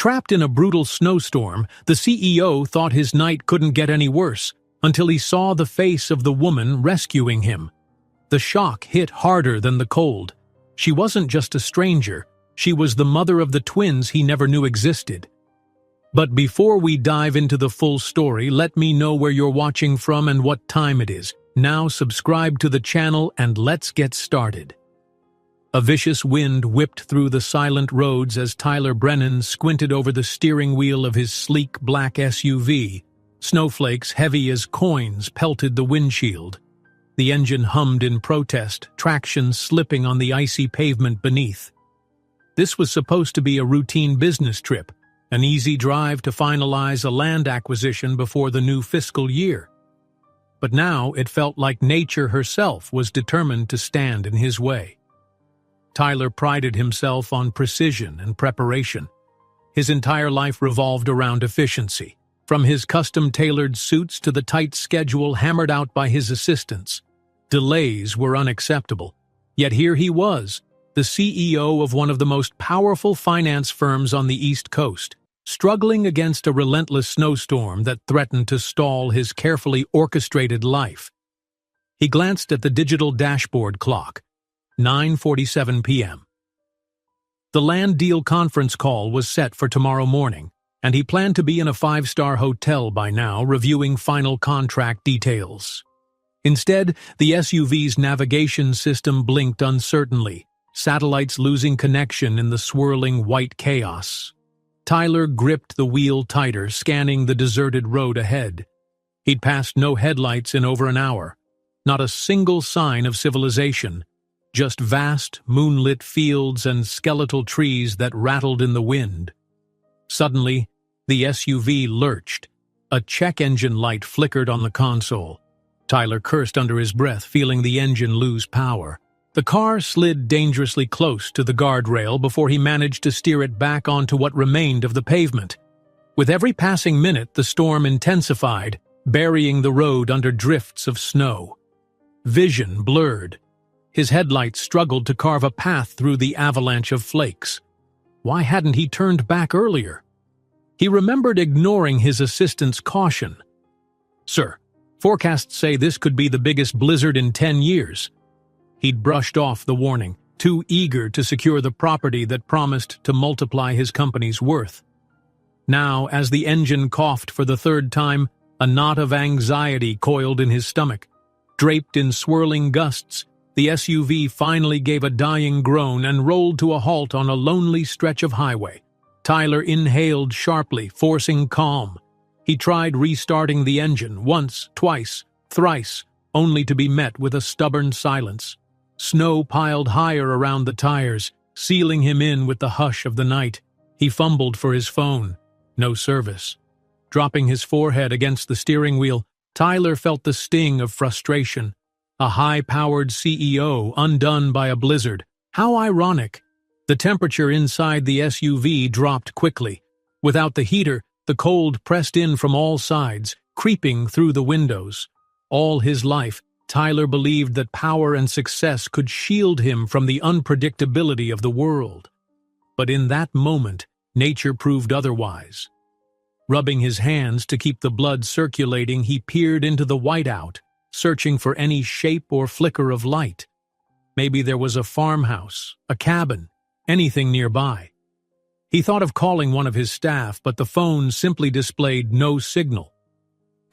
Trapped in a brutal snowstorm, the CEO thought his night couldn't get any worse until he saw the face of the woman rescuing him. The shock hit harder than the cold. She wasn't just a stranger, she was the mother of the twins he never knew existed. But before we dive into the full story, let me know where you're watching from and what time it is. Now subscribe to the channel and let's get started. A vicious wind whipped through the silent roads as Tyler Brennan squinted over the steering wheel of his sleek black SUV. Snowflakes heavy as coins pelted the windshield. The engine hummed in protest, traction slipping on the icy pavement beneath. This was supposed to be a routine business trip, an easy drive to finalize a land acquisition before the new fiscal year. But now it felt like nature herself was determined to stand in his way. Tyler prided himself on precision and preparation. His entire life revolved around efficiency, from his custom-tailored suits to the tight schedule hammered out by his assistants. Delays were unacceptable, yet here he was, the CEO of one of the most powerful finance firms on the East Coast, struggling against a relentless snowstorm that threatened to stall his carefully orchestrated life. He glanced at the digital dashboard clock. 9:47 p.m. The land deal conference call was set for tomorrow morning, and he planned to be in a five-star hotel by now reviewing final contract details. Instead, the SUV's navigation system blinked uncertainly, satellites losing connection in the swirling white chaos. Tyler gripped the wheel tighter, scanning the deserted road ahead. He'd passed no headlights in over an hour, not a single sign of civilization. Just vast, moonlit fields and skeletal trees that rattled in the wind. Suddenly, the SUV lurched. A check engine light flickered on the console. Tyler cursed under his breath, feeling the engine lose power. The car slid dangerously close to the guardrail before he managed to steer it back onto what remained of the pavement. With every passing minute, the storm intensified, burying the road under drifts of snow. Vision blurred. His headlights struggled to carve a path through the avalanche of flakes. Why hadn't he turned back earlier? He remembered ignoring his assistant's caution. "Sir, forecasts say this could be the biggest blizzard in 10 years. He'd brushed off the warning, too eager to secure the property that promised to multiply his company's worth. Now, as the engine coughed for the third time, a knot of anxiety coiled in his stomach. Draped in swirling gusts, the SUV finally gave a dying groan and rolled to a halt on a lonely stretch of highway. Tyler inhaled sharply, forcing calm. He tried restarting the engine once, twice, thrice, only to be met with a stubborn silence. Snow piled higher around the tires, sealing him in with the hush of the night. He fumbled for his phone. No service. Dropping his forehead against the steering wheel, Tyler felt the sting of frustration. A high-powered CEO undone by a blizzard. How ironic. The temperature inside the SUV dropped quickly. Without the heater, the cold pressed in from all sides, creeping through the windows. All his life, Tyler believed that power and success could shield him from the unpredictability of the world. But in that moment, nature proved otherwise. Rubbing his hands to keep the blood circulating, he peered into the whiteout, searching for any shape or flicker of light. Maybe there was a farmhouse, a cabin, anything nearby. He thought of calling one of his staff, but the phone simply displayed no signal.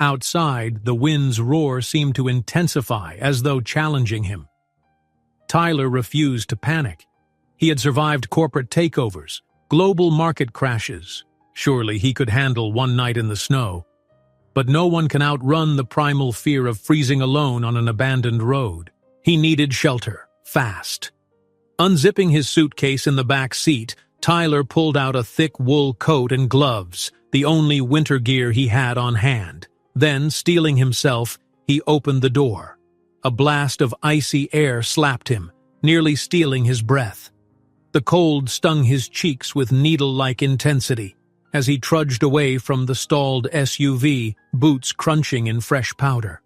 Outside, the wind's roar seemed to intensify, as though challenging him. Tyler refused to panic. He had survived corporate takeovers, global market crashes. Surely he could handle one night in the snow. But no one can outrun the primal fear of freezing alone on an abandoned road. He needed shelter, fast. Unzipping his suitcase in the back seat, Tyler pulled out a thick wool coat and gloves, the only winter gear he had on hand. Then, steeling himself, he opened the door. A blast of icy air slapped him, nearly stealing his breath. The cold stung his cheeks with needle-like intensity as he trudged away from the stalled SUV, boots crunching in fresh powder.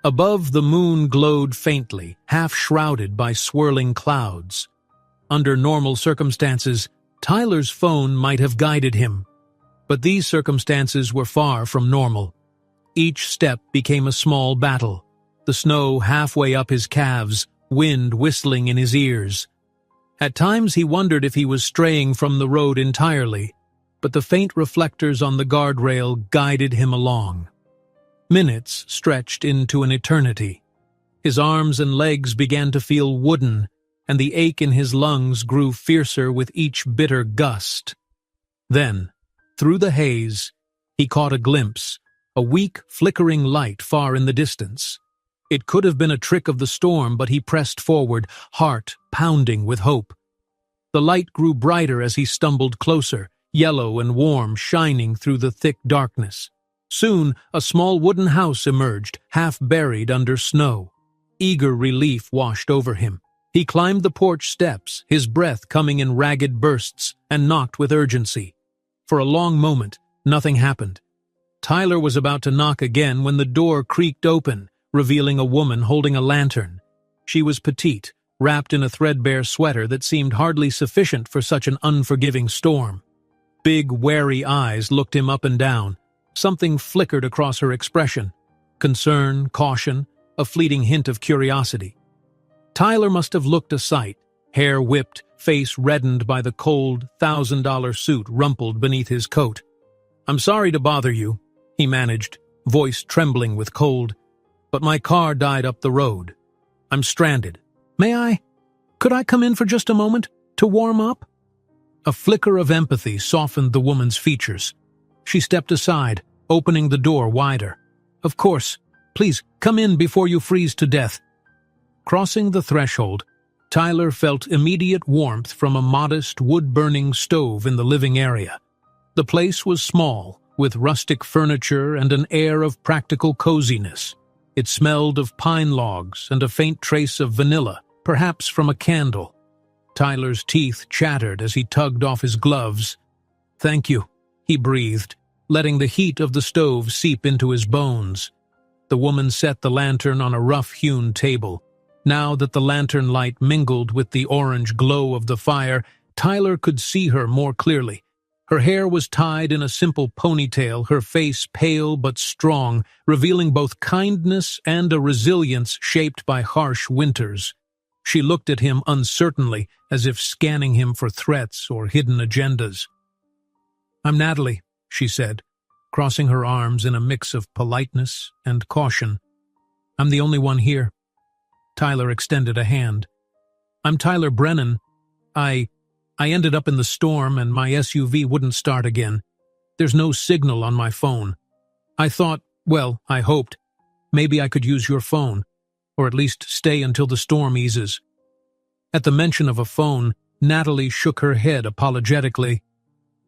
Above, the moon glowed faintly, half shrouded by swirling clouds. Under normal circumstances, Tyler's phone might have guided him, but these circumstances were far from normal. Each step became a small battle, the snow halfway up his calves, wind whistling in his ears. At times he wondered if he was straying from the road entirely, but the faint reflectors on the guardrail guided him along. Minutes stretched into an eternity. His arms and legs began to feel wooden, and the ache in his lungs grew fiercer with each bitter gust. Then, through the haze, he caught a glimpse, a weak, flickering light far in the distance. It could have been a trick of the storm, but he pressed forward, heart pounding with hope. The light grew brighter as he stumbled closer, yellow and warm, shining through the thick darkness. Soon, a small wooden house emerged, half buried under snow. Eager relief washed over him. He climbed the porch steps, his breath coming in ragged bursts, and knocked with urgency. For a long moment, nothing happened. Tyler was about to knock again when the door creaked open, revealing a woman holding a lantern. She was petite, wrapped in a threadbare sweater that seemed hardly sufficient for such an unforgiving storm. Big, wary eyes looked him up and down. Something flickered across her expression. Concern, caution, a fleeting hint of curiosity. Tyler must have looked a sight, hair whipped, face reddened by the cold, $1,000 suit rumpled beneath his coat. "I'm sorry to bother you," he managed, voice trembling with cold, "but my car died up the road. I'm stranded. Could I come in for just a moment, to warm up?" A flicker of empathy softened the woman's features. She stepped aside, opening the door wider. "Of course. Please, come in before you freeze to death." Crossing the threshold, Tyler felt immediate warmth from a modest wood-burning stove in the living area. The place was small, with rustic furniture and an air of practical coziness. It smelled of pine logs and a faint trace of vanilla, perhaps from a candle. Tyler's teeth chattered as he tugged off his gloves. "Thank you," he breathed, letting the heat of the stove seep into his bones. The woman set the lantern on a rough-hewn table. Now that the lantern light mingled with the orange glow of the fire, Tyler could see her more clearly. Her hair was tied in a simple ponytail, her face pale but strong, revealing both kindness and a resilience shaped by harsh winters. She looked at him uncertainly, as if scanning him for threats or hidden agendas. "I'm Natalie," she said, crossing her arms in a mix of politeness and caution. "I'm the only one here." Tyler extended a hand. "I'm Tyler Brennan. I ended up in the storm and my SUV wouldn't start again. There's no signal on my phone. I thought, I hoped, maybe I could use your phone, or at least stay until the storm eases." At the mention of a phone, Natalie shook her head apologetically.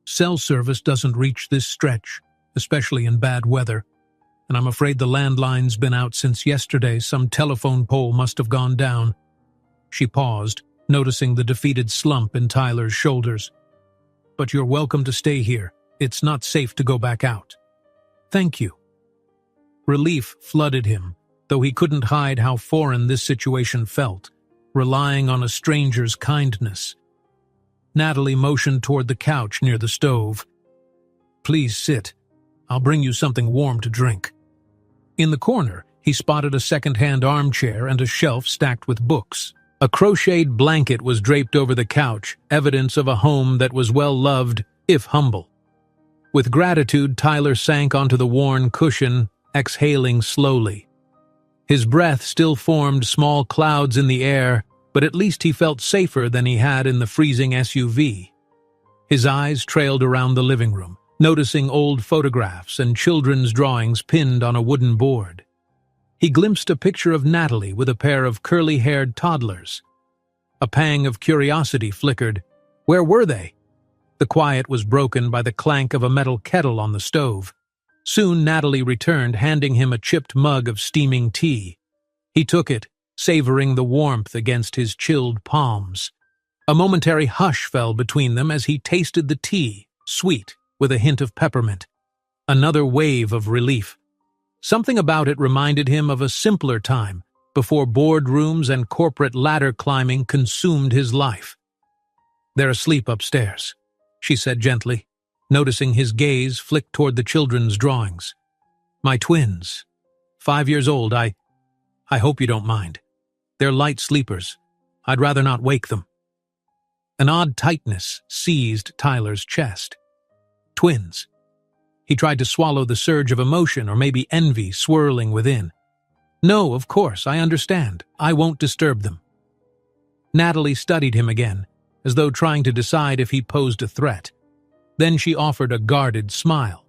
"Cell service doesn't reach this stretch, especially in bad weather. And I'm afraid the landline's been out since yesterday. Some telephone pole must have gone down." She paused, noticing the defeated slump in Tyler's shoulders. "But you're welcome to stay here. It's not safe to go back out." "Thank you." Relief flooded him, though he couldn't hide how foreign this situation felt, relying on a stranger's kindness. Natalie motioned toward the couch near the stove. "Please sit. I'll bring you something warm to drink." In the corner, he spotted a second-hand armchair and a shelf stacked with books. A crocheted blanket was draped over the couch, evidence of a home that was well-loved, if humble. With gratitude, Tyler sank onto the worn cushion, exhaling slowly. His breath still formed small clouds in the air, but at least he felt safer than he had in the freezing SUV. His eyes trailed around the living room, noticing old photographs and children's drawings pinned on a wooden board. He glimpsed a picture of Natalie with a pair of curly-haired toddlers. A pang of curiosity flickered. Where were they? The quiet was broken by the clank of a metal kettle on the stove. Soon Natalie returned, handing him a chipped mug of steaming tea. He took it, savoring the warmth against his chilled palms. A momentary hush fell between them as he tasted the tea, sweet, with a hint of peppermint. Another wave of relief. Something about it reminded him of a simpler time, before boardrooms and corporate ladder climbing consumed his life. "They're asleep upstairs," she said gently, noticing his gaze flick toward the children's drawings. My twins. 5 years old. I hope you don't mind. They're light sleepers. I'd rather not wake them. An odd tightness seized Tyler's chest. Twins. He tried to swallow the surge of emotion or maybe envy swirling within. No, of course, I understand. I won't disturb them. Natalie studied him again, as though trying to decide if he posed a threat. Then she offered a guarded smile.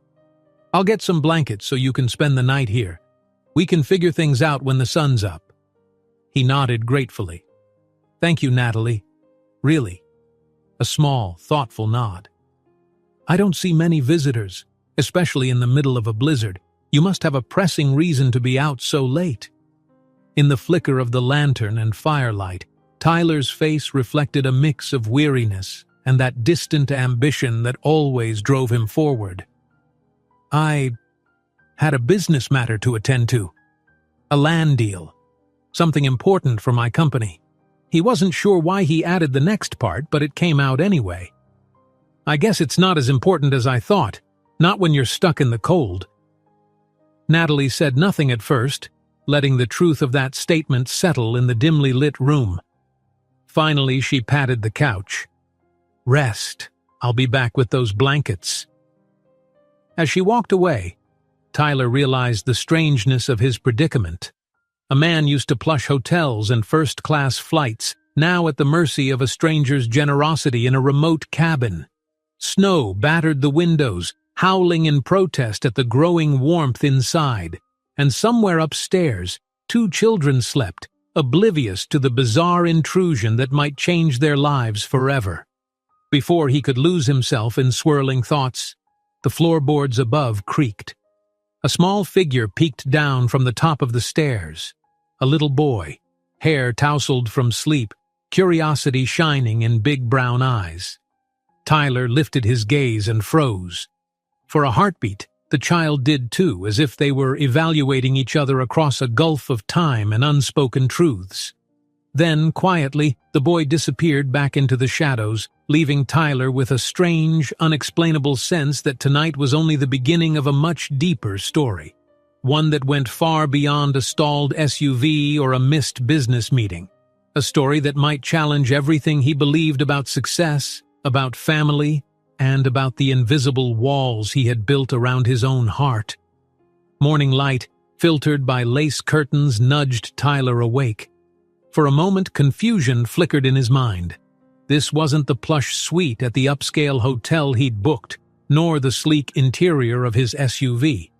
I'll get some blankets so you can spend the night here. We can figure things out when the sun's up. He nodded gratefully. Thank you, Natalie. Really. A small, thoughtful nod. I don't see many visitors, especially in the middle of a blizzard. You must have a pressing reason to be out so late. In the flicker of the lantern and firelight, Tyler's face reflected a mix of weariness and that distant ambition that always drove him forward. I had a business matter to attend to. A land deal. Something important for my company. He wasn't sure why he added the next part, but it came out anyway. I guess it's not as important as I thought, not when you're stuck in the cold. Natalie said nothing at first, letting the truth of that statement settle in the dimly lit room. Finally, she patted the couch. Rest. I'll be back with those blankets. As she walked away, Tyler realized the strangeness of his predicament. A man used to plush hotels and first-class flights, now at the mercy of a stranger's generosity in a remote cabin. Snow battered the windows, howling in protest at the growing warmth inside, and somewhere upstairs, 2 children slept, oblivious to the bizarre intrusion that might change their lives forever. Before he could lose himself in swirling thoughts, the floorboards above creaked. A small figure peeked down from the top of the stairs. A little boy, hair tousled from sleep, curiosity shining in big brown eyes. Tyler lifted his gaze and froze. For a heartbeat, the child did too, as if they were evaluating each other across a gulf of time and unspoken truths. Then, quietly, the boy disappeared back into the shadows, leaving Tyler with a strange, unexplainable sense that tonight was only the beginning of a much deeper story. One that went far beyond a stalled SUV or a missed business meeting. A story that might challenge everything he believed about success, about family, and about the invisible walls he had built around his own heart. Morning light, filtered by lace curtains, nudged Tyler awake. For a moment, confusion flickered in his mind. This wasn't the plush suite at the upscale hotel he'd booked, nor the sleek interior of his SUV.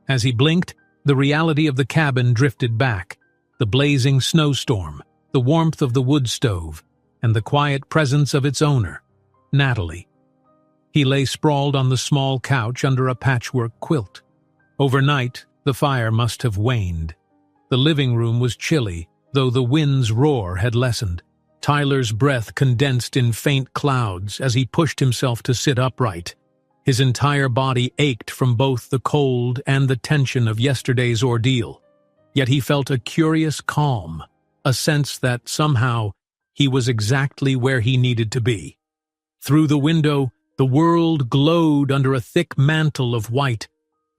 As he blinked, the reality of the cabin drifted back. The blazing snowstorm, the warmth of the wood stove, and the quiet presence of its owner, Natalie. He lay sprawled on the small couch under a patchwork quilt. Overnight, the fire must have waned. The living room was chilly, though the wind's roar had lessened. Tyler's breath condensed in faint clouds as he pushed himself to sit upright. His entire body ached from both the cold and the tension of yesterday's ordeal. Yet he felt a curious calm, a sense that somehow he was exactly where he needed to be. Through the window, the world glowed under a thick mantle of white.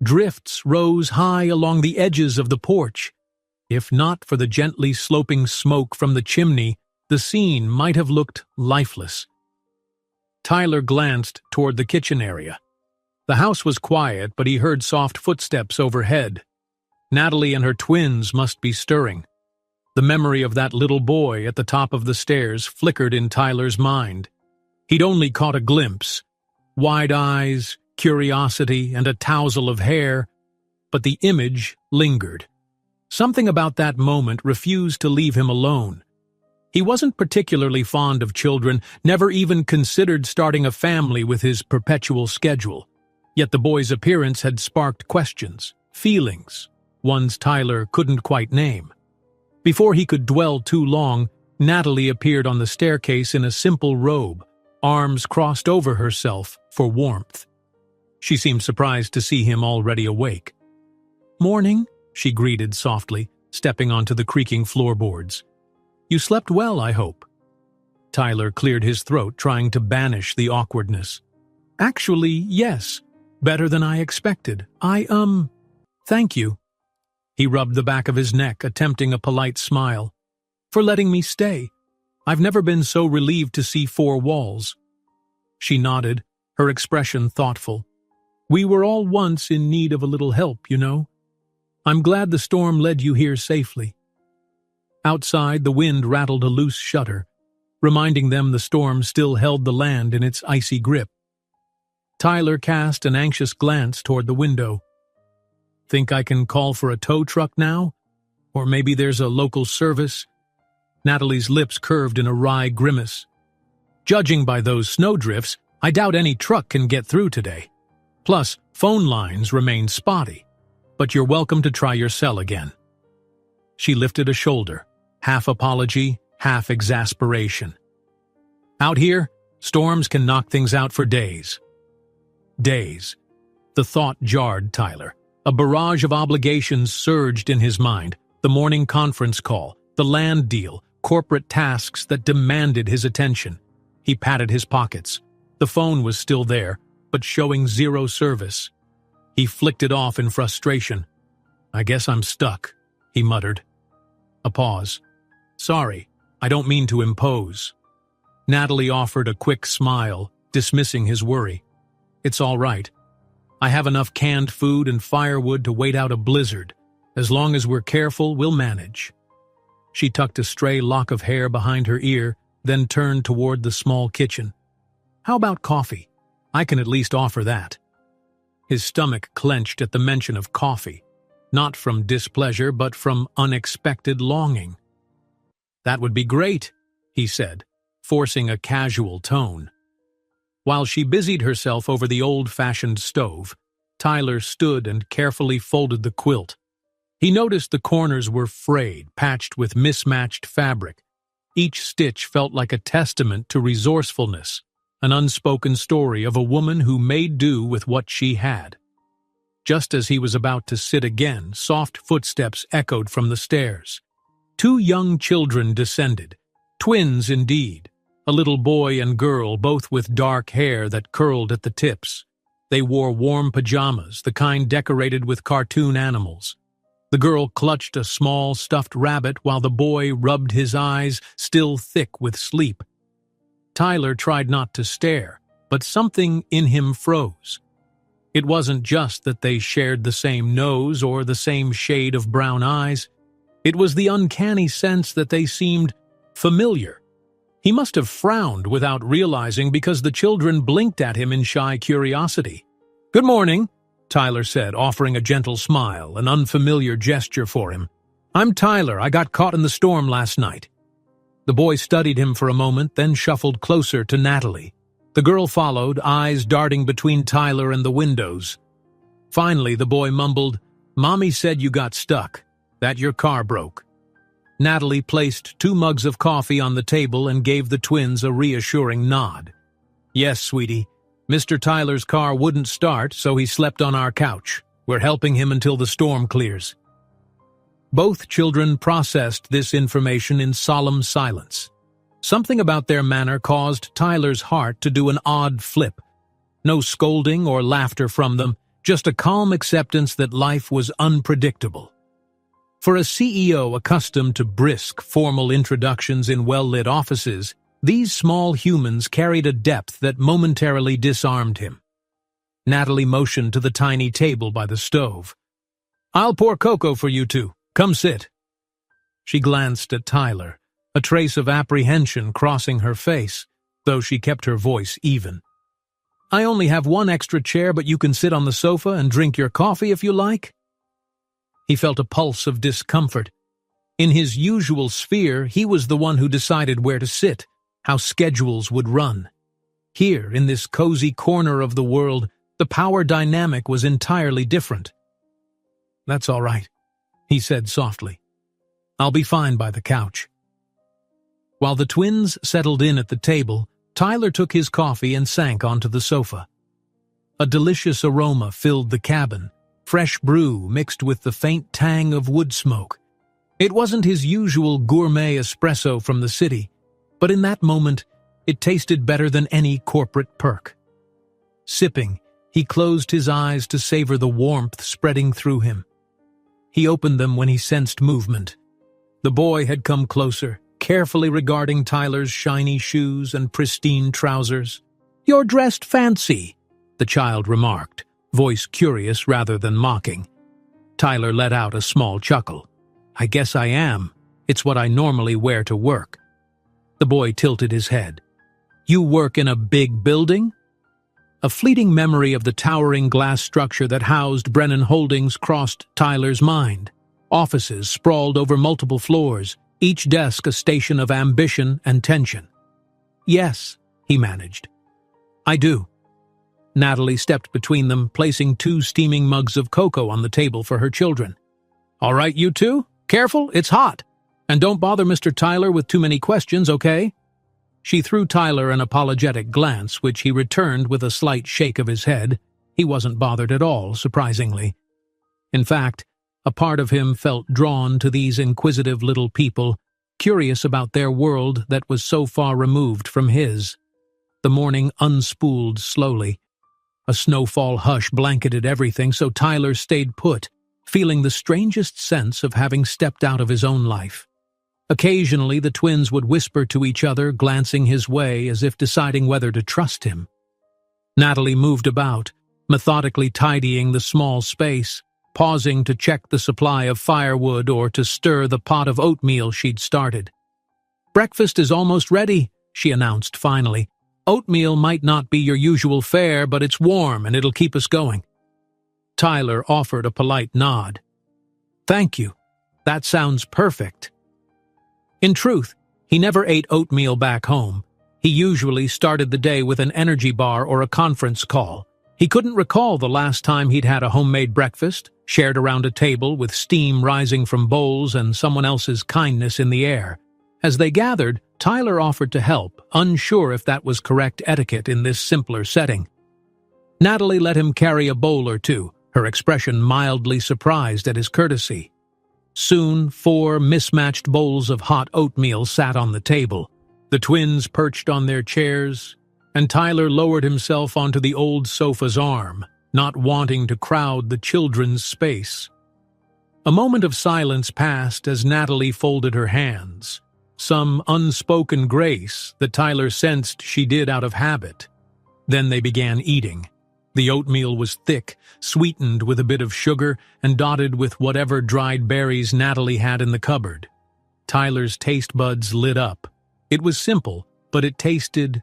Drifts rose high along the edges of the porch. If not for the gently sloping smoke from the chimney, the scene might have looked lifeless. Tyler glanced toward the kitchen area. The house was quiet, but he heard soft footsteps overhead. Natalie and her twins must be stirring. The memory of that little boy at the top of the stairs flickered in Tyler's mind. He'd only caught a glimpse. Wide eyes, curiosity, and a tousle of hair, but the image lingered. Something about that moment refused to leave him alone. He wasn't particularly fond of children, never even considered starting a family with his perpetual schedule. Yet the boy's appearance had sparked questions, feelings, ones Tyler couldn't quite name. Before he could dwell too long, Natalie appeared on the staircase in a simple robe, arms crossed over herself for warmth. She seemed surprised to see him already awake. "Morning," she greeted softly, stepping onto the creaking floorboards. "You slept well, I hope." Tyler cleared his throat, trying to banish the awkwardness. Actually, yes. Better than I expected. Thank you. He rubbed the back of his neck, attempting a polite smile. For letting me stay. I've never been so relieved to see four walls. She nodded, her expression thoughtful. We were all once in need of a little help, you know. I'm glad the storm led you here safely. Outside, the wind rattled a loose shutter, reminding them the storm still held the land in its icy grip. Tyler cast an anxious glance toward the window. Think I can call for a tow truck now? Or maybe there's a local service? Natalie's lips curved in a wry grimace. Judging by those snowdrifts, I doubt any truck can get through today. Plus, phone lines remain spotty. But you're welcome to try your cell again. She lifted a shoulder, half apology, half exasperation. Out here, storms can knock things out for days. Days. The thought jarred Tyler. A barrage of obligations surged in his mind. The morning conference call, the land deal, corporate tasks that demanded his attention. He patted his pockets. The phone was still there, but showing zero service. He flicked it off in frustration. I guess I'm stuck, he muttered. A pause. Sorry, I don't mean to impose. Natalie offered a quick smile, dismissing his worry. It's all right. I have enough canned food and firewood to wait out a blizzard. As long as we're careful, we'll manage. She tucked a stray lock of hair behind her ear, then turned toward the small kitchen. How about coffee? I can at least offer that. His stomach clenched at the mention of coffee, not from displeasure but from unexpected longing. That would be great, he said, forcing a casual tone. While she busied herself over the old-fashioned stove, Tyler stood and carefully folded the quilt. He noticed the corners were frayed, patched with mismatched fabric. Each stitch felt like a testament to resourcefulness, an unspoken story of a woman who made do with what she had. Just as he was about to sit again, soft footsteps echoed from the stairs. Two young children descended, twins indeed, a little boy and girl, both with dark hair that curled at the tips. They wore warm pajamas, the kind decorated with cartoon animals. The girl clutched a small stuffed rabbit while the boy rubbed his eyes, still thick with sleep. Tyler tried not to stare, but something in him froze. It wasn't just that they shared the same nose or the same shade of brown eyes. It was the uncanny sense that they seemed familiar. He must have frowned without realizing because the children blinked at him in shy curiosity. "Good morning," Tyler said, offering a gentle smile, an unfamiliar gesture for him. "I'm Tyler. I got caught in the storm last night." The boy studied him for a moment, then shuffled closer to Natalie. The girl followed, eyes darting between Tyler and the windows. Finally, the boy mumbled, "Mommy said you got stuck, that your car broke." Natalie placed 2 mugs of coffee on the table and gave the twins a reassuring nod. "Yes, sweetie. Mr. Tyler's car wouldn't start, so he slept on our couch. We're helping him until the storm clears." Both children processed this information in solemn silence. Something about their manner caused Tyler's heart to do an odd flip. No scolding or laughter from them, just a calm acceptance that life was unpredictable. For a CEO accustomed to brisk, formal introductions in well-lit offices, these small humans carried a depth that momentarily disarmed him. Natalie motioned to the tiny table by the stove. "I'll pour cocoa for you two. Come sit." She glanced at Tyler, a trace of apprehension crossing her face, though she kept her voice even. "I only have 1 extra chair, but you can sit on the sofa and drink your coffee if you like." He felt a pulse of discomfort. In his usual sphere, he was the one who decided where to sit, how schedules would run. Here, in this cozy corner of the world, the power dynamic was entirely different. "That's all right," he said softly. "I'll be fine by the couch." While the twins settled in at the table, Tyler took his coffee and sank onto the sofa. A delicious aroma filled the cabin, fresh brew mixed with the faint tang of wood smoke. It wasn't his usual gourmet espresso from the city, but in that moment, it tasted better than any corporate perk. Sipping, he closed his eyes to savor the warmth spreading through him. He opened them when he sensed movement. The boy had come closer, carefully regarding Tyler's shiny shoes and pristine trousers. "You're dressed fancy," the child remarked, voice curious rather than mocking. Tyler let out a small chuckle. "I guess I am. It's what I normally wear to work." The boy tilted his head. "You work in a big building?" A fleeting memory of the towering glass structure that housed Brennan Holdings crossed Tyler's mind. Offices sprawled over multiple floors, each desk a station of ambition and tension. "Yes," he managed. "I do." Natalie stepped between them, placing 2 steaming mugs of cocoa on the table for her children. "All right, you two? Careful, it's hot. And don't bother Mr. Tyler with too many questions, okay?" She threw Tyler an apologetic glance, which he returned with a slight shake of his head. He wasn't bothered at all, surprisingly. In fact, a part of him felt drawn to these inquisitive little people, curious about their world that was so far removed from his. The morning unspooled slowly. A snowfall hush blanketed everything, so Tyler stayed put, feeling the strangest sense of having stepped out of his own life. Occasionally, the twins would whisper to each other, glancing his way as if deciding whether to trust him. Natalie moved about, methodically tidying the small space, pausing to check the supply of firewood or to stir the pot of oatmeal she'd started. "Breakfast is almost ready," she announced finally. "Oatmeal might not be your usual fare, but it's warm and it'll keep us going." Tyler offered a polite nod. "Thank you. That sounds perfect." In truth, he never ate oatmeal back home. He usually started the day with an energy bar or a conference call. He couldn't recall the last time he'd had a homemade breakfast, shared around a table with steam rising from bowls and someone else's kindness in the air. As they gathered, Tyler offered to help, unsure if that was correct etiquette in this simpler setting. Natalie let him carry a bowl or two, her expression mildly surprised at his courtesy. Soon, 4 mismatched bowls of hot oatmeal sat on the table. The twins perched on their chairs, and Tyler lowered himself onto the old sofa's arm, not wanting to crowd the children's space. A moment of silence passed as Natalie folded her hands, some unspoken grace that Tyler sensed she did out of habit. Then they began eating. The oatmeal was thick, sweetened with a bit of sugar, and dotted with whatever dried berries Natalie had in the cupboard. Tyler's taste buds lit up. It was simple, but it tasted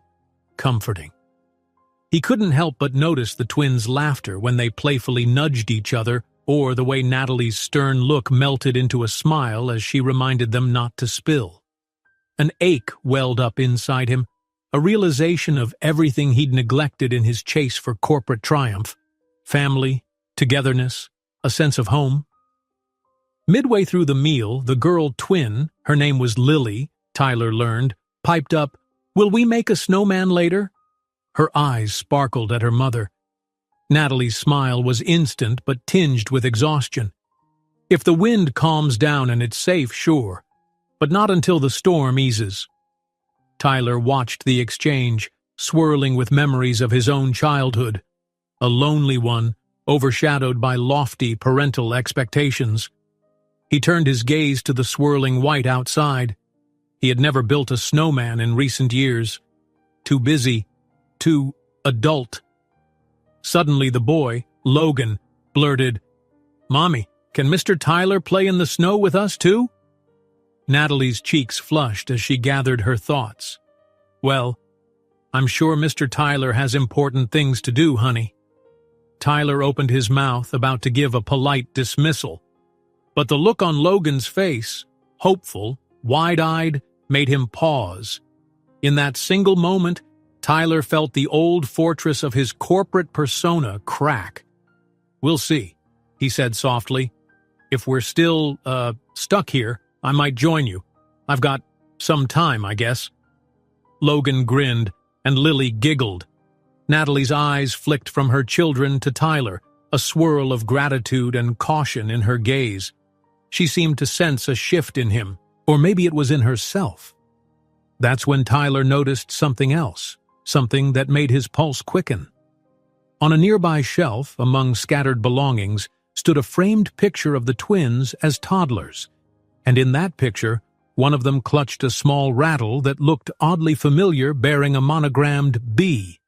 comforting. He couldn't help but notice the twins' laughter when they playfully nudged each other, or the way Natalie's stern look melted into a smile as she reminded them not to spill. An ache welled up inside him, a realization of everything he'd neglected in his chase for corporate triumph. Family, togetherness, a sense of home. Midway through the meal, the girl twin, her name was Lily, Tyler learned, piped up, "Will we make a snowman later?" Her eyes sparkled at her mother. Natalie's smile was instant but tinged with exhaustion. "If the wind calms down and it's safe, sure, but not until the storm eases." Tyler watched the exchange, swirling with memories of his own childhood, a lonely one, overshadowed by lofty parental expectations. He turned his gaze to the swirling white outside. He had never built a snowman in recent years. Too busy, too adult. Suddenly the boy, Logan, blurted, "Mommy, can Mr. Tyler play in the snow with us too?" Natalie's cheeks flushed as she gathered her thoughts. "Well, I'm sure Mr. Tyler has important things to do, honey." Tyler opened his mouth, about to give a polite dismissal. But the look on Logan's face, hopeful, wide-eyed, made him pause. In that single moment, Tyler felt the old fortress of his corporate persona crack. "We'll see," he said softly. "If we're still, stuck here, I might join you. I've got some time, I guess." Logan grinned, and Lily giggled. Natalie's eyes flicked from her children to Tyler, a swirl of gratitude and caution in her gaze. She seemed to sense a shift in him, or maybe it was in herself. That's when Tyler noticed something else, something that made his pulse quicken. On a nearby shelf, among scattered belongings, stood a framed picture of the twins as toddlers, and in that picture, one of them clutched a small rattle that looked oddly familiar, bearing a monogrammed B,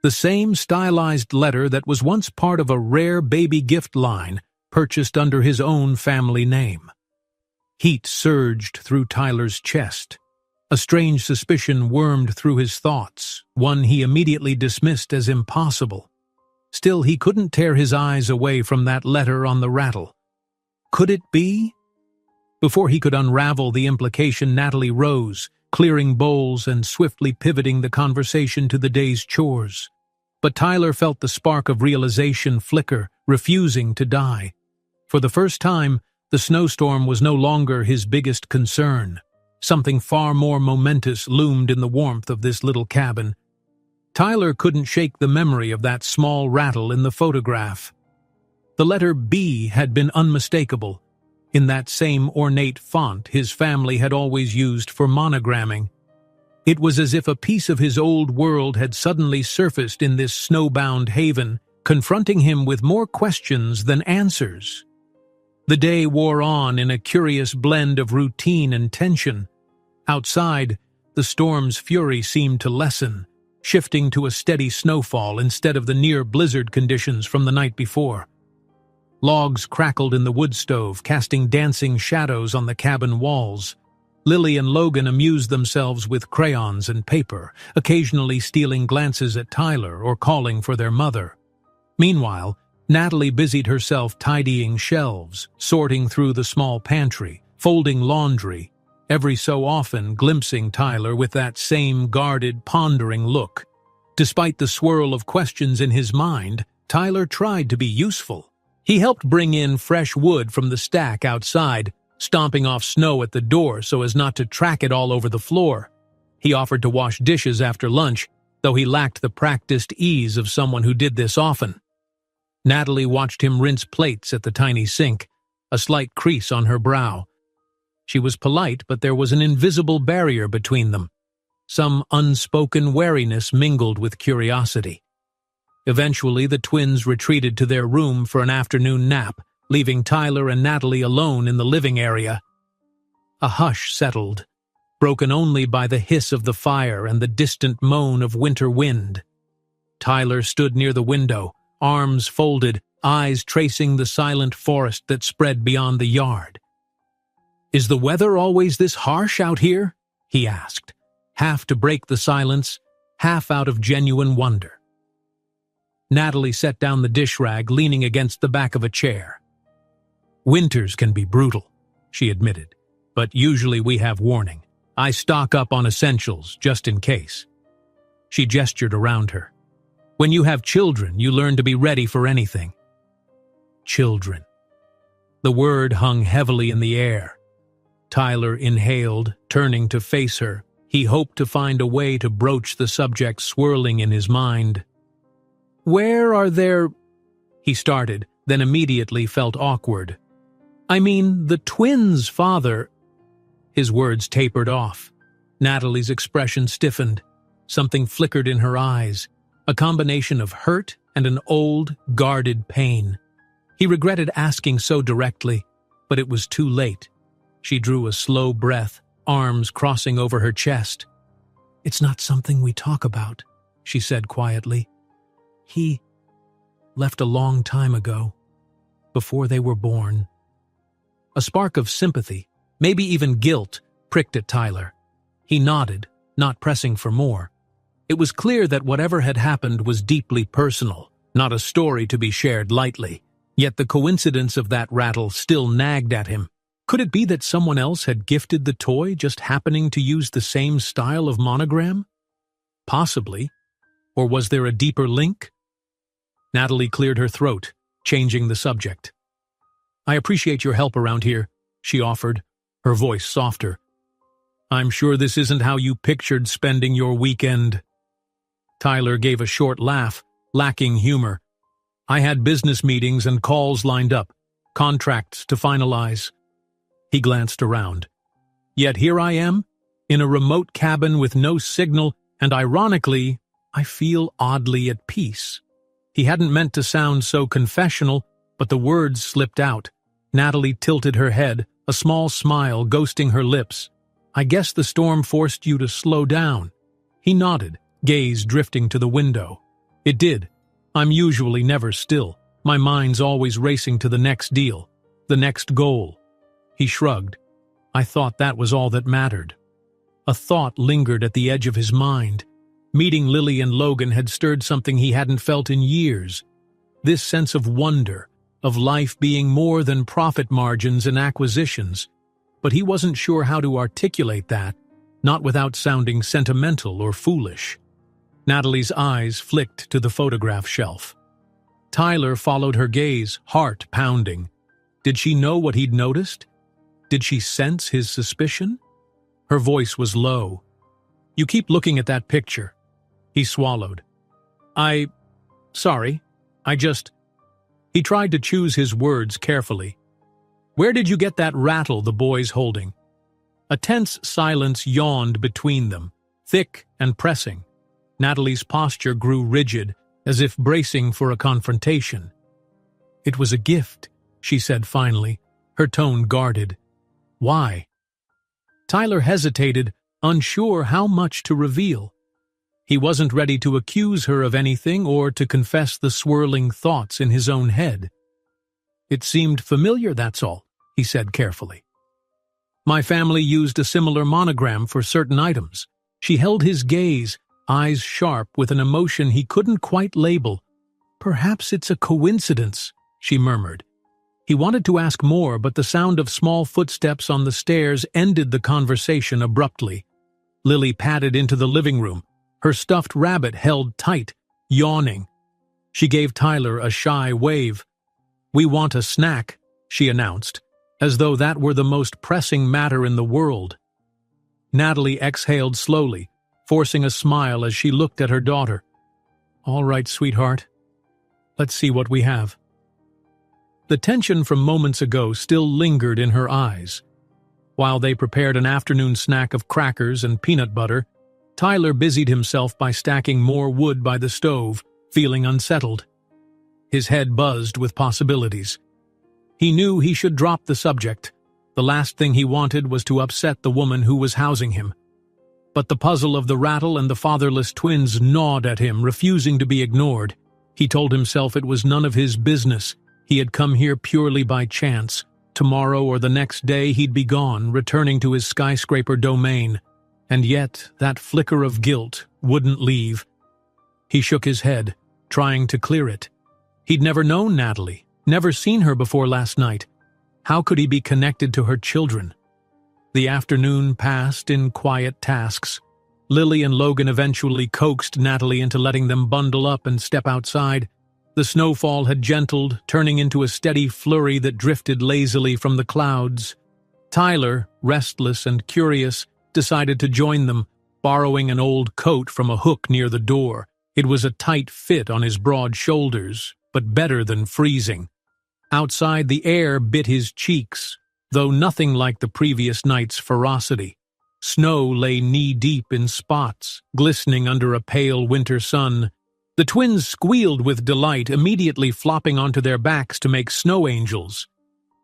the same stylized letter that was once part of a rare baby gift line purchased under his own family name. Heat surged through Tyler's chest. A strange suspicion wormed through his thoughts, one he immediately dismissed as impossible. Still, he couldn't tear his eyes away from that letter on the rattle. Could it be? Before he could unravel the implication, Natalie rose, clearing bowls and swiftly pivoting the conversation to the day's chores. But Tyler felt the spark of realization flicker, refusing to die. For the first time, the snowstorm was no longer his biggest concern. Something far more momentous loomed in the warmth of this little cabin. Tyler couldn't shake the memory of that small rattle in the photograph. The letter B had been unmistakable, in that same ornate font his family had always used for monogramming. It was as if a piece of his old world had suddenly surfaced in this snowbound haven, confronting him with more questions than answers. The day wore on in a curious blend of routine and tension. Outside, the storm's fury seemed to lessen, shifting to a steady snowfall instead of the near-blizzard conditions from the night before. Logs crackled in the wood stove, casting dancing shadows on the cabin walls. Lily and Logan amused themselves with crayons and paper, occasionally stealing glances at Tyler or calling for their mother. Meanwhile, Natalie busied herself tidying shelves, sorting through the small pantry, folding laundry, every so often glimpsing Tyler with that same guarded, pondering look. Despite the swirl of questions in his mind, Tyler tried to be useful. He helped bring in fresh wood from the stack outside, stomping off snow at the door so as not to track it all over the floor. He offered to wash dishes after lunch, though he lacked the practiced ease of someone who did this often. Natalie watched him rinse plates at the tiny sink, a slight crease on her brow. She was polite, but there was an invisible barrier between them. Some unspoken wariness mingled with curiosity. Eventually, the twins retreated to their room for an afternoon nap, leaving Tyler and Natalie alone in the living area. A hush settled, broken only by the hiss of the fire and the distant moan of winter wind. Tyler stood near the window, arms folded, eyes tracing the silent forest that spread beyond the yard. "Is the weather always this harsh out here?" he asked, half to break the silence, half out of genuine wonder. Natalie set down the dish rag, leaning against the back of a chair. "Winters can be brutal," she admitted, "but usually we have warning. I stock up on essentials, just in case." She gestured around her. "When you have children, you learn to be ready for anything." Children. The word hung heavily in the air. Tyler inhaled, turning to face her. He hoped to find a way to broach the subject swirling in his mind. "Where are there—" he started, then immediately felt awkward. "I mean, the twins' father—" His words tapered off. Natalie's expression stiffened. Something flickered in her eyes, a combination of hurt and an old, guarded pain. He regretted asking so directly, but it was too late. She drew a slow breath, arms crossing over her chest. "It's not something we talk about," she said quietly. "He left a long time ago, before they were born." A spark of sympathy, maybe even guilt, pricked at Tyler. He nodded, not pressing for more. It was clear that whatever had happened was deeply personal, not a story to be shared lightly. Yet the coincidence of that rattle still nagged at him. Could it be that someone else had gifted the toy, just happening to use the same style of monogram? Possibly. Or was there a deeper link? Natalie cleared her throat, changing the subject. "I appreciate your help around here," she offered, her voice softer. "I'm sure this isn't how you pictured spending your weekend." Tyler gave a short laugh, lacking humor. "I had business meetings and calls lined up, contracts to finalize." He glanced around. "Yet here I am, in a remote cabin with no signal, and ironically, I feel oddly at peace." He hadn't meant to sound so confessional, but the words slipped out. Natalie tilted her head, a small smile ghosting her lips. "I guess the storm forced you to slow down." He nodded, gaze drifting to the window. "It did. I'm usually never still. My mind's always racing to the next deal, the next goal." He shrugged. "I thought that was all that mattered." A thought lingered at the edge of his mind. Meeting Lily and Logan had stirred something he hadn't felt in years. This sense of wonder, of life being more than profit margins and acquisitions. But he wasn't sure how to articulate that, not without sounding sentimental or foolish. Natalie's eyes flicked to the photograph shelf. Tyler followed her gaze, heart pounding. Did she know what he'd noticed? Did she sense his suspicion? Her voice was low. "You keep looking at that picture." He swallowed. Sorry, I just..." He tried to choose his words carefully. "Where did you get that rattle the boy's holding?" A tense silence yawned between them, thick and pressing. Natalie's posture grew rigid, as if bracing for a confrontation. "It was a gift," she said finally, her tone guarded. "Why?" Tyler hesitated, unsure how much to reveal. He wasn't ready to accuse her of anything or to confess the swirling thoughts in his own head. "It seemed familiar, that's all," he said carefully. "My family used a similar monogram for certain items." She held his gaze, eyes sharp with an emotion he couldn't quite label. "Perhaps it's a coincidence," she murmured. He wanted to ask more, but the sound of small footsteps on the stairs ended the conversation abruptly. Lily padded into the living room, her stuffed rabbit held tight, yawning. She gave Tyler a shy wave. "We want a snack," she announced, as though that were the most pressing matter in the world. Natalie exhaled slowly, forcing a smile as she looked at her daughter. "All right, sweetheart. Let's see what we have." The tension from moments ago still lingered in her eyes. While they prepared an afternoon snack of crackers and peanut butter, Tyler busied himself by stacking more wood by the stove, feeling unsettled. His head buzzed with possibilities. He knew he should drop the subject. The last thing he wanted was to upset the woman who was housing him. But the puzzle of the rattle and the fatherless twins gnawed at him, refusing to be ignored. He told himself it was none of his business. He had come here purely by chance. Tomorrow or the next day he'd be gone, returning to his skyscraper domain. And yet that flicker of guilt wouldn't leave. He shook his head, trying to clear it. He'd never known Natalie, never seen her before last night. How could he be connected to her children? The afternoon passed in quiet tasks. Lily and Logan eventually coaxed Natalie into letting them bundle up and step outside. The snowfall had gentled, turning into a steady flurry that drifted lazily from the clouds. Tyler, restless and curious, decided to join them, borrowing an old coat from a hook near the door. It was a tight fit on his broad shoulders, but better than freezing. Outside, the air bit his cheeks, though nothing like the previous night's ferocity. Snow lay knee-deep in spots, glistening under a pale winter sun. The twins squealed with delight, immediately flopping onto their backs to make snow angels.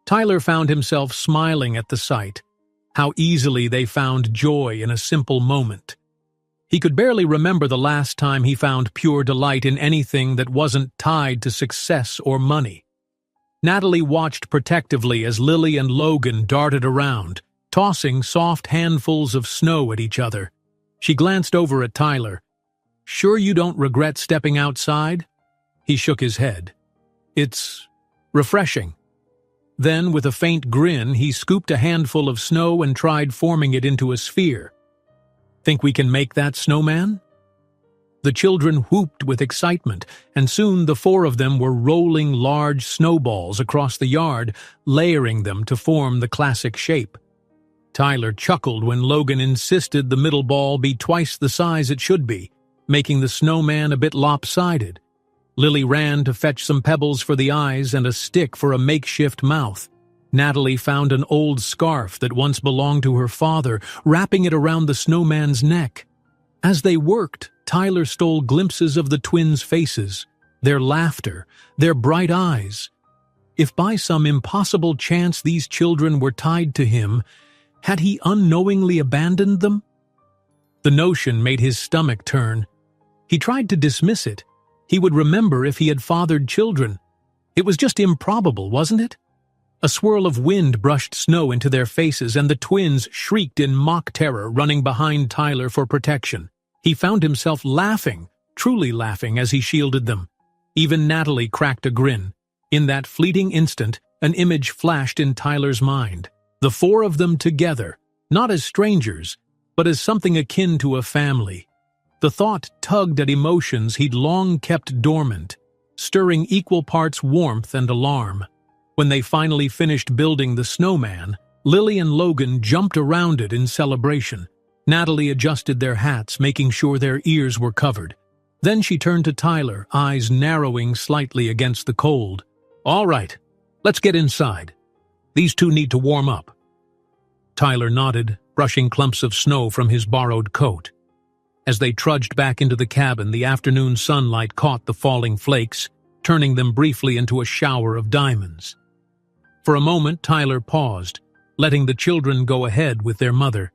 Tyler found himself smiling at the sight. How easily they found joy in a simple moment. He could barely remember the last time he found pure delight in anything that wasn't tied to success or money. Natalie watched protectively as Lily and Logan darted around, tossing soft handfuls of snow at each other. She glanced over at Tyler. "Sure you don't regret stepping outside?" He shook his head. "It's refreshing." Then, with a faint grin, he scooped a handful of snow and tried forming it into a sphere. "Think we can make that snowman?" The children whooped with excitement, and soon the four of them were rolling large snowballs across the yard, layering them to form the classic shape. Tyler chuckled when Logan insisted the middle ball be twice the size it should be, making the snowman a bit lopsided. Lily ran to fetch some pebbles for the eyes and a stick for a makeshift mouth. Natalie found an old scarf that once belonged to her father, wrapping it around the snowman's neck. As they worked, Tyler stole glimpses of the twins' faces, their laughter, their bright eyes. If by some impossible chance these children were tied to him, had he unknowingly abandoned them? The notion made his stomach turn. He tried to dismiss it. He would remember if he had fathered children. It was just improbable, wasn't it? A swirl of wind brushed snow into their faces, and the twins shrieked in mock terror, running behind Tyler for protection. He found himself laughing, truly laughing, as he shielded them. Even Natalie cracked a grin. In that fleeting instant, an image flashed in Tyler's mind. The four of them together, not as strangers, but as something akin to a family. The thought tugged at emotions he'd long kept dormant, stirring equal parts warmth and alarm. When they finally finished building the snowman, Lily and Logan jumped around it in celebration. Natalie adjusted their hats, making sure their ears were covered. Then she turned to Tyler, eyes narrowing slightly against the cold. "All right, let's get inside. These two need to warm up." Tyler nodded, brushing clumps of snow from his borrowed coat. As they trudged back into the cabin, the afternoon sunlight caught the falling flakes, turning them briefly into a shower of diamonds. For a moment, Tyler paused, letting the children go ahead with their mother.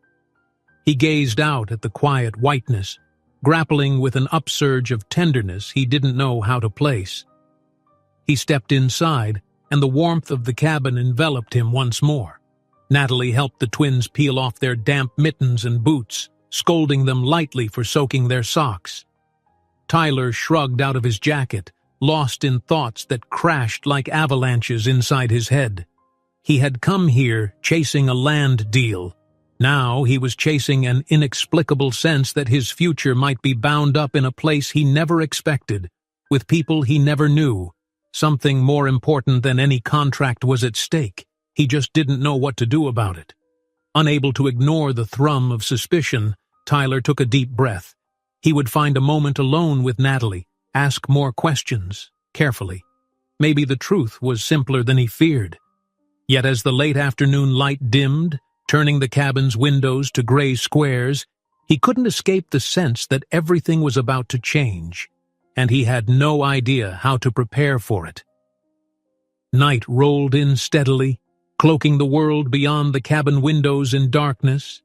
He gazed out at the quiet whiteness, grappling with an upsurge of tenderness he didn't know how to place. He stepped inside, and the warmth of the cabin enveloped him once more. Natalie helped the twins peel off their damp mittens and boots, scolding them lightly for soaking their socks. Tyler shrugged out of his jacket, lost in thoughts that crashed like avalanches inside his head. He had come here chasing a land deal. Now he was chasing an inexplicable sense that his future might be bound up in a place he never expected, with people he never knew. Something more important than any contract was at stake. He just didn't know what to do about it. Unable to ignore the thrum of suspicion, Tyler took a deep breath. He would find a moment alone with Natalie, ask more questions, carefully. Maybe the truth was simpler than he feared. Yet as the late afternoon light dimmed, turning the cabin's windows to gray squares, he couldn't escape the sense that everything was about to change, and he had no idea how to prepare for it. Night rolled in steadily, cloaking the world beyond the cabin windows in darkness.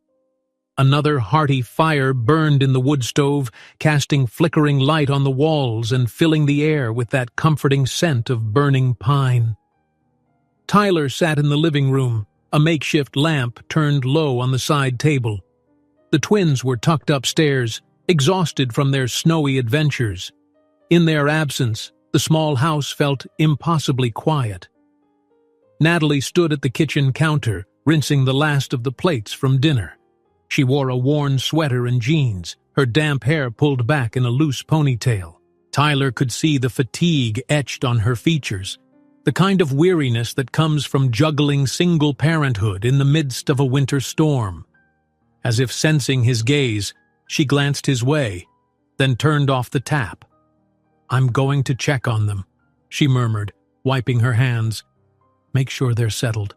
Another hearty fire burned in the wood stove, casting flickering light on the walls and filling the air with that comforting scent of burning pine. Tyler sat in the living room, a makeshift lamp turned low on the side table. The twins were tucked upstairs, exhausted from their snowy adventures. In their absence, the small house felt impossibly quiet. Natalie stood at the kitchen counter, rinsing the last of the plates from dinner. She wore a worn sweater and jeans, her damp hair pulled back in a loose ponytail. Tyler could see the fatigue etched on her features, the kind of weariness that comes from juggling single parenthood in the midst of a winter storm. As if sensing his gaze, she glanced his way, then turned off the tap. "I'm going to check on them," she murmured, wiping her hands. "Make sure they're settled."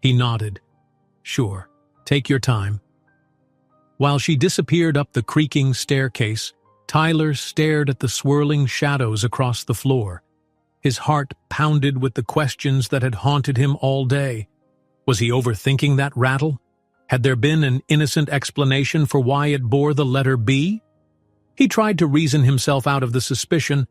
He nodded. "Sure, take your time." While she disappeared up the creaking staircase, Tyler stared at the swirling shadows across the floor. His heart pounded with the questions that had haunted him all day. Was he overthinking that rattle? Had there been an innocent explanation for why it bore the letter B? He tried to reason himself out of the suspicion.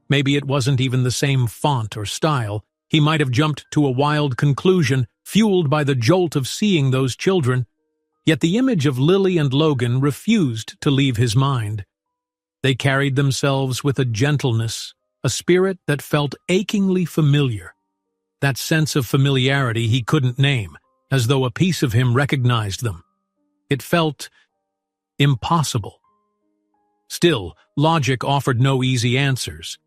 Maybe it wasn't even the same font or style. He might have jumped to a wild conclusion, fueled by the jolt of seeing those children. Yet the image of Lily and Logan refused to leave his mind. They carried themselves with a gentleness, a spirit that felt achingly familiar. That sense of familiarity he couldn't name, as though a piece of him recognized them. It felt impossible. Still, logic offered no easy answers.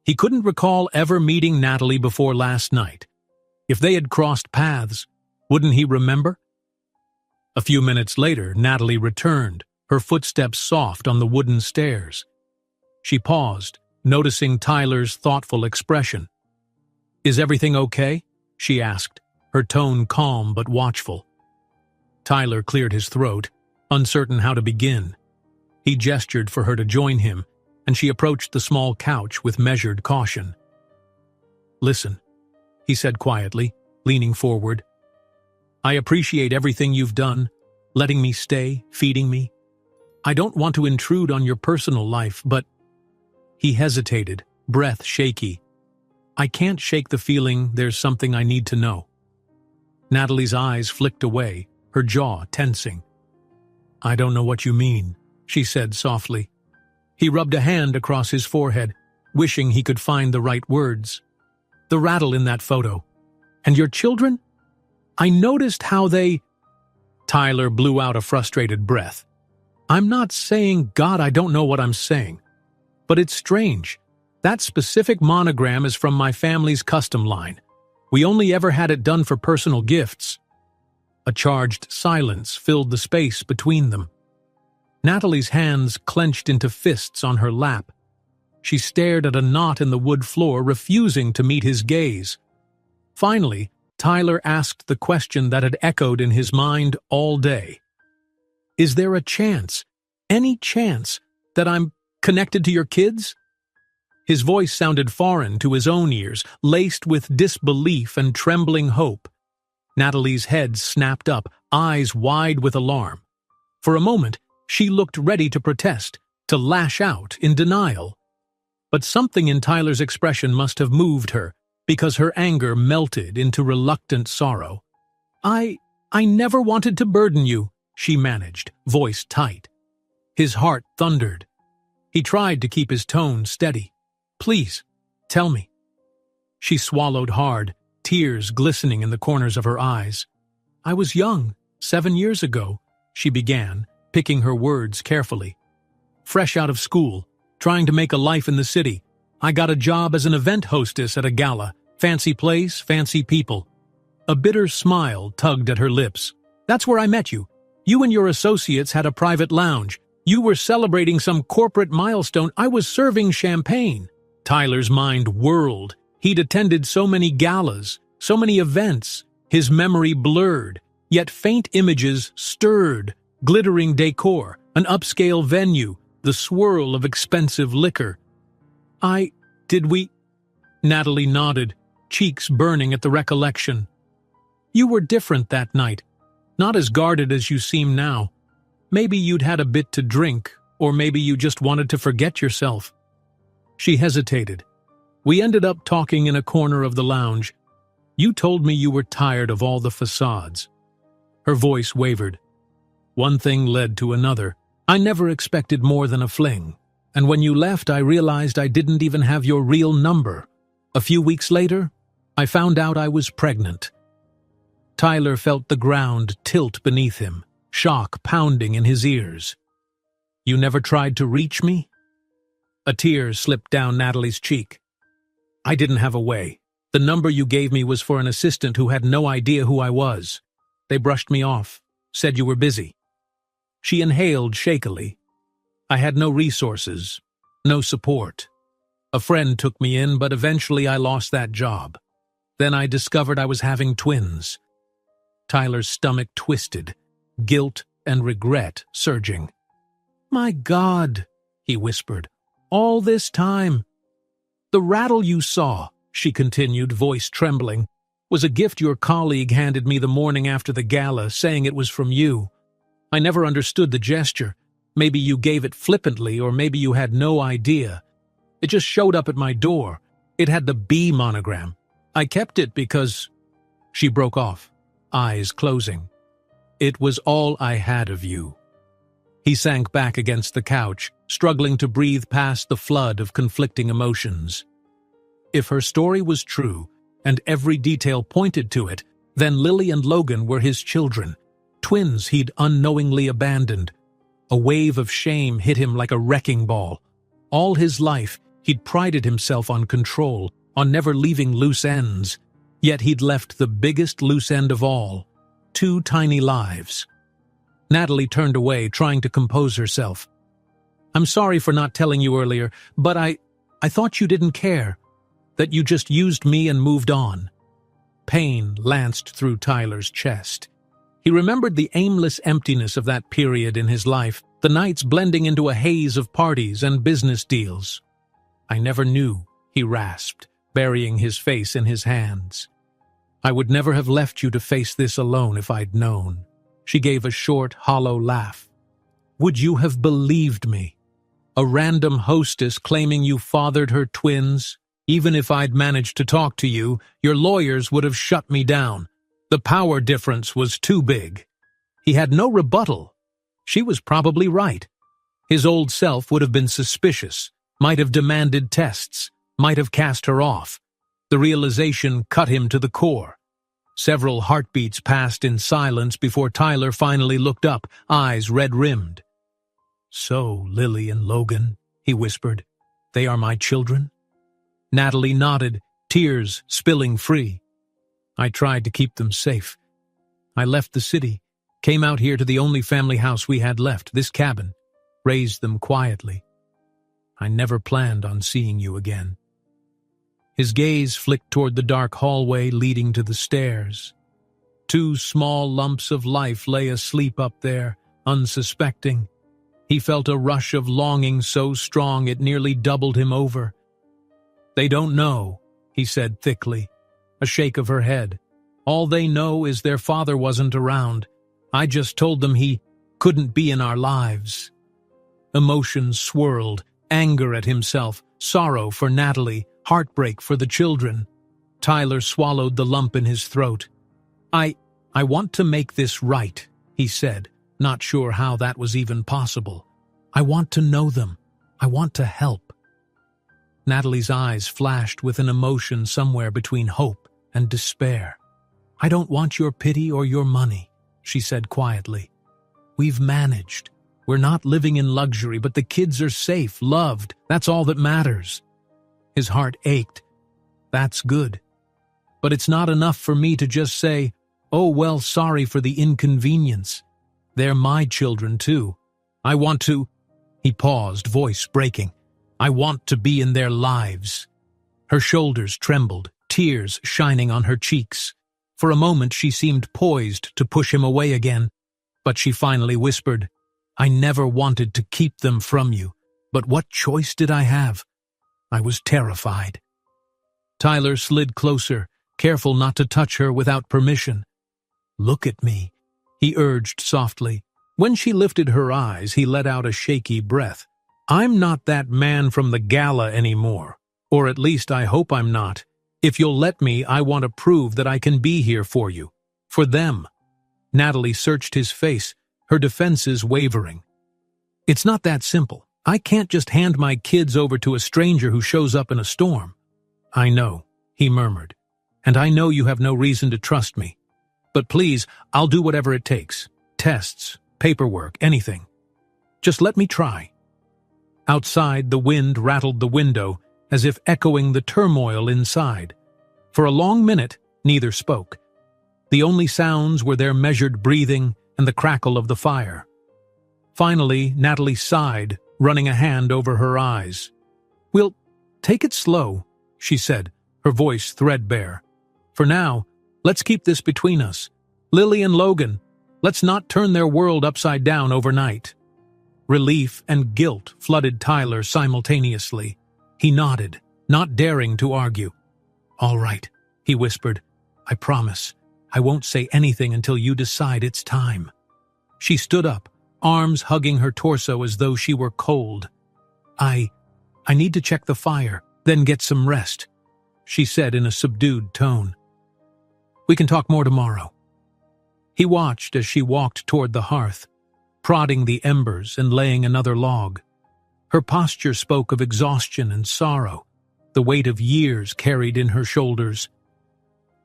He couldn't recall ever meeting Natalie before last night. If they had crossed paths, wouldn't he remember? A few minutes later, Natalie returned, her footsteps soft on the wooden stairs. She paused, noticing Tyler's thoughtful expression. "Is everything okay?" she asked, her tone calm but watchful. Tyler cleared his throat, uncertain how to begin. He gestured for her to join him, and she approached the small couch with measured caution. "Listen," he said quietly, leaning forward. "I appreciate everything you've done, letting me stay, feeding me. I don't want to intrude on your personal life, but—" He hesitated, breath shaky. "I can't shake the feeling there's something I need to know." Natalie's eyes flicked away, her jaw tensing. "I don't know what you mean," she said softly. He rubbed a hand across his forehead, wishing he could find the right words. "The rattle in that photo. And your children? I noticed how they—" Tyler blew out a frustrated breath. "I'm not saying, God, I don't know what I'm saying. But it's strange. That specific monogram is from my family's custom line. We only ever had it done for personal gifts." A charged silence filled the space between them. Natalie's hands clenched into fists on her lap. She stared at a knot in the wood floor, refusing to meet his gaze. Finally, Tyler asked the question that had echoed in his mind all day. "Is there a chance, any chance, that I'm connected to your kids?" His voice sounded foreign to his own ears, laced with disbelief and trembling hope. Natalie's head snapped up, eyes wide with alarm. For a moment, she looked ready to protest, to lash out in denial. But something in Tyler's expression must have moved her, because her anger melted into reluctant sorrow. I never wanted to burden you," she managed, voice tight. His heart thundered. He tried to keep his tone steady. "Please, tell me." She swallowed hard, tears glistening in the corners of her eyes. "I was young, 7 years ago," she began, picking her words carefully. "Fresh out of school, trying to make a life in the city. I got a job as an event hostess at a gala. Fancy place, fancy people." A bitter smile tugged at her lips. "That's where I met you. You and your associates had a private lounge. You were celebrating some corporate milestone. I was serving champagne." Tyler's mind whirled. He'd attended so many galas, so many events. His memory blurred, yet faint images stirred. Glittering decor, an upscale venue, the swirl of expensive liquor. Did we? Natalie nodded, cheeks burning at the recollection. "You were different that night, not as guarded as you seem now. Maybe you'd had a bit to drink, or maybe you just wanted to forget yourself." She hesitated. "We ended up talking in a corner of the lounge. You told me you were tired of all the facades." Her voice wavered. "One thing led to another. I never expected more than a fling. And when you left, I realized I didn't even have your real number. A few weeks later, I found out I was pregnant." Tyler felt the ground tilt beneath him, shock pounding in his ears. "You never tried to reach me?" A tear slipped down Natalie's cheek. "I didn't have a way. The number you gave me was for an assistant who had no idea who I was. They brushed me off, said you were busy." She inhaled shakily. "I had no resources, no support. A friend took me in, but eventually I lost that job. Then I discovered I was having twins." Tyler's stomach twisted, guilt and regret surging. "My God," he whispered, "all this time." "The rattle you saw," she continued, voice trembling, "was a gift your colleague handed me the morning after the gala, saying it was from you. I never understood the gesture. Maybe you gave it flippantly, or maybe you had no idea. It just showed up at my door. It had the B monogram. I kept it because—" She broke off, eyes closing. "It was all I had of you." He sank back against the couch, struggling to breathe past the flood of conflicting emotions. If her story was true, and every detail pointed to it, then Lily and Logan were his children, twins he'd unknowingly abandoned. A wave of shame hit him like a wrecking ball. All his life, he'd prided himself on control, on never leaving loose ends. Yet he'd left the biggest loose end of all, 2 tiny lives. Natalie turned away, trying to compose herself. "I'm sorry for not telling you earlier, but I thought you didn't care, that you just used me and moved on." Pain lanced through Tyler's chest. He remembered the aimless emptiness of that period in his life, the nights blending into a haze of parties and business deals. "I never knew," he rasped, burying his face in his hands. "I would never have left you to face this alone if I'd known." She gave a short, hollow laugh. "Would you have believed me? A random hostess claiming you fathered her twins? Even if I'd managed to talk to you, your lawyers would have shut me down. The power difference was too big." He had no rebuttal. She was probably right. His old self would have been suspicious, might have demanded tests, might have cast her off. The realization cut him to the core. Several heartbeats passed in silence before Tyler finally looked up, eyes red-rimmed. "So, Lily and Logan," he whispered, "they are my children?" Natalie nodded, tears spilling free. "I tried to keep them safe. I left the city, came out here to the only family house we had left, this cabin, raised them quietly. I never planned on seeing you again." His gaze flicked toward the dark hallway leading to the stairs. 2 small lumps of life lay asleep up there, unsuspecting. He felt a rush of longing so strong it nearly doubled him over. "They don't know," he said thickly, a shake of her head. "All they know is their father wasn't around. I just told them he couldn't be in our lives." Emotions swirled, anger at himself, sorrow for Natalie, heartbreak for the children. Tyler swallowed the lump in his throat. I want to make this right," he said, not sure how that was even possible. "I want to know them. I want to help." Natalie's eyes flashed with an emotion somewhere between hope and despair. "I don't want your pity or your money," she said quietly. "We've managed. We're not living in luxury, but the kids are safe, loved. That's all that matters." His heart ached. "That's good. But it's not enough for me to just say, 'Oh, well, sorry for the inconvenience.' They're my children, too. I want to—" He paused, voice breaking. "I want to be in their lives." Her shoulders trembled, tears shining on her cheeks. For a moment she seemed poised to push him away again, but she finally whispered, "I never wanted to keep them from you, but what choice did I have? I was terrified." Tyler slid closer, careful not to touch her without permission. "Look at me," he urged softly. When she lifted her eyes, he let out a shaky breath. "I'm not that man from the gala anymore, or at least I hope I'm not. If you'll let me, I want to prove that I can be here for you. For them." Natalie searched his face, her defenses wavering. "It's not that simple. I can't just hand my kids over to a stranger who shows up in a storm." "I know," he murmured, "and I know you have no reason to trust me. But please, I'll do whatever it takes. Tests, paperwork, anything. Just let me try." Outside, the wind rattled the window, as if echoing the turmoil inside. For a long minute, neither spoke. The only sounds were their measured breathing and the crackle of the fire. Finally, Natalie sighed, running a hand over her eyes. "We'll take it slow," she said, her voice threadbare. "For now, let's keep this between us. Lily and Logan, let's not turn their world upside down overnight." Relief and guilt flooded Tyler simultaneously. He nodded, not daring to argue. "All right," he whispered. "I promise. I won't say anything until you decide it's time." She stood up, arms hugging her torso as though she were cold. I need to check the fire, then get some rest," she said in a subdued tone. "We can talk more tomorrow." He watched as she walked toward the hearth, prodding the embers and laying another log. Her posture spoke of exhaustion and sorrow, the weight of years carried in her shoulders.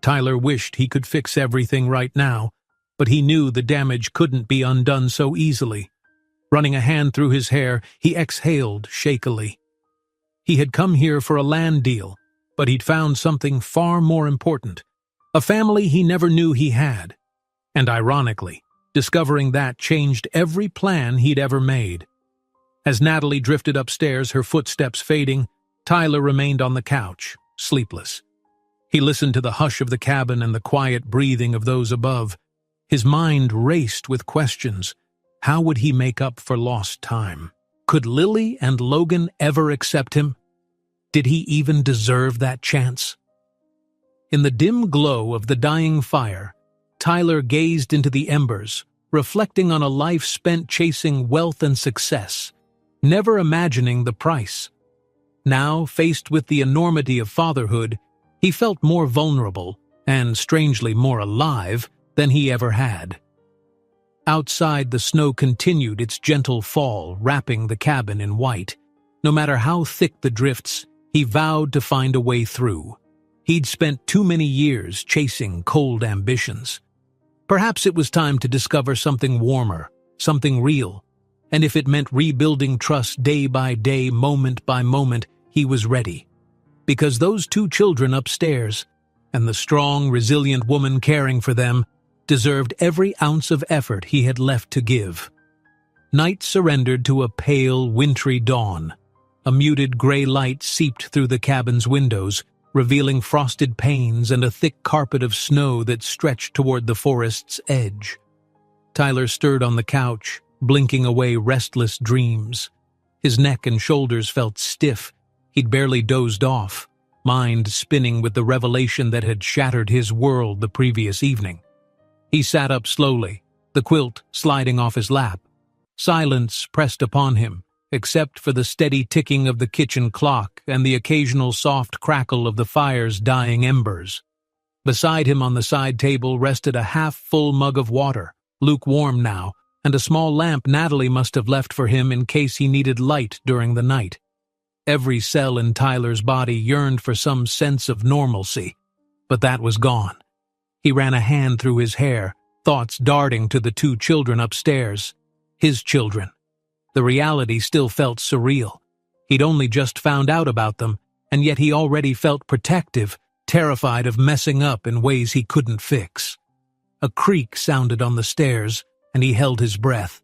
Tyler wished he could fix everything right now, but he knew the damage couldn't be undone so easily. Running a hand through his hair, he exhaled shakily. He had come here for a land deal, but he'd found something far more important, a family he never knew he had. And ironically, discovering that changed every plan he'd ever made. As Natalie drifted upstairs, her footsteps fading, Tyler remained on the couch, sleepless. He listened to the hush of the cabin and the quiet breathing of those above. His mind raced with questions. How would he make up for lost time? Could Lily and Logan ever accept him? Did he even deserve that chance? In the dim glow of the dying fire, Tyler gazed into the embers, reflecting on a life spent chasing wealth and success, never imagining the price. Now, faced with the enormity of fatherhood, he felt more vulnerable, and strangely more alive, than he ever had. Outside, the snow continued its gentle fall, wrapping the cabin in white. No matter how thick the drifts, he vowed to find a way through. He'd spent too many years chasing cold ambitions. Perhaps it was time to discover something warmer, something real. And if it meant rebuilding trust day by day, moment by moment, he was ready. Because those two children upstairs, and the strong, resilient woman caring for them, deserved every ounce of effort he had left to give. Night surrendered to a pale, wintry dawn. A muted gray light seeped through the cabin's windows, revealing frosted panes and a thick carpet of snow that stretched toward the forest's edge. Tyler stirred on the couch, blinking away restless dreams. His neck and shoulders felt stiff. He'd barely dozed off, mind spinning with the revelation that had shattered his world the previous evening. He sat up slowly, the quilt sliding off his lap. Silence pressed upon him, except for the steady ticking of the kitchen clock and the occasional soft crackle of the fire's dying embers. Beside him on the side table rested a half-full mug of water, lukewarm now, and a small lamp Natalie must have left for him in case he needed light during the night. Every cell in Tyler's body yearned for some sense of normalcy, but that was gone. He ran a hand through his hair, thoughts darting to the two children upstairs. His children. The reality still felt surreal. He'd only just found out about them, and yet he already felt protective, terrified of messing up in ways he couldn't fix. A creak sounded on the stairs, and he held his breath.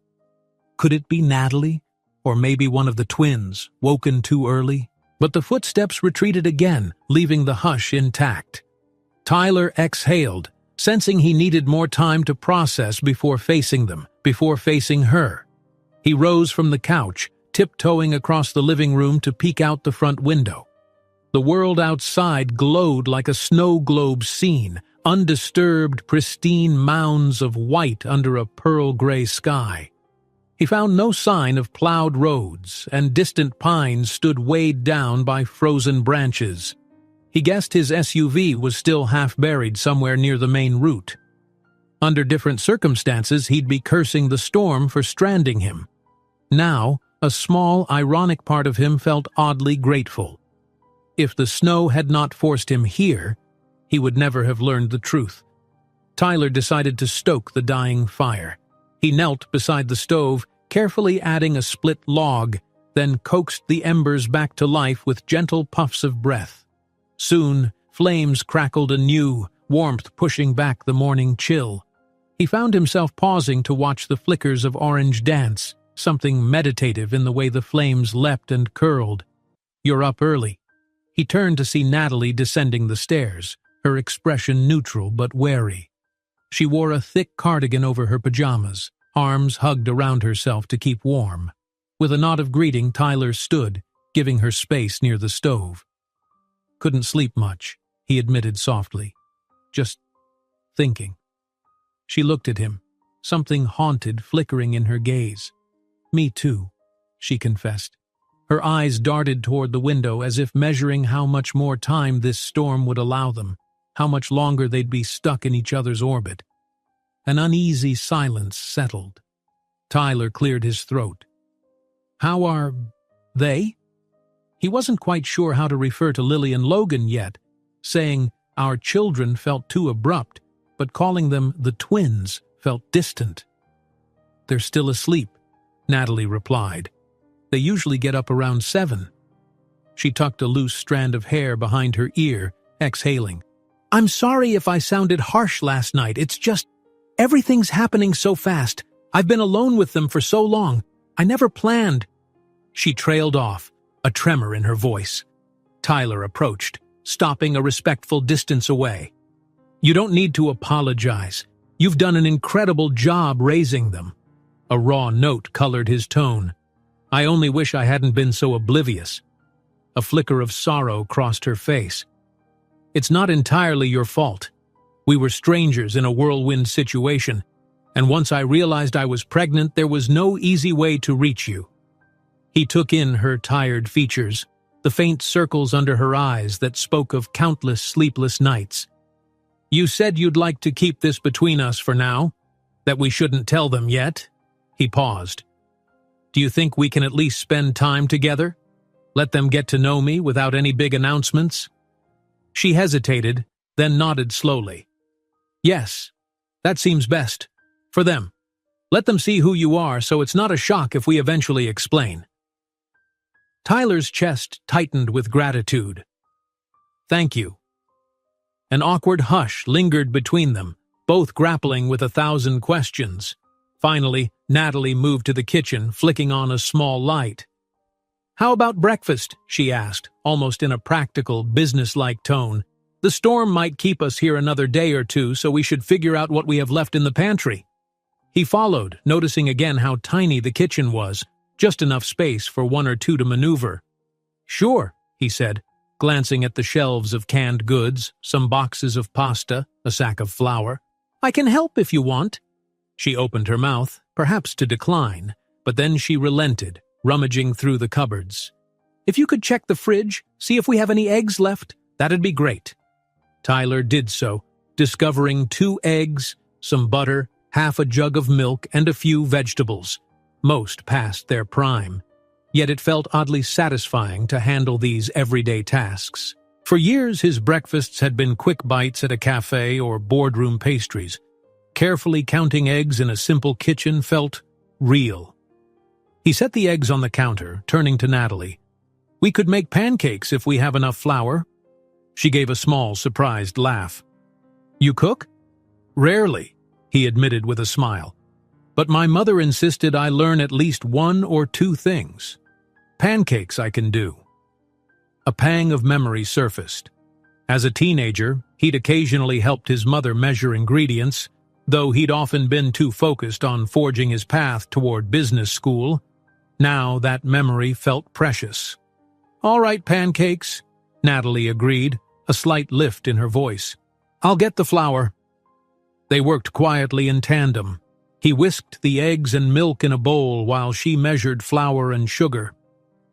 Could it be Natalie? Or maybe one of the twins, woken too early? But the footsteps retreated again, leaving the hush intact. Tyler exhaled, sensing he needed more time to process before facing them, before facing her. He rose from the couch, tiptoeing across the living room to peek out the front window. The world outside glowed like a snow globe scene, undisturbed, pristine mounds of white under a pearl-gray sky. He found no sign of plowed roads, and distant pines stood weighed down by frozen branches. He guessed his SUV was still half buried somewhere near the main route. Under different circumstances, he'd be cursing the storm for stranding him. Now, a small, ironic part of him felt oddly grateful. If the snow had not forced him here, he would never have learned the truth. Tyler decided to stoke the dying fire. He knelt beside the stove, carefully adding a split log, then coaxed the embers back to life with gentle puffs of breath. Soon, flames crackled anew, warmth pushing back the morning chill. He found himself pausing to watch the flickers of orange dance, something meditative in the way the flames leapt and curled. "You're up early." He turned to see Natalie descending the stairs, her expression neutral but wary. She wore a thick cardigan over her pajamas, arms hugged around herself to keep warm. With a nod of greeting, Tyler stood, giving her space near the stove. "Couldn't sleep much," he admitted softly. "Just thinking." She looked at him, something haunted flickering in her gaze. "Me too," she confessed. Her eyes darted toward the window as if measuring how much more time this storm would allow them, how much longer they'd be stuck in each other's orbit. An uneasy silence settled. Tyler cleared his throat. "How are they?" He wasn't quite sure how to refer to Lily and Logan yet. Saying, "our children" felt too abrupt, but calling them the twins felt distant. "They're still asleep," Natalie replied. "They usually get up around 7. She tucked a loose strand of hair behind her ear, exhaling. "I'm sorry if I sounded harsh last night. It's just, everything's happening so fast. I've been alone with them for so long. I never planned." She trailed off, a tremor in her voice. Tyler approached, stopping a respectful distance away. "You don't need to apologize. You've done an incredible job raising them." A raw note colored his tone. I only wish I hadn't been so oblivious. A flicker of sorrow crossed her face. It's not entirely your fault. We were strangers in a whirlwind situation, and once I realized I was pregnant, there was no easy way to reach you. He took in her tired features, the faint circles under her eyes that spoke of countless sleepless nights. You said you'd like to keep this between us for now, that we shouldn't tell them yet. He paused. Do you think we can at least spend time together? Let them get to know me without any big announcements? She hesitated, then nodded slowly. Yes, that seems best. For them. Let them see who you are so it's not a shock if we eventually explain. Tyler's chest tightened with gratitude. Thank you. An awkward hush lingered between them, both grappling with 1,000 questions. Finally, Natalie moved to the kitchen, flicking on a small light. How about breakfast? She asked, almost in a practical, business-like tone. The storm might keep us here another day or two, so we should figure out what we have left in the pantry. He followed, noticing again how tiny the kitchen was, just enough space for one or two to maneuver. Sure, he said, glancing at the shelves of canned goods, some boxes of pasta, a sack of flour. I can help if you want. She opened her mouth, perhaps to decline, but then she relented, rummaging through the cupboards. If you could check the fridge, see if we have any eggs left, that'd be great. Tyler did so, discovering 2 eggs, some butter, half a jug of milk, and a few vegetables, most past their prime. Yet it felt oddly satisfying to handle these everyday tasks. For years, his breakfasts had been quick bites at a cafe or boardroom pastries. Carefully counting eggs in a simple kitchen felt real. He set the eggs on the counter, turning to Natalie. We could make pancakes if we have enough flour. She gave a small, surprised laugh. You cook? Rarely, he admitted with a smile. But my mother insisted I learn at least 1 or 2 things. Pancakes I can do. A pang of memory surfaced. As a teenager, he'd occasionally helped his mother measure ingredients, though he'd often been too focused on forging his path toward business school. Now that memory felt precious. All right, pancakes, Natalie agreed, a slight lift in her voice. I'll get the flour. They worked quietly in tandem. He whisked the eggs and milk in a bowl while she measured flour and sugar.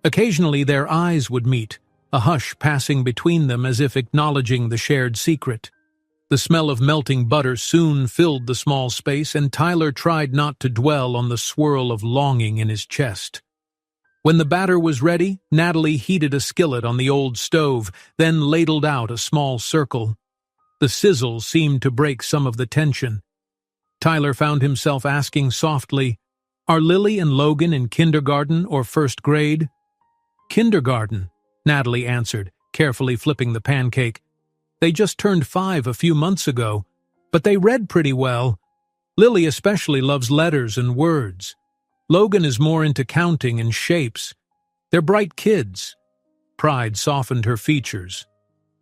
Occasionally their eyes would meet, a hush passing between them as if acknowledging the shared secret. The smell of melting butter soon filled the small space, and Tyler tried not to dwell on the swirl of longing in his chest. When the batter was ready, Natalie heated a skillet on the old stove, then ladled out a small circle. The sizzle seemed to break some of the tension. Tyler found himself asking softly, Are Lily and Logan in kindergarten or first grade? Kindergarten, Natalie answered, carefully flipping the pancake. They just turned 5 a few months ago, but they read pretty well. Lily especially loves letters and words. Logan is more into counting and shapes. They're bright kids. Pride softened her features.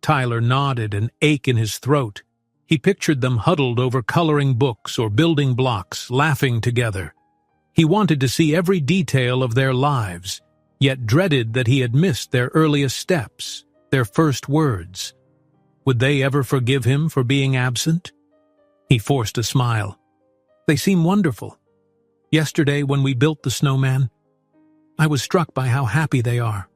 Tyler nodded, an ache in his throat. He pictured them huddled over coloring books or building blocks, laughing together. He wanted to see every detail of their lives, yet dreaded that he had missed their earliest steps, their first words. Would they ever forgive him for being absent? He forced a smile. They seem wonderful. Yesterday, when we built the snowman, I was struck by how happy they are.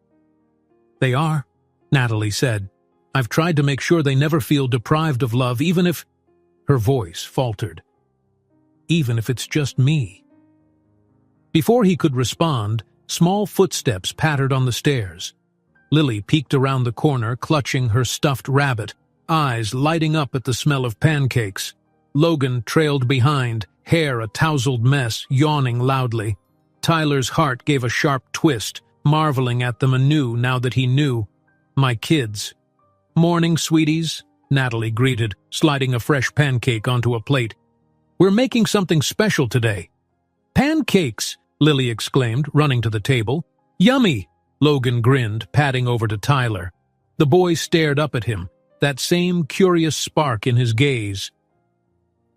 They are, Natalie said. I've tried to make sure they never feel deprived of love, even if... Her voice faltered. Even if it's just me. Before he could respond, small footsteps pattered on the stairs. Lily peeked around the corner, clutching her stuffed rabbit, eyes lighting up at the smell of pancakes. Logan trailed behind, hair a tousled mess, yawning loudly. Tyler's heart gave a sharp twist, marveling at them anew now that he knew. My kids. Morning, sweeties, Natalie greeted, sliding a fresh pancake onto a plate. We're making something special today. Pancakes, Lily exclaimed, running to the table. Yummy, Logan grinned, padding over to Tyler. The boy stared up at him, that same curious spark in his gaze.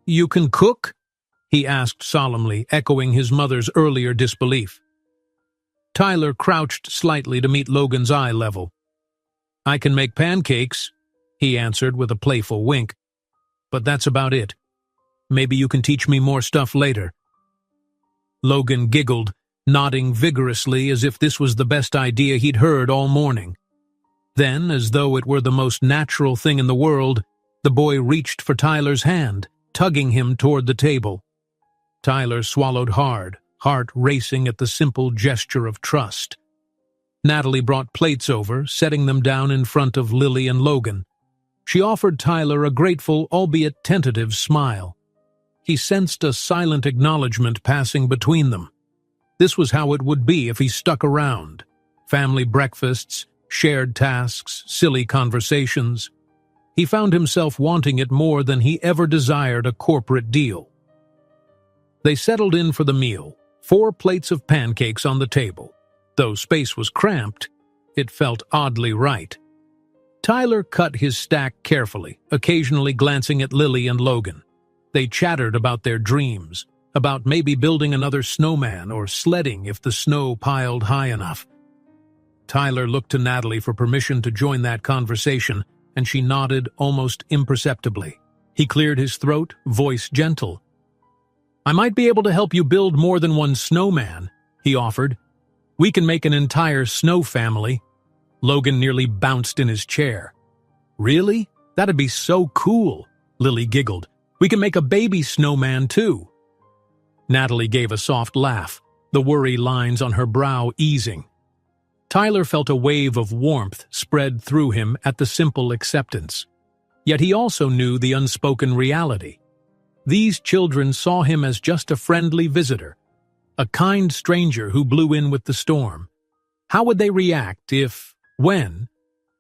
You can cook? he asked solemnly, echoing his mother's earlier disbelief. Tyler crouched slightly to meet Logan's eye level. "I can make pancakes," he answered with a playful wink. "But that's about it. Maybe you can teach me more stuff later." Logan giggled, nodding vigorously as if this was the best idea he'd heard all morning. Then, as though it were the most natural thing in the world, the boy reached for Tyler's hand, tugging him toward the table. Tyler swallowed hard, heart racing at the simple gesture of trust. Natalie brought plates over, setting them down in front of Lily and Logan. She offered Tyler a grateful, albeit tentative, smile. He sensed a silent acknowledgement passing between them. This was how it would be if he stuck around. Family breakfasts, shared tasks, silly conversations. He found himself wanting it more than he ever desired a corporate deal. They settled in for the meal, 4 plates of pancakes on the table. Though space was cramped, it felt oddly right. Tyler cut his stack carefully, occasionally glancing at Lily and Logan. They chattered about their dreams, about maybe building another snowman or sledding if the snow piled high enough. Tyler looked to Natalie for permission to join that conversation, and she nodded almost imperceptibly. He cleared his throat, voice gentle. "I might be able to help you build more than one snowman," he offered. "We can make an entire snow family." Logan nearly bounced in his chair. "Really? That'd be so cool," Lily giggled. "We can make a baby snowman, too." Natalie gave a soft laugh, the worry lines on her brow easing. Tyler felt a wave of warmth spread through him at the simple acceptance. Yet he also knew the unspoken reality. These children saw him as just a friendly visitor, a kind stranger who blew in with the storm. How would they react when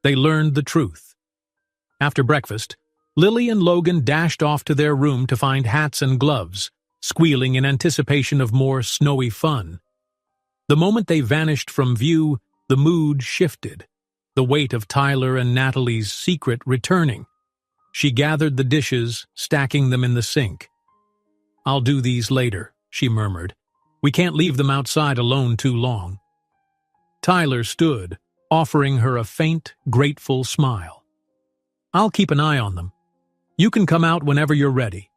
they learned the truth? After breakfast, Lily and Logan dashed off to their room to find hats and gloves, squealing in anticipation of more snowy fun. The moment they vanished from view, the mood shifted, the weight of Tyler and Natalie's secret returning. She gathered the dishes, stacking them in the sink. "I'll do these later," she murmured. "We can't leave them outside alone too long." Tyler stood, offering her a faint, grateful smile. "I'll keep an eye on them. You can come out whenever you're ready."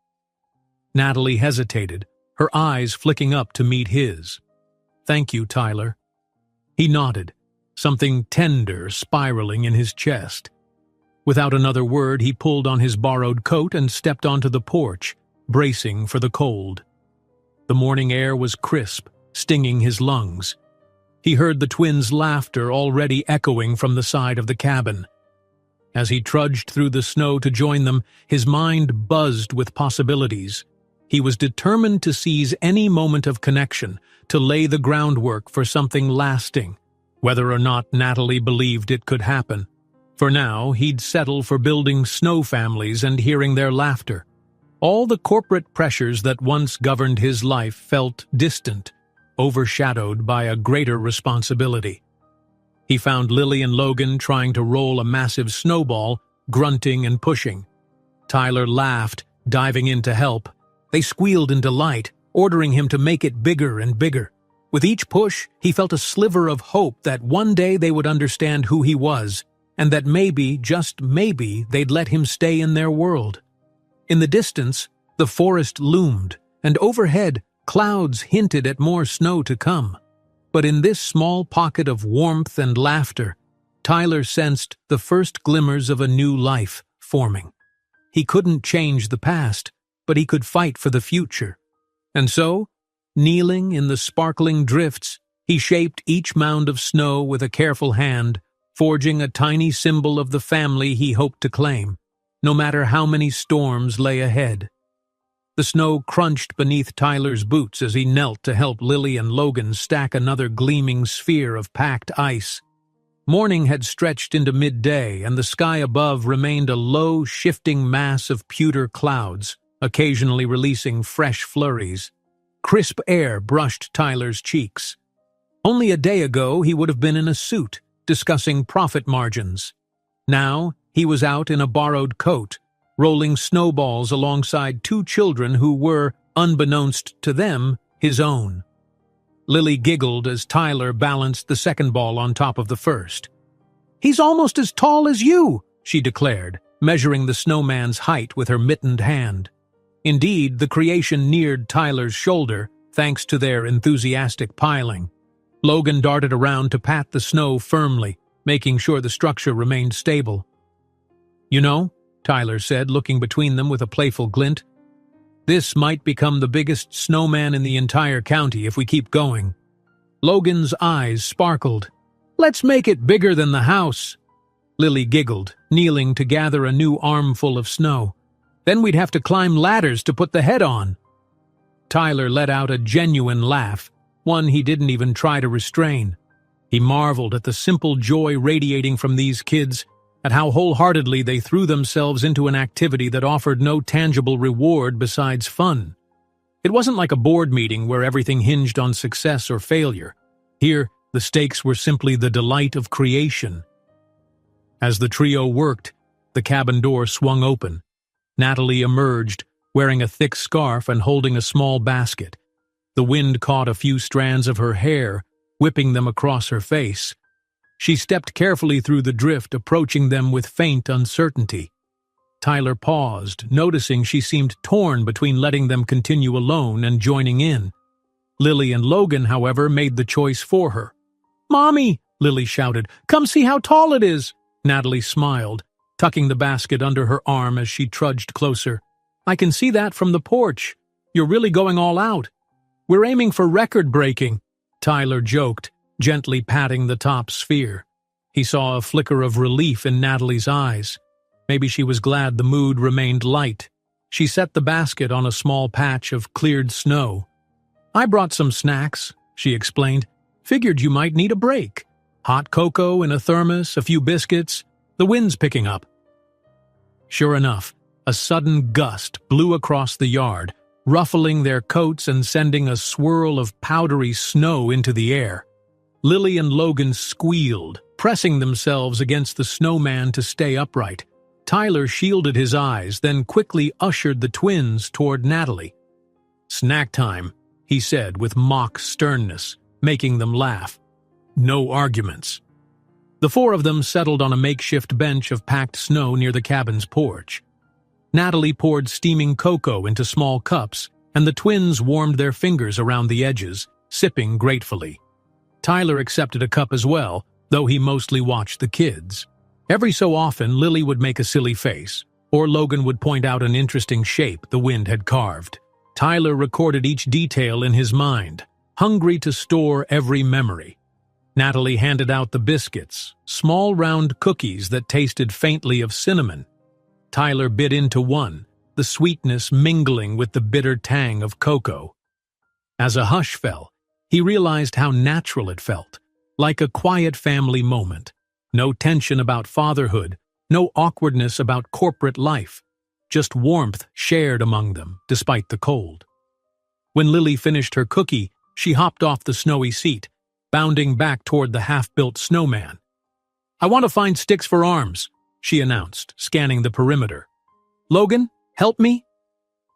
Natalie hesitated, her eyes flicking up to meet his. "Thank you, Tyler." He nodded, something tender spiraling in his chest. Without another word, he pulled on his borrowed coat and stepped onto the porch, bracing for the cold. The morning air was crisp, stinging his lungs. He heard the twins' laughter already echoing from the side of the cabin. As he trudged through the snow to join them, his mind buzzed with possibilities. He was determined to seize any moment of connection, to lay the groundwork for something lasting, whether or not Natalie believed it could happen. For now, he'd settle for building snow families and hearing their laughter. All the corporate pressures that once governed his life felt distant, overshadowed by a greater responsibility. He found Lily and Logan trying to roll a massive snowball, grunting and pushing. Tyler laughed, diving in to help. They squealed in delight, ordering him to make it bigger and bigger. With each push, he felt a sliver of hope that one day they would understand who he was, and that maybe, just maybe, they'd let him stay in their world. In the distance, the forest loomed, and overhead, clouds hinted at more snow to come. But in this small pocket of warmth and laughter, Tyler sensed the first glimmers of a new life forming. He couldn't change the past, but he could fight for the future. And so, kneeling in the sparkling drifts, he shaped each mound of snow with a careful hand, forging a tiny symbol of the family he hoped to claim, no matter how many storms lay ahead. The snow crunched beneath Tyler's boots as he knelt to help Lily and Logan stack another gleaming sphere of packed ice. Morning had stretched into midday, and the sky above remained a low, shifting mass of pewter clouds, occasionally releasing fresh flurries. Crisp air brushed Tyler's cheeks. Only a day ago he would have been in a suit, discussing profit margins. Now he was out in a borrowed coat, rolling snowballs alongside 2 children who were, unbeknownst to them, his own. Lily giggled as Tyler balanced the second ball on top of the first. "He's almost as tall as you," she declared, measuring the snowman's height with her mittened hand. Indeed, the creation neared Tyler's shoulder, thanks to their enthusiastic piling. Logan darted around to pat the snow firmly, making sure the structure remained stable. "You know," Tyler said, looking between them with a playful glint, "this might become the biggest snowman in the entire county if we keep going." Logan's eyes sparkled. "Let's make it bigger than the house." Lily giggled, kneeling to gather a new armful of snow. "Then we'd have to climb ladders to put the head on." Tyler let out a genuine laugh, one he didn't even try to restrain. He marveled at the simple joy radiating from these kids, at how wholeheartedly they threw themselves into an activity that offered no tangible reward besides fun. It wasn't like a board meeting where everything hinged on success or failure. Here, the stakes were simply the delight of creation. As the trio worked, the cabin door swung open. Natalie emerged, wearing a thick scarf and holding a small basket. The wind caught a few strands of her hair, whipping them across her face. She stepped carefully through the drift, approaching them with faint uncertainty. Tyler paused, noticing she seemed torn between letting them continue alone and joining in. Lily and Logan, however, made the choice for her. "Mommy!" Lily shouted. "Come see how tall it is!" Natalie smiled, tucking the basket under her arm as she trudged closer. "I can see that from the porch. You're really going all out." "We're aiming for record-breaking," Tyler joked, gently patting the top sphere. He saw a flicker of relief in Natalie's eyes. Maybe she was glad the mood remained light. She set the basket on a small patch of cleared snow. "I brought some snacks," she explained. "Figured you might need a break. Hot cocoa in a thermos, a few biscuits. The wind's picking up." Sure enough, a sudden gust blew across the yard, ruffling their coats and sending a swirl of powdery snow into the air. Lily and Logan squealed, pressing themselves against the snowman to stay upright. Tyler shielded his eyes, then quickly ushered the twins toward Natalie. "Snack time," he said with mock sternness, making them laugh. "No arguments." The four of them settled on a makeshift bench of packed snow near the cabin's porch. Natalie poured steaming cocoa into small cups, and the twins warmed their fingers around the edges, sipping gratefully. Tyler accepted a cup as well, though he mostly watched the kids. Every so often, Lily would make a silly face, or Logan would point out an interesting shape the wind had carved. Tyler recorded each detail in his mind, hungry to store every memory. Natalie handed out the biscuits, small round cookies that tasted faintly of cinnamon. Tyler bit into one, the sweetness mingling with the bitter tang of cocoa. As a hush fell, he realized how natural it felt, like a quiet family moment. No tension about fatherhood, no awkwardness about corporate life, just warmth shared among them, despite the cold. When Lily finished her cookie, she hopped off the snowy seat, bounding back toward the half-built snowman. "I want to find sticks for arms," she announced, scanning the perimeter. "Logan, help me?"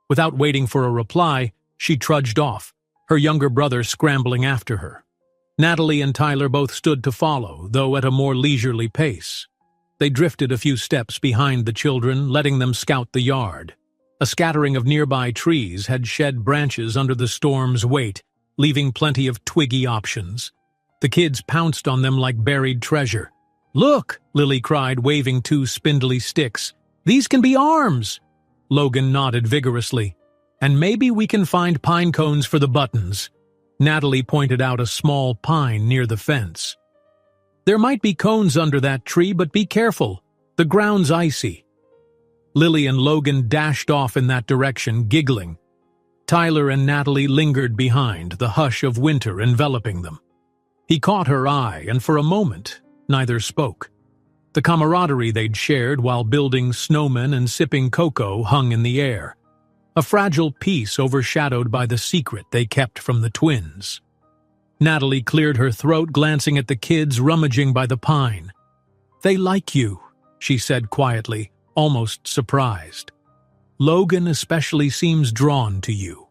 Without waiting for a reply, she trudged off, her younger brother scrambling after her. Natalie and Tyler both stood to follow, though at a more leisurely pace. They drifted a few steps behind the children, letting them scout the yard. A scattering of nearby trees had shed branches under the storm's weight, leaving plenty of twiggy options. The kids pounced on them like buried treasure. "Look!" Lily cried, waving two spindly sticks. "These can be arms!" Logan nodded vigorously. "And maybe we can find pine cones for the buttons." Natalie pointed out a small pine near the fence. "There might be cones under that tree, but be careful. The ground's icy." Lily and Logan dashed off in that direction, giggling. Tyler and Natalie lingered behind, the hush of winter enveloping them. He caught her eye, and for a moment, neither spoke. The camaraderie they'd shared while building snowmen and sipping cocoa hung in the air, a fragile peace overshadowed by the secret they kept from the twins. Natalie cleared her throat, glancing at the kids rummaging by the pine. "They like you," she said quietly, almost surprised. "Logan especially seems drawn to you."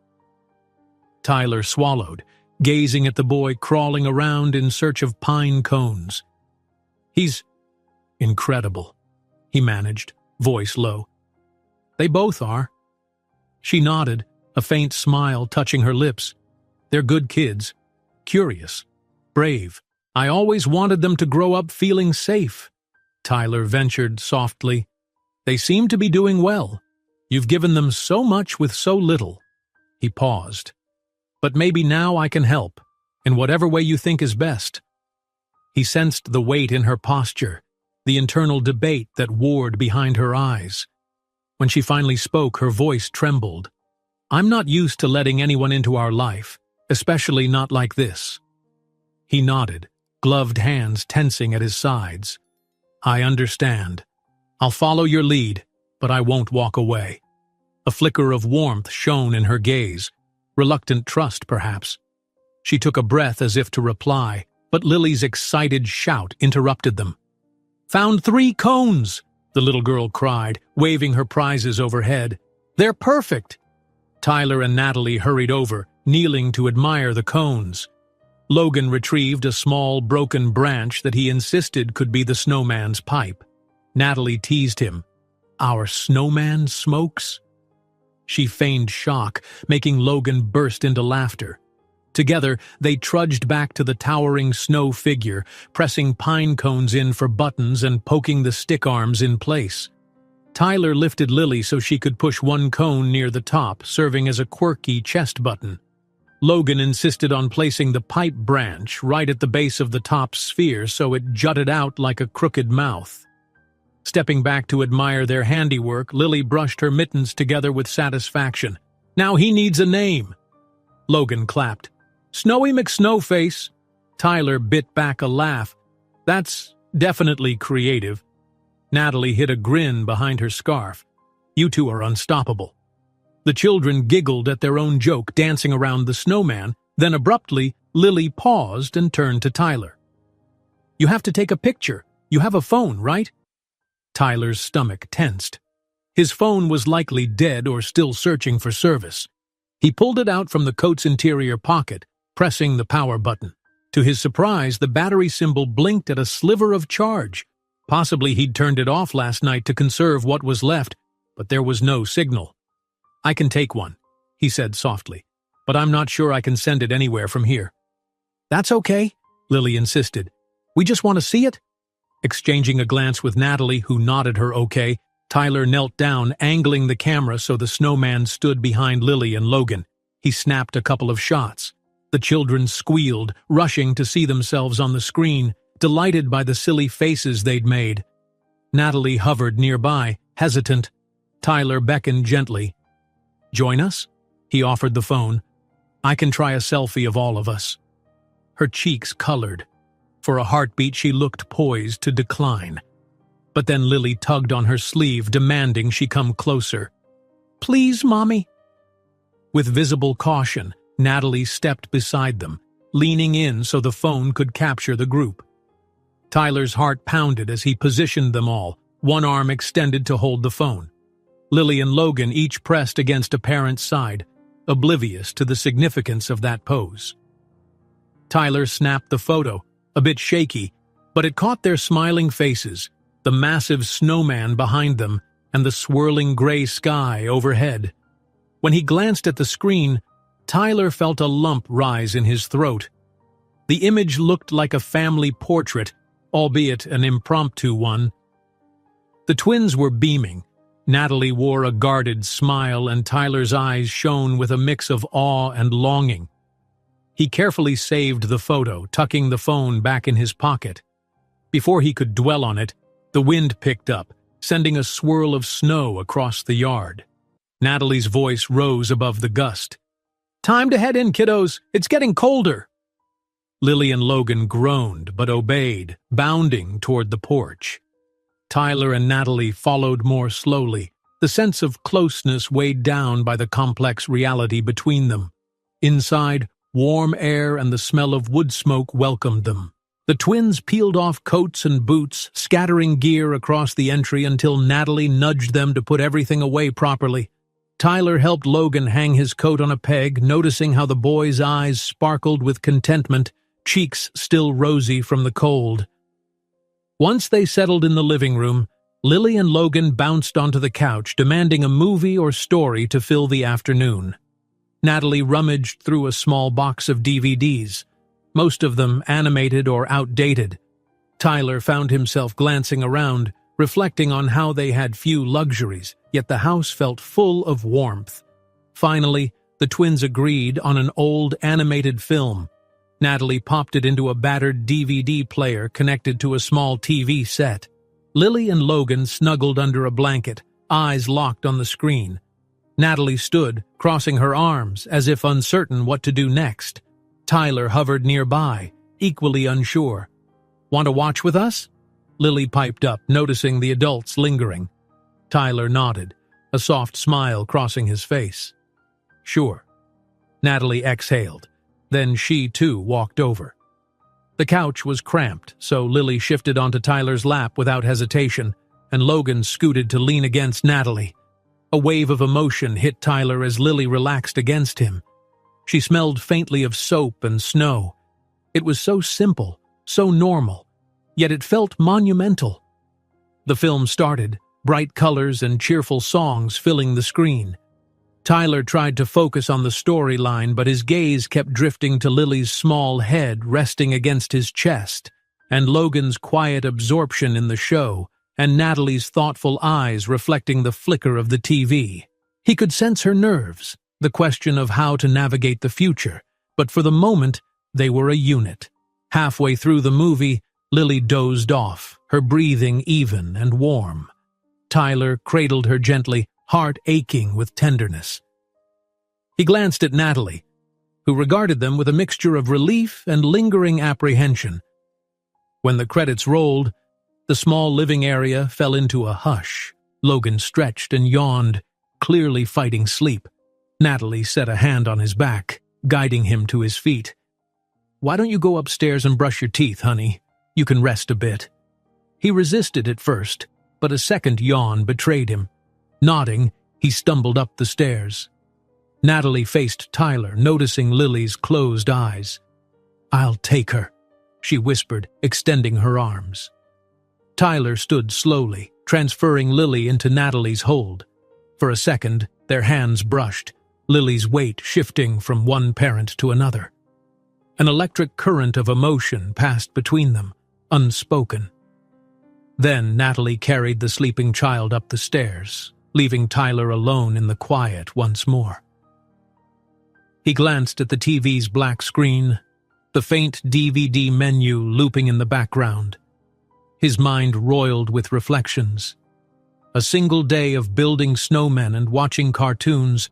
Tyler swallowed, gazing at the boy crawling around in search of pine cones. "He's incredible," he managed, voice low. "They both are." She nodded, a faint smile touching her lips. "They're good kids. Curious. Brave. I always wanted them to grow up feeling safe," Tyler ventured softly. "They seem to be doing well. You've given them so much with so little." He paused. "But maybe now I can help, in whatever way you think is best." He sensed the weight in her posture, the internal debate that warred behind her eyes. When she finally spoke, her voice trembled. "I'm not used to letting anyone into our life, especially not like this." He nodded, gloved hands tensing at his sides. "I understand. I'll follow your lead, but I won't walk away." A flicker of warmth shone in her gaze, reluctant trust perhaps. She took a breath as if to reply, but Lily's excited shout interrupted them. "Found 3 cones!" the little girl cried, waving her prizes overhead. "They're perfect!" Tyler and Natalie hurried over, kneeling to admire the cones. Logan retrieved a small broken branch that he insisted could be the snowman's pipe. Natalie teased him. "Our snowman smokes?" She feigned shock, making Logan burst into laughter. Together, they trudged back to the towering snow figure, pressing pine cones in for buttons and poking the stick arms in place. Tyler lifted Lily so she could push one cone near the top, serving as a quirky chest button. Logan insisted on placing the pipe branch right at the base of the top sphere so it jutted out like a crooked mouth. Stepping back to admire their handiwork, Lily brushed her mittens together with satisfaction. "Now he needs a name." Logan clapped. "Snowy McSnowface." Tyler bit back a laugh. "That's definitely creative." Natalie hid a grin behind her scarf. "You two are unstoppable." The children giggled at their own joke, dancing around the snowman. Then abruptly, Lily paused and turned to Tyler. "You have to take a picture. You have a phone, right?" Tyler's stomach tensed. His phone was likely dead or still searching for service. He pulled it out from the coat's interior pocket, pressing the power button. To his surprise, the battery symbol blinked at a sliver of charge. Possibly he'd turned it off last night to conserve what was left, but there was no signal. "I can take one," he said softly, "but I'm not sure I can send it anywhere from here." "That's okay," Lily insisted. "We just want to see it." Exchanging a glance with Natalie, who nodded her okay, Tyler knelt down, angling the camera so the snowman stood behind Lily and Logan. He snapped a couple of shots. The children squealed, rushing to see themselves on the screen, delighted by the silly faces they'd made. Natalie hovered nearby, hesitant. Tyler beckoned gently. "Join us?" He offered the phone. "I can try a selfie of all of us." Her cheeks colored. For a heartbeat, she looked poised to decline. But then Lily tugged on her sleeve, demanding she come closer. "Please, Mommy." With visible caution, Natalie stepped beside them, leaning in so the phone could capture the group. Tyler's heart pounded as he positioned them all, one arm extended to hold the phone. Lily and Logan each pressed against a parent's side, oblivious to the significance of that pose. Tyler snapped the photo, a bit shaky, but it caught their smiling faces, the massive snowman behind them, and the swirling gray sky overhead. When he glanced at the screen, Tyler felt a lump rise in his throat. The image looked like a family portrait, albeit an impromptu one. The twins were beaming. Natalie wore a guarded smile, and Tyler's eyes shone with a mix of awe and longing. He carefully saved the photo, tucking the phone back in his pocket. Before he could dwell on it, the wind picked up, sending a swirl of snow across the yard. Natalie's voice rose above the gust. "Time to head in, kiddos. It's getting colder." Lily and Logan groaned but obeyed, bounding toward the porch. Tyler and Natalie followed more slowly, the sense of closeness weighed down by the complex reality between them. Inside, warm air and the smell of wood smoke welcomed them. The twins peeled off coats and boots, scattering gear across the entry until Natalie nudged them to put everything away properly. Tyler helped Logan hang his coat on a peg, noticing how the boy's eyes sparkled with contentment, cheeks still rosy from the cold. Once they settled in the living room, Lily and Logan bounced onto the couch, demanding a movie or story to fill the afternoon. Natalie rummaged through a small box of DVDs, most of them animated or outdated. Tyler found himself glancing around, reflecting on how they had few luxuries, yet the house felt full of warmth. Finally, the twins agreed on an old animated film. Natalie popped it into a battered DVD player connected to a small TV set. Lily and Logan snuggled under a blanket, eyes locked on the screen. Natalie stood, crossing her arms, as if uncertain what to do next. Tyler hovered nearby, equally unsure. "Want to watch with us?" Lily piped up, noticing the adults lingering. Tyler nodded, a soft smile crossing his face. "Sure." Natalie exhaled. Then she, too, walked over. The couch was cramped, so Lily shifted onto Tyler's lap without hesitation, and Logan scooted to lean against Natalie. A wave of emotion hit Tyler as Lily relaxed against him. She smelled faintly of soap and snow. It was so simple, so normal, yet it felt monumental. The film started, bright colors and cheerful songs filling the screen. Tyler tried to focus on the storyline, but his gaze kept drifting to Lily's small head resting against his chest, and Logan's quiet absorption in the show, and Natalie's thoughtful eyes reflecting the flicker of the TV. He could sense her nerves, the question of how to navigate the future, but for the moment, they were a unit. Halfway through the movie, Lily dozed off, her breathing even and warm. Tyler cradled her gently, heart aching with tenderness. He glanced at Natalie, who regarded them with a mixture of relief and lingering apprehension. When the credits rolled, the small living area fell into a hush. Logan stretched and yawned, clearly fighting sleep. Natalie set a hand on his back, guiding him to his feet. "Why don't you go upstairs and brush your teeth, honey? You can rest a bit." He resisted at first, but a second yawn betrayed him. Nodding, he stumbled up the stairs. Natalie faced Tyler, noticing Lily's closed eyes. "I'll take her," she whispered, extending her arms. Tyler stood slowly, transferring Lily into Natalie's hold. For a second, their hands brushed, Lily's weight shifting from one parent to another. An electric current of emotion passed between them, unspoken. Then Natalie carried the sleeping child up the stairs, leaving Tyler alone in the quiet once more. He glanced at the TV's black screen, the faint DVD menu looping in the background. His mind roiled with reflections. A single day of building snowmen and watching cartoons,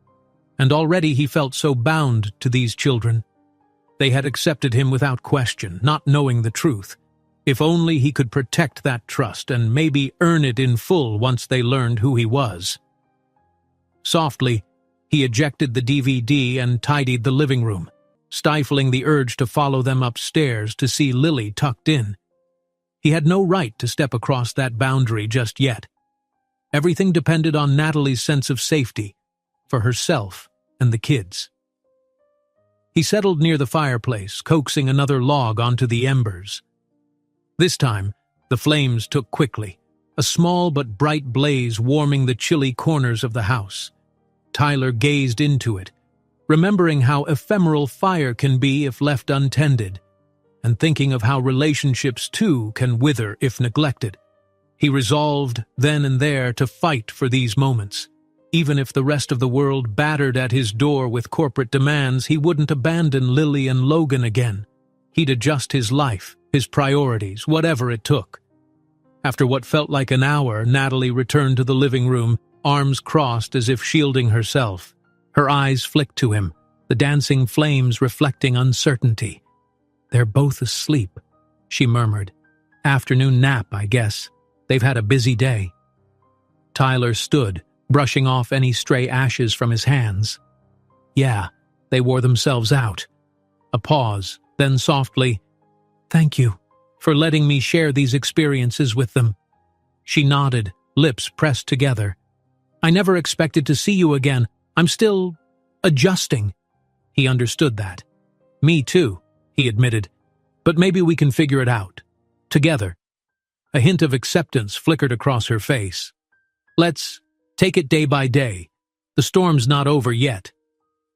and already he felt so bound to these children. They had accepted him without question, not knowing the truth. If only he could protect that trust and maybe earn it in full once they learned who he was. Softly, he ejected the DVD and tidied the living room, stifling the urge to follow them upstairs to see Lily tucked in. He had no right to step across that boundary just yet. Everything depended on Natalie's sense of safety, for herself and the kids. He settled near the fireplace, coaxing another log onto the embers. This time, the flames took quickly, a small but bright blaze warming the chilly corners of the house. Tyler gazed into it, remembering how ephemeral fire can be if left untended, and thinking of how relationships too can wither if neglected. He resolved, then and there, to fight for these moments. Even if the rest of the world battered at his door with corporate demands, he wouldn't abandon Lily and Logan again. He'd adjust his life, his priorities, whatever it took. After what felt like an hour, Natalie returned to the living room, arms crossed as if shielding herself. Her eyes flicked to him, the dancing flames reflecting uncertainty. "They're both asleep," she murmured. "Afternoon nap, I guess. They've had a busy day." Tyler stood, brushing off any stray ashes from his hands. "Yeah, they wore themselves out." A pause, then softly, "Thank you for letting me share these experiences with them." She nodded, lips pressed together. "I never expected to see you again, I'm still adjusting. He understood that. Me too, he admitted. But maybe we can figure it out. Together. A hint of acceptance flickered across her face. Let's take it day by day. The storm's not over yet.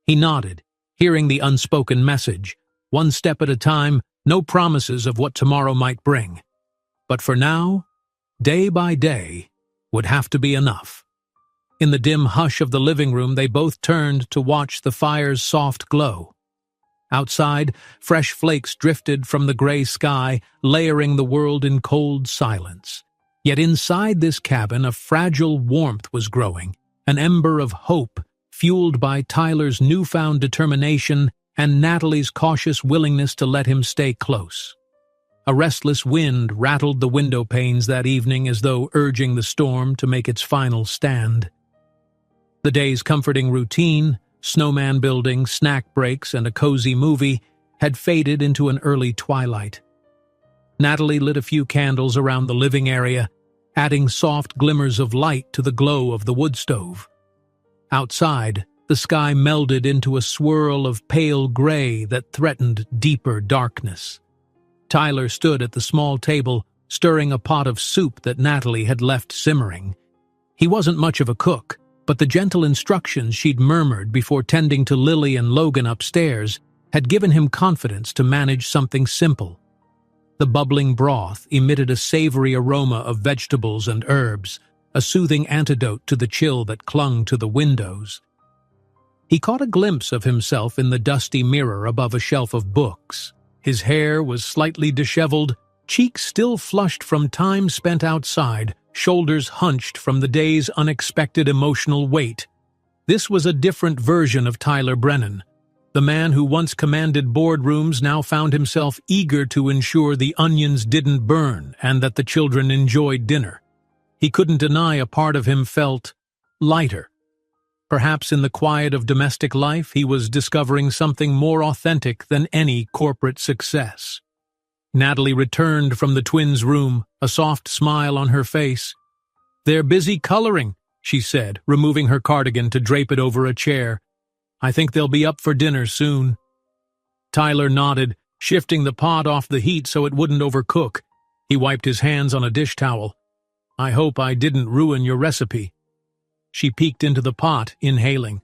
He nodded, hearing the unspoken message. One step at a time, no promises of what tomorrow might bring. But for now, day by day would have to be enough. In the dim hush of the living room, they both turned to watch the fire's soft glow. Outside, fresh flakes drifted from the gray sky, layering the world in cold silence. Yet inside this cabin, a fragile warmth was growing, an ember of hope, fueled by Tyler's newfound determination and Natalie's cautious willingness to let him stay close. A restless wind rattled the window panes that evening as though urging the storm to make its final stand. The day's comforting routine, snowman building, snack breaks, and a cozy movie had faded into an early twilight. Natalie lit a few candles around the living area, adding soft glimmers of light to the glow of the wood stove. Outside, the sky melded into a swirl of pale gray that threatened deeper darkness. Tyler stood at the small table, stirring a pot of soup that Natalie had left simmering. He wasn't much of a cook, but the gentle instructions she'd murmured before tending to Lily and Logan upstairs had given him confidence to manage something simple. The bubbling broth emitted a savory aroma of vegetables and herbs, a soothing antidote to the chill that clung to the windows. He caught a glimpse of himself in the dusty mirror above a shelf of books. His hair was slightly disheveled, cheeks still flushed from time spent outside, shoulders hunched from the day's unexpected emotional weight. This was a different version of Tyler Brennan. The man who once commanded boardrooms now found himself eager to ensure the onions didn't burn and that the children enjoyed dinner. He couldn't deny a part of him felt lighter. Perhaps in the quiet of domestic life, he was discovering something more authentic than any corporate success. Natalie returned from the twins' room, a soft smile on her face. "They're busy coloring," she said, removing her cardigan to drape it over a chair. "I think they'll be up for dinner soon." Tyler nodded, shifting the pot off the heat so it wouldn't overcook. He wiped his hands on a dish towel. "I hope I didn't ruin your recipe." She peeked into the pot, inhaling.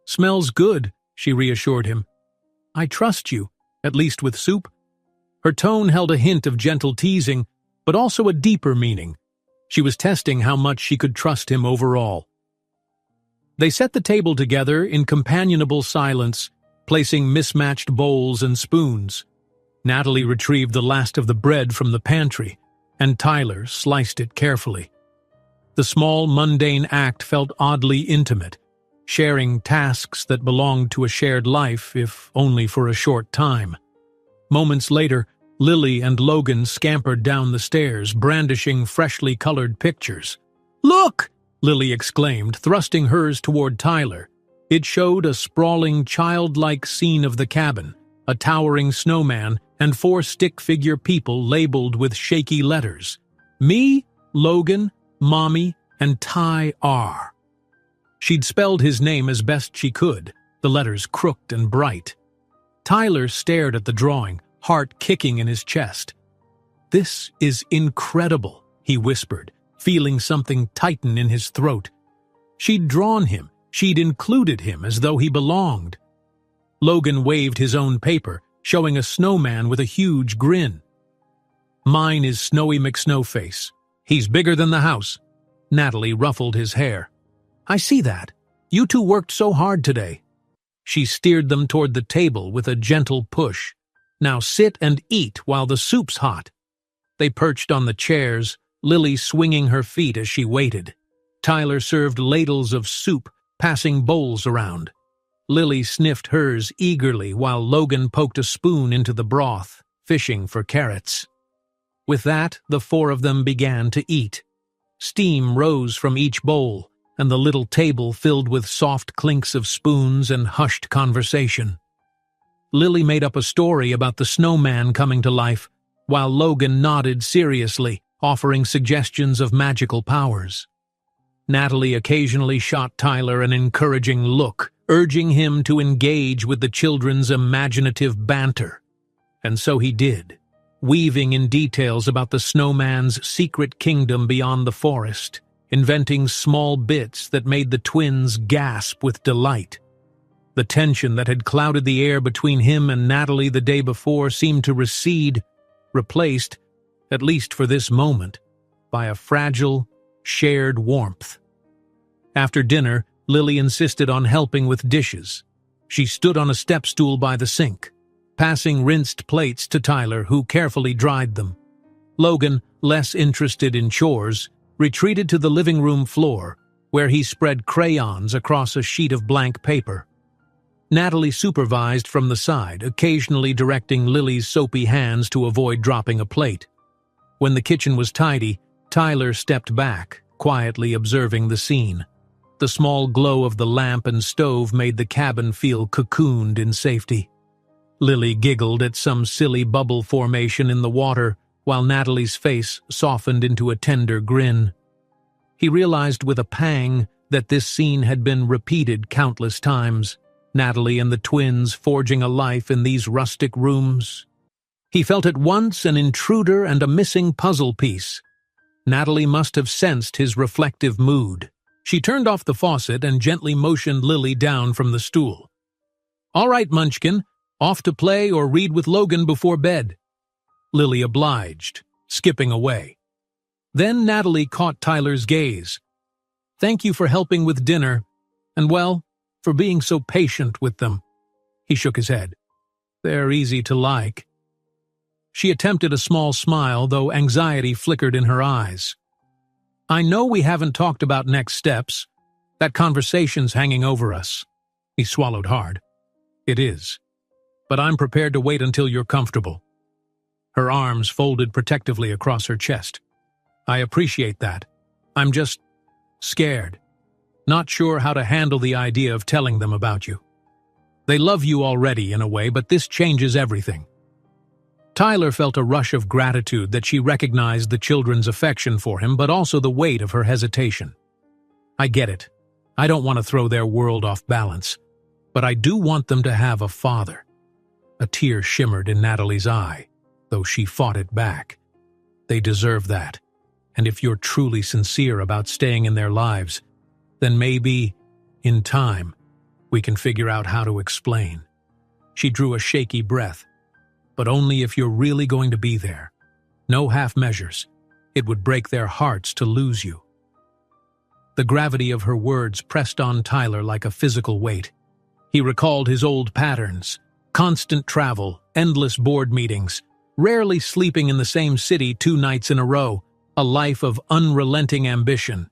"Smells good," she reassured him. "I trust you, at least with soup." Her tone held a hint of gentle teasing, but also a deeper meaning. She was testing how much she could trust him overall. They set the table together in companionable silence, placing mismatched bowls and spoons. Natalie retrieved the last of the bread from the pantry, and Tyler sliced it carefully. The small, mundane act felt oddly intimate, sharing tasks that belonged to a shared life, if only for a short time. Moments later, Lily and Logan scampered down the stairs, brandishing freshly colored pictures. "Look!" Lily exclaimed, thrusting hers toward Tyler. It showed a sprawling, childlike scene of the cabin, a towering snowman, and 4 stick-figure people labeled with shaky letters. Me, Logan, Mommy, and Ty R. She'd spelled his name as best she could, the letters crooked and bright. Tyler stared at the drawing, heart kicking in his chest. "This is incredible," he whispered, feeling something tighten in his throat. She'd drawn him, she'd included him as though he belonged. Logan waved his own paper, showing a snowman with a huge grin. "Mine is Snowy McSnowface. He's bigger than the house." Natalie ruffled his hair. "I see that. You two worked so hard today." She steered them toward the table with a gentle push. "Now sit and eat while the soup's hot." They perched on the chairs, Lily swinging her feet as she waited. Tyler served ladles of soup, passing bowls around. Lily sniffed hers eagerly while Logan poked a spoon into the broth, fishing for carrots. With that, the 4 of them began to eat. Steam rose from each bowl, and the little table filled with soft clinks of spoons and hushed conversation. Lily made up a story about the snowman coming to life, while Logan nodded seriously, offering suggestions of magical powers. Natalie occasionally shot Tyler an encouraging look, urging him to engage with the children's imaginative banter. And so he did, weaving in details about the snowman's secret kingdom beyond the forest, inventing small bits that made the twins gasp with delight. The tension that had clouded the air between him and Natalie the day before seemed to recede, replaced, at least for this moment, by a fragile, shared warmth. After dinner, Lily insisted on helping with dishes. She stood on a step stool by the sink, passing rinsed plates to Tyler, who carefully dried them. Logan, less interested in chores, retreated to the living room floor, where he spread crayons across a sheet of blank paper. Natalie supervised from the side, occasionally directing Lily's soapy hands to avoid dropping a plate. When the kitchen was tidy, Tyler stepped back, quietly observing the scene. The small glow of the lamp and stove made the cabin feel cocooned in safety. Lily giggled at some silly bubble formation in the water, while Natalie's face softened into a tender grin. He realized with a pang that this scene had been repeated countless times, Natalie and the twins forging a life in these rustic rooms. He felt at once an intruder and a missing puzzle piece. Natalie must have sensed his reflective mood. She turned off the faucet and gently motioned Lily down from the stool. "All right, Munchkin, off to play or read with Logan before bed." Lily obliged, skipping away. Then Natalie caught Tyler's gaze. "Thank you for helping with dinner, and well, for being so patient with them." He shook his head. "They're easy to like." She attempted a small smile, though anxiety flickered in her eyes. "I know we haven't talked about next steps. That conversation's hanging over us." He swallowed hard. "It is. But I'm prepared to wait until you're comfortable." Her arms folded protectively across her chest. "I appreciate that. I'm just scared. Not sure how to handle the idea of telling them about you. They love you already in a way, but this changes everything." Tyler felt a rush of gratitude that she recognized the children's affection for him, but also the weight of her hesitation. "I get it. I don't want to throw their world off balance, but I do want them to have a father." A tear shimmered in Natalie's eye, though she fought it back. "They deserve that, and if you're truly sincere about staying in their lives, then maybe, in time, we can figure out how to explain." She drew a shaky breath. "But only if you're really going to be there. No half measures. It would break their hearts to lose you." The gravity of her words pressed on Tyler like a physical weight. He recalled his old patterns: constant travel, endless board meetings, rarely sleeping in the same city 2 nights in a row, a life of unrelenting ambition.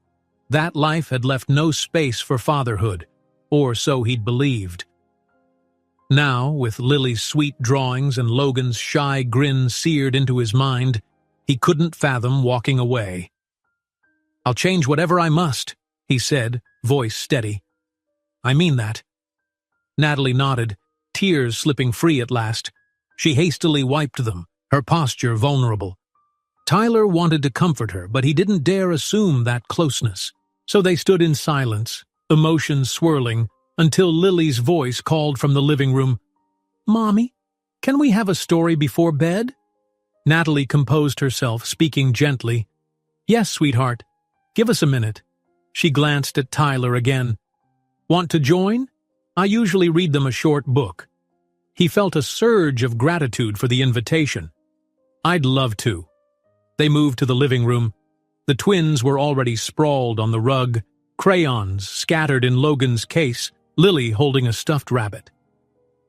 That life had left no space for fatherhood, or so he'd believed. Now, with Lily's sweet drawings and Logan's shy grin seared into his mind, he couldn't fathom walking away. "I'll change whatever I must," he said, voice steady. "I mean that." Natalie nodded, tears slipping free at last. She hastily wiped them, her posture vulnerable. Tyler wanted to comfort her, but he didn't dare assume that closeness. So they stood in silence, emotions swirling, until Lily's voice called from the living room, "Mommy, can we have a story before bed?" Natalie composed herself, speaking gently. "Yes, sweetheart. Give us a minute." She glanced at Tyler again. "Want to join? I usually read them a short book." He felt a surge of gratitude for the invitation. "I'd love to." They moved to the living room. The twins were already sprawled on the rug, crayons scattered in Logan's case, Lily holding a stuffed rabbit.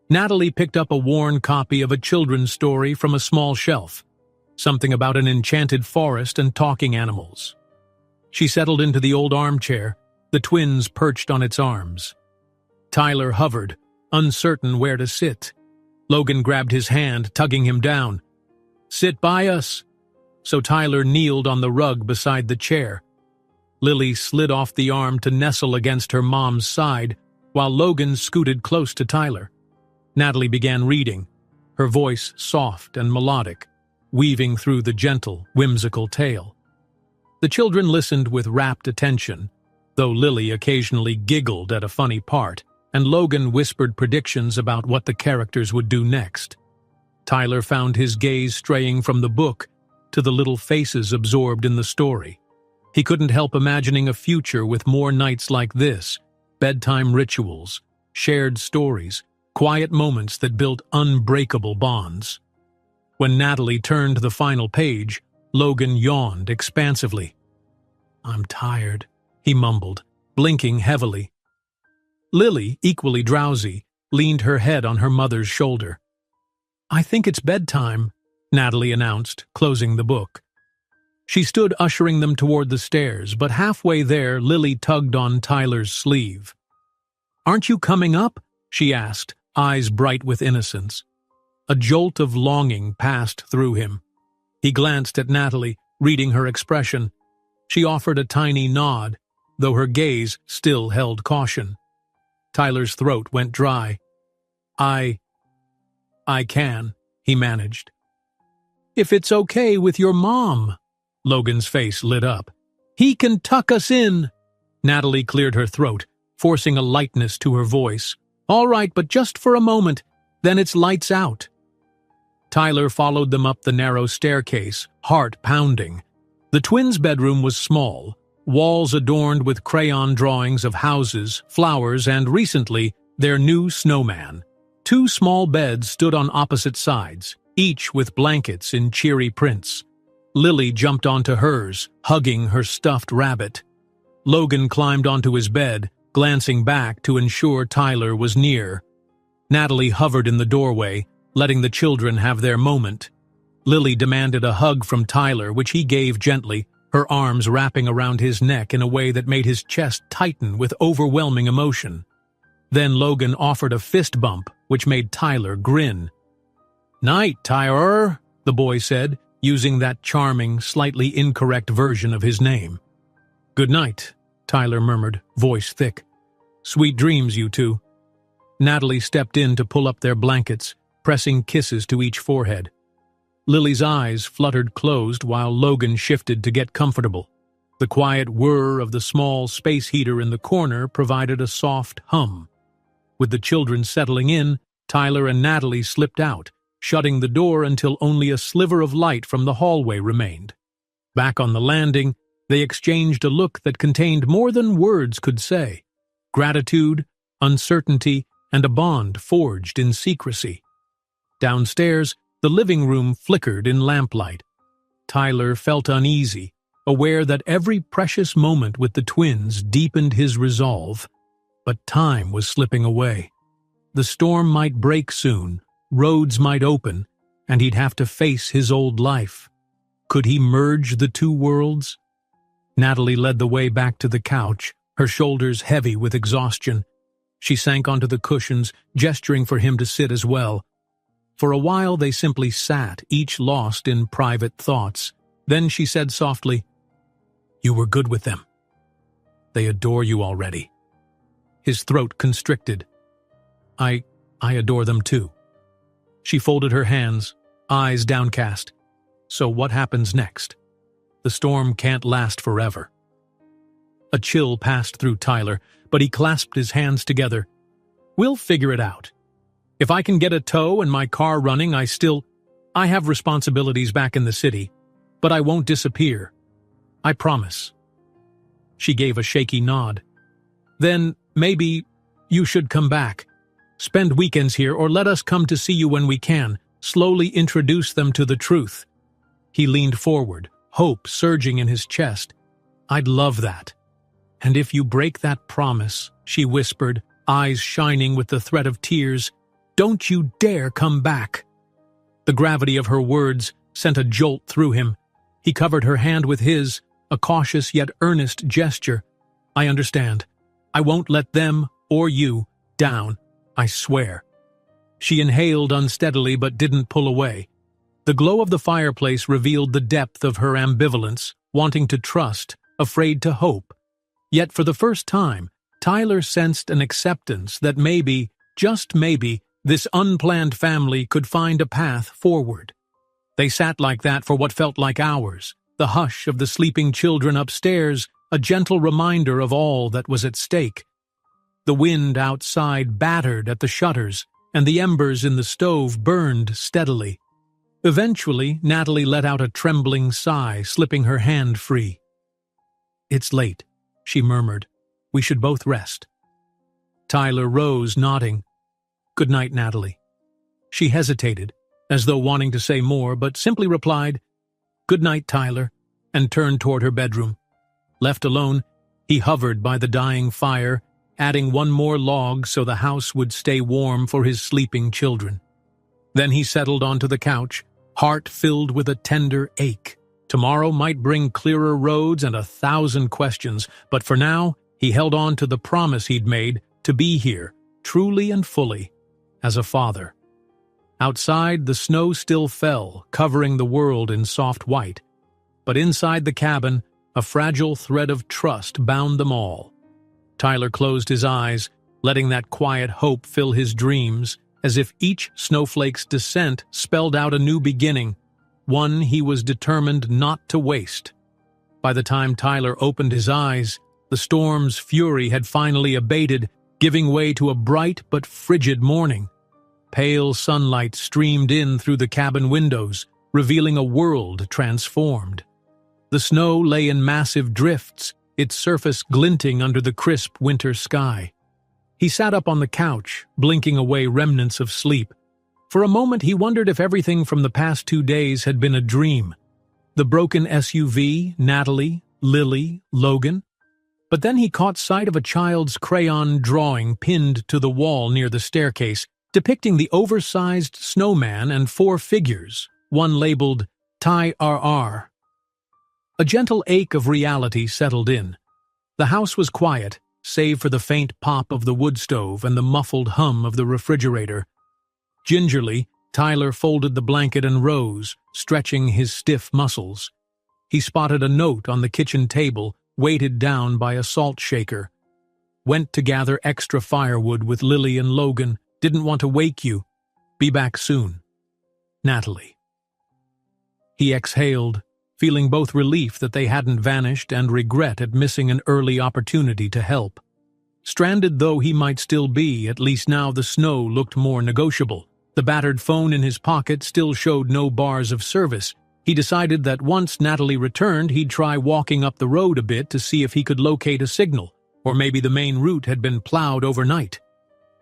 Natalie picked up a worn copy of a children's story from a small shelf, something about an enchanted forest and talking animals. She settled into the old armchair, the twins perched on its arms. Tyler hovered, uncertain where to sit. Logan grabbed his hand, tugging him down. "Sit by us." So Tyler kneeled on the rug beside the chair. Lily slid off the arm to nestle against her mom's side, while Logan scooted close to Tyler. Natalie began reading, her voice soft and melodic, weaving through the gentle, whimsical tale. The children listened with rapt attention, though Lily occasionally giggled at a funny part, and Logan whispered predictions about what the characters would do next. Tyler found his gaze straying from the book to the little faces absorbed in the story. He couldn't help imagining a future with more nights like this, bedtime rituals, shared stories, quiet moments that built unbreakable bonds. When Natalie turned the final page, Logan yawned expansively. "I'm tired," he mumbled, blinking heavily. Lily, equally drowsy, leaned her head on her mother's shoulder. "I think it's bedtime," Natalie announced, closing the book. She stood ushering them toward the stairs, but halfway there Lily tugged on Tyler's sleeve. "Aren't you coming up?" she asked, eyes bright with innocence. A jolt of longing passed through him. He glanced at Natalie, reading her expression. She offered a tiny nod, though her gaze still held caution. Tyler's throat went dry. I can," he managed. "If it's okay with your mom." Logan's face lit up. "He can tuck us in." Natalie cleared her throat, forcing a lightness to her voice. "All right, but just for a moment, then it's lights out." Tyler followed them up the narrow staircase, heart pounding. The twins' bedroom was small, walls adorned with crayon drawings of houses, flowers, and recently, their new snowman. 2 small beds stood on opposite sides, each with blankets in cheery prints. Lily jumped onto hers, hugging her stuffed rabbit. Logan climbed onto his bed, glancing back to ensure Tyler was near. Natalie hovered in the doorway, letting the children have their moment. Lily demanded a hug from Tyler, which he gave gently, her arms wrapping around his neck in a way that made his chest tighten with overwhelming emotion. Then Logan offered a fist bump, which made Tyler grin. "Night, Tyler," the boy said, using that charming, slightly incorrect version of his name. "Good night," Tyler murmured, voice thick. "Sweet dreams, you two." Natalie stepped in to pull up their blankets, pressing kisses to each forehead. Lily's eyes fluttered closed while Logan shifted to get comfortable. The quiet whir of the small space heater in the corner provided a soft hum. With the children settling in, Tyler and Natalie slipped out, shutting the door until only a sliver of light from the hallway remained. Back on the landing, they exchanged a look that contained more than words could say: gratitude, uncertainty, and a bond forged in secrecy. Downstairs, the living room flickered in lamplight. Tyler felt uneasy, aware that every precious moment with the twins deepened his resolve. But time was slipping away. The storm might break soon, roads might open, and he'd have to face his old life. Could he merge the 2 worlds? Natalie led the way back to the couch, her shoulders heavy with exhaustion. She sank onto the cushions, gesturing for him to sit as well. For a while they simply sat, each lost in private thoughts. Then she said softly, "You were good with them. They adore you already." His throat constricted. I adore them too." She folded her hands, eyes downcast. "So what happens next? The storm can't last forever." A chill passed through Tyler, but he clasped his hands together. "We'll figure it out. If I can get a tow and my car running, I have responsibilities back in the city, but I won't disappear. I promise." She gave a shaky nod. "Then maybe you should come back. Spend weekends here, or let us come to see you when we can, slowly introduce them to the truth." He leaned forward, hope surging in his chest. "I'd love that." "And if you break that promise," she whispered, eyes shining with the threat of tears, "don't you dare come back." The gravity of her words sent a jolt through him. He covered her hand with his, a cautious yet earnest gesture. "I understand. I won't let them, or you, down. I swear." She inhaled unsteadily but didn't pull away. The glow of the fireplace revealed the depth of her ambivalence, wanting to trust, afraid to hope. Yet for the first time, Tyler sensed an acceptance that maybe, just maybe, this unplanned family could find a path forward. They sat like that for what felt like hours, the hush of the sleeping children upstairs, a gentle reminder of all that was at stake. The wind outside battered at the shutters, and the embers in the stove burned steadily. Eventually, Natalie let out a trembling sigh, slipping her hand free. "It's late," she murmured. "We should both rest." Tyler rose, nodding. "Good night, Natalie." She hesitated, as though wanting to say more, but simply replied, "Good night, Tyler," and turned toward her bedroom. Left alone, he hovered by the dying fire, adding one more log so the house would stay warm for his sleeping children. Then he settled onto the couch, heart filled with a tender ache. Tomorrow might bring clearer roads and 1,000 questions, but for now, he held on to the promise he'd made to be here, truly and fully, as a father. Outside, the snow still fell, covering the world in soft white. But inside the cabin, a fragile thread of trust bound them all. Tyler closed his eyes, letting that quiet hope fill his dreams, as if each snowflake's descent spelled out a new beginning, one he was determined not to waste. By the time Tyler opened his eyes, the storm's fury had finally abated, giving way to a bright but frigid morning. Pale sunlight streamed in through the cabin windows, revealing a world transformed. The snow lay in massive drifts, its surface glinting under the crisp winter sky. He sat up on the couch, blinking away remnants of sleep. For a moment he wondered if everything from the past 2 days had been a dream. The broken SUV, Natalie, Lily, Logan. But then he caught sight of a child's crayon drawing pinned to the wall near the staircase, depicting the oversized snowman and 4 figures, one labeled Ty-RR. A gentle ache of reality settled in. The house was quiet, save for the faint pop of the wood stove and the muffled hum of the refrigerator. Gingerly, Tyler folded the blanket and rose, stretching his stiff muscles. He spotted a note on the kitchen table, weighted down by a salt shaker. "Went to gather extra firewood with Lily and Logan. Didn't want to wake you. Be back soon. Natalie." He exhaled, feeling both relief that they hadn't vanished and regret at missing an early opportunity to help. Stranded though he might still be, at least now the snow looked more negotiable. The battered phone in his pocket still showed no bars of service. He decided that once Natalie returned, he'd try walking up the road a bit to see if he could locate a signal, or maybe the main route had been plowed overnight.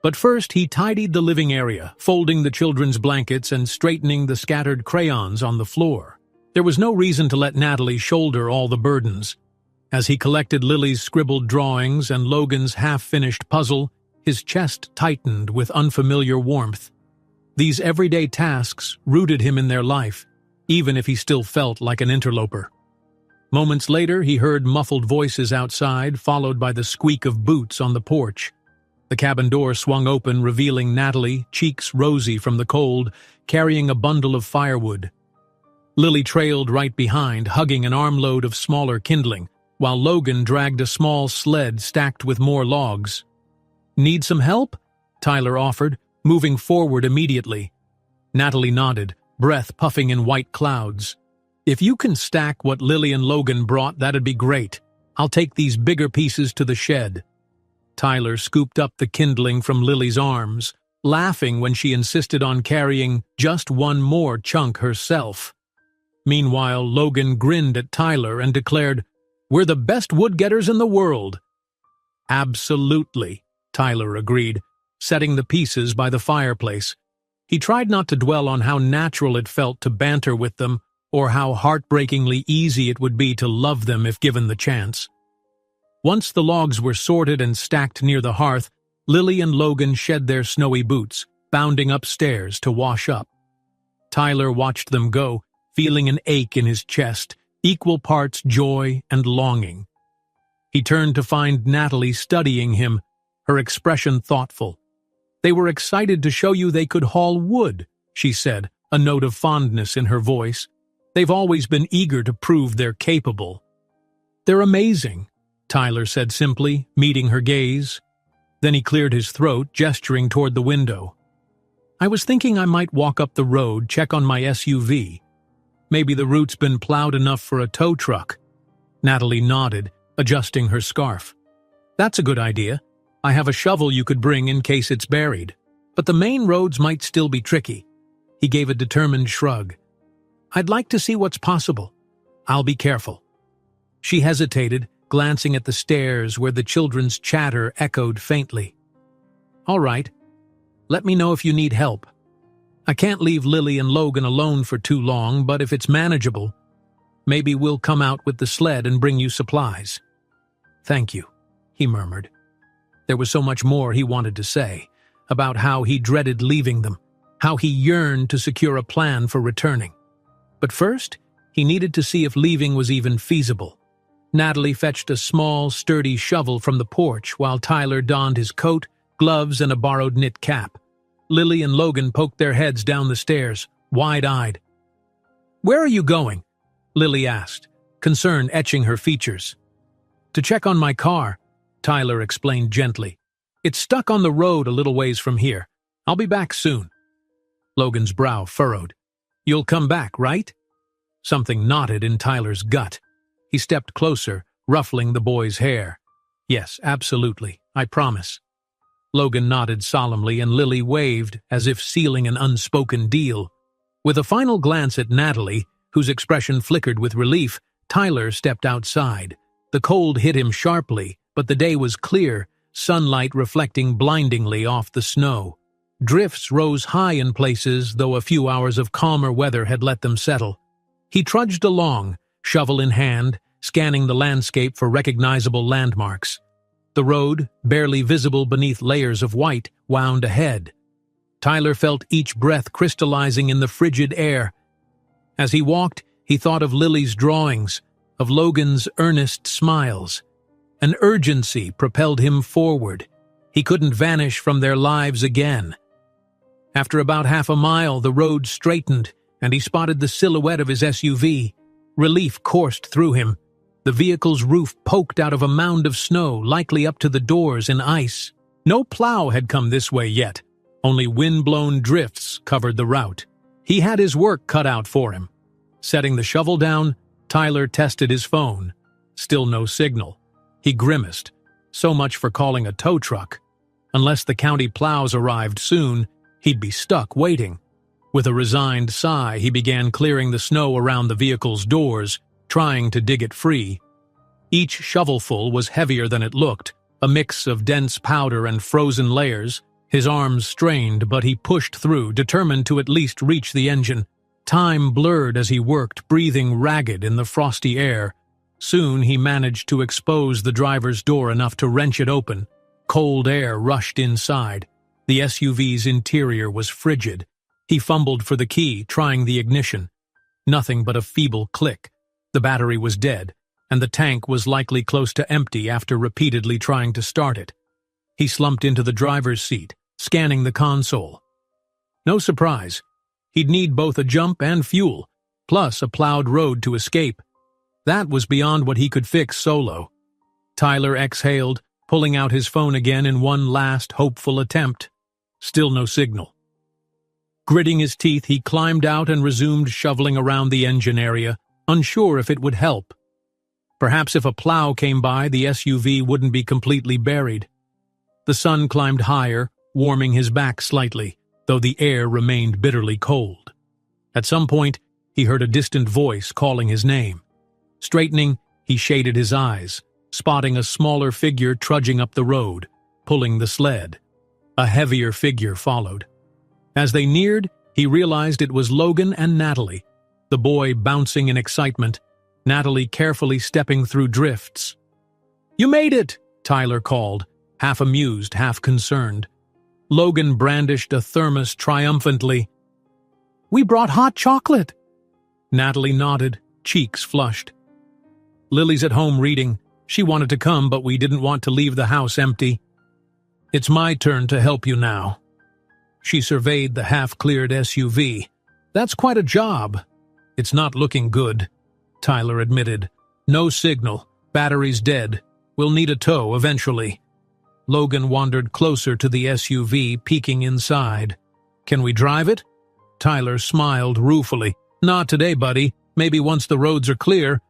But first he tidied the living area, folding the children's blankets and straightening the scattered crayons on the floor. There was no reason to let Natalie shoulder all the burdens. As he collected Lily's scribbled drawings and Logan's half-finished puzzle, his chest tightened with unfamiliar warmth. These everyday tasks rooted him in their life, even if he still felt like an interloper. Moments later, he heard muffled voices outside, followed by the squeak of boots on the porch. The cabin door swung open, revealing Natalie, cheeks rosy from the cold, carrying a bundle of firewood. Lily trailed right behind, hugging an armload of smaller kindling, while Logan dragged a small sled stacked with more logs. "Need some help?" Tyler offered, moving forward immediately. Natalie nodded, breath puffing in white clouds. "If you can stack what Lily and Logan brought, that'd be great. I'll take these bigger pieces to the shed." Tyler scooped up the kindling from Lily's arms, laughing when she insisted on carrying just one more chunk herself. Meanwhile, Logan grinned at Tyler and declared, "We're the best wood-getters in the world." "Absolutely," Tyler agreed, setting the pieces by the fireplace. He tried not to dwell on how natural it felt to banter with them, or how heartbreakingly easy it would be to love them if given the chance. Once the logs were sorted and stacked near the hearth, Lily and Logan shed their snowy boots, bounding upstairs to wash up. Tyler watched them go, feeling an ache in his chest, equal parts joy and longing. He turned to find Natalie studying him, her expression thoughtful. "They were excited to show you they could haul wood," she said, a note of fondness in her voice. "They've always been eager to prove they're capable." "They're amazing," Tyler said simply, meeting her gaze. Then he cleared his throat, gesturing toward the window. "I was thinking I might walk up the road, check on my SUV. Maybe the route's been plowed enough for a tow truck." Natalie nodded, adjusting her scarf. "That's a good idea. I have a shovel you could bring in case it's buried. But the main roads might still be tricky." He gave a determined shrug. "I'd like to see what's possible. I'll be careful." She hesitated, glancing at the stairs where the children's chatter echoed faintly. "All right. Let me know if you need help. I can't leave Lily and Logan alone for too long, but if it's manageable, maybe we'll come out with the sled and bring you supplies." "Thank you," he murmured. There was so much more he wanted to say, about how he dreaded leaving them, how he yearned to secure a plan for returning. But first, he needed to see if leaving was even feasible. Natalie fetched a small, sturdy shovel from the porch while Tyler donned his coat, gloves, and a borrowed knit cap. Lily and Logan poked their heads down the stairs, wide-eyed. "Where are you going?" Lily asked, concern etching her features. "To check on my car," Tyler explained gently. "It's stuck on the road a little ways from here. I'll be back soon." Logan's brow furrowed. "You'll come back, right?" Something knotted in Tyler's gut. He stepped closer, ruffling the boy's hair. "Yes, absolutely. I promise." Logan nodded solemnly and Lily waved as if sealing an unspoken deal. With a final glance at Natalie, whose expression flickered with relief, Tyler stepped outside. The cold hit him sharply, but the day was clear, sunlight reflecting blindingly off the snow. Drifts rose high in places, though a few hours of calmer weather had let them settle. He trudged along, shovel in hand, scanning the landscape for recognizable landmarks. The road, barely visible beneath layers of white, wound ahead. Tyler felt each breath crystallizing in the frigid air. As he walked, he thought of Lily's drawings, of Logan's earnest smiles. An urgency propelled him forward. He couldn't vanish from their lives again. After about half a mile, the road straightened, and he spotted the silhouette of his SUV. Relief coursed through him. The vehicle's roof poked out of a mound of snow, likely up to the doors in ice. No plow had come this way yet. Only wind-blown drifts covered the route. He had his work cut out for him. Setting the shovel down, Tyler tested his phone. Still no signal. He grimaced. So much for calling a tow truck. Unless the county plows arrived soon, he'd be stuck waiting. With a resigned sigh, he began clearing the snow around the vehicle's doors, trying to dig it free. Each shovelful was heavier than it looked, a mix of dense powder and frozen layers. His arms strained, but he pushed through, determined to at least reach the engine. Time blurred as he worked, breathing ragged in the frosty air. Soon he managed to expose the driver's door enough to wrench it open. Cold air rushed inside. The SUV's interior was frigid. He fumbled for the key, trying the ignition. Nothing but a feeble click. The battery was dead, and the tank was likely close to empty after repeatedly trying to start it. He slumped into the driver's seat, scanning the console. No surprise. He'd need both a jump and fuel, plus a plowed road to escape. That was beyond what he could fix solo. Tyler exhaled, pulling out his phone again in one last hopeful attempt. Still no signal. Gritting his teeth, he climbed out and resumed shoveling around the engine area, unsure if it would help. Perhaps if a plow came by, the SUV wouldn't be completely buried. The sun climbed higher, warming his back slightly, though the air remained bitterly cold. At some point, he heard a distant voice calling his name. Straightening, he shaded his eyes, spotting a smaller figure trudging up the road, pulling the sled. A heavier figure followed. As they neared, he realized it was Logan and Natalie, the boy bouncing in excitement, Natalie carefully stepping through drifts. "You made it!" Tyler called, half amused, half concerned. Logan brandished a thermos triumphantly. "We brought hot chocolate!" Natalie nodded, cheeks flushed. "Lily's at home reading. She wanted to come, but we didn't want to leave the house empty. It's my turn to help you now." She surveyed the half-cleared SUV. "That's quite a job." "It's not looking good," Tyler admitted. "No signal. Battery's dead. We'll need a tow eventually." Logan wandered closer to the SUV, peeking inside. "Can we drive it?" Tyler smiled ruefully. "Not today, buddy. Maybe once the roads are clear."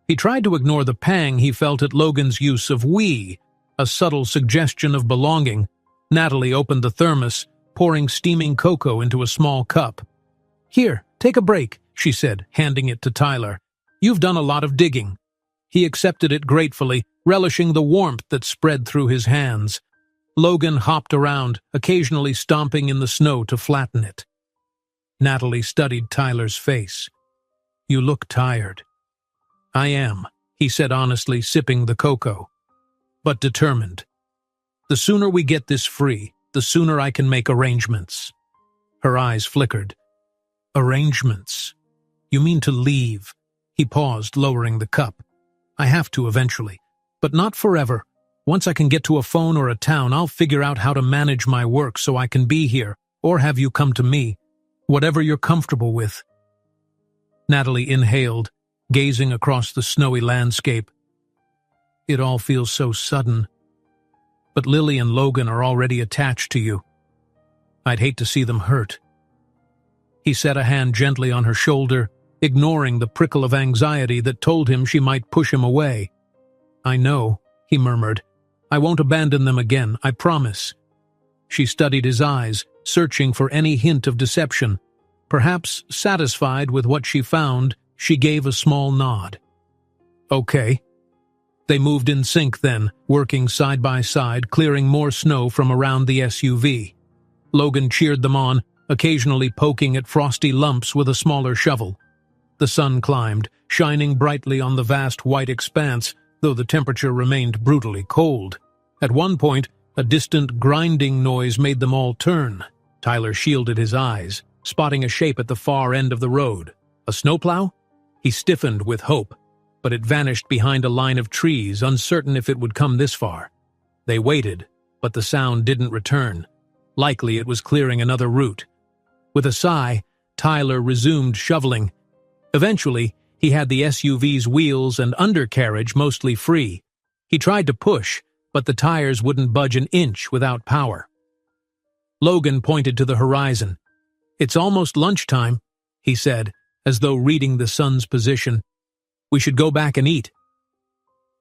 He tried to ignore the pang he felt at Logan's use of we, a subtle suggestion of belonging. Natalie opened the thermos, pouring steaming cocoa into a small cup. "Here, take a break," she said, handing it to Tyler. "You've done a lot of digging." He accepted it gratefully, relishing the warmth that spread through his hands. Logan hopped around, occasionally stomping in the snow to flatten it. Natalie studied Tyler's face. "You look tired." "I am," he said honestly, sipping the cocoa, "but determined. The sooner we get this free, the sooner I can make arrangements." Her eyes flickered. "Arrangements? You mean to leave?" He paused, lowering the cup. "I have to eventually, but not forever. Once I can get to a phone or a town, I'll figure out how to manage my work so I can be here, or have you come to me. Whatever you're comfortable with." Natalie inhaled, gazing across the snowy landscape. "It all feels so sudden. But Lily and Logan are already attached to you. I'd hate to see them hurt." He set a hand gently on her shoulder, ignoring the prickle of anxiety that told him she might push him away. "I know," he murmured. "I won't abandon them again, I promise." She studied his eyes, searching for any hint of deception. Perhaps satisfied with what she found, she gave a small nod. "Okay." They moved in sync then, working side by side, clearing more snow from around the SUV. Logan cheered them on, occasionally poking at frosty lumps with a smaller shovel. The sun climbed, shining brightly on the vast white expanse, though the temperature remained brutally cold. At one point, a distant grinding noise made them all turn. Tyler shielded his eyes, spotting a shape at the far end of the road. A snowplow? He stiffened with hope, but it vanished behind a line of trees, uncertain if it would come this far. They waited, but the sound didn't return. Likely it was clearing another route. With a sigh, Tyler resumed shoveling. Eventually, he had the SUV's wheels and undercarriage mostly free. He tried to push, but the tires wouldn't budge an inch without power. Logan pointed to the horizon. "It's almost lunchtime," he said, as though reading the sun's position. "We should go back and eat."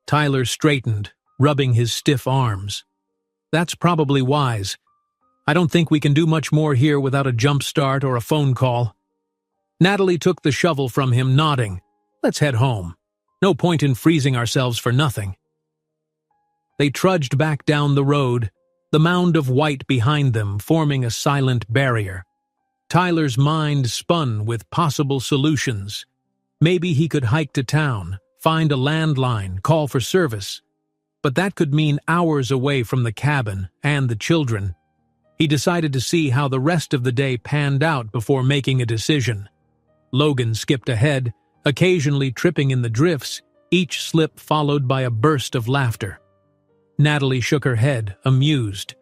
Tyler straightened, rubbing his stiff arms. "That's probably wise. I don't think we can do much more here without a jump start or a phone call." Natalie took the shovel from him, nodding. "Let's head home. No point in freezing ourselves for nothing." They trudged back down the road, the mound of white behind them forming a silent barrier. Tyler's mind spun with possible solutions. Maybe he could hike to town, find a landline, call for service. But that could mean hours away from the cabin and the children. He decided to see how the rest of the day panned out before making a decision. Logan skipped ahead, occasionally tripping in the drifts, each slip followed by a burst of laughter. Natalie shook her head, amused.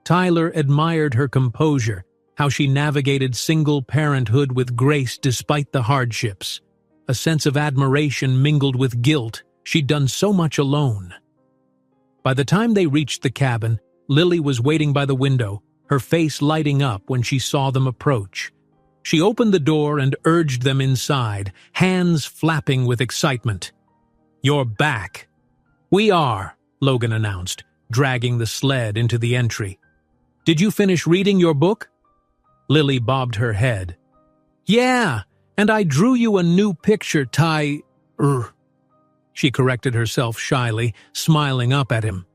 Tyler admired her composure, how she navigated single parenthood with grace despite the hardships. A sense of admiration mingled with guilt. She'd done so much alone. By the time they reached the cabin, Lily was waiting by the window, her face lighting up when she saw them approach. She opened the door and urged them inside, hands flapping with excitement. "You're back." "We are," Logan announced, dragging the sled into the entry. "Did you finish reading your book?" Lily bobbed her head. "Yeah, and I drew you a new picture, She corrected herself shyly, smiling up at him.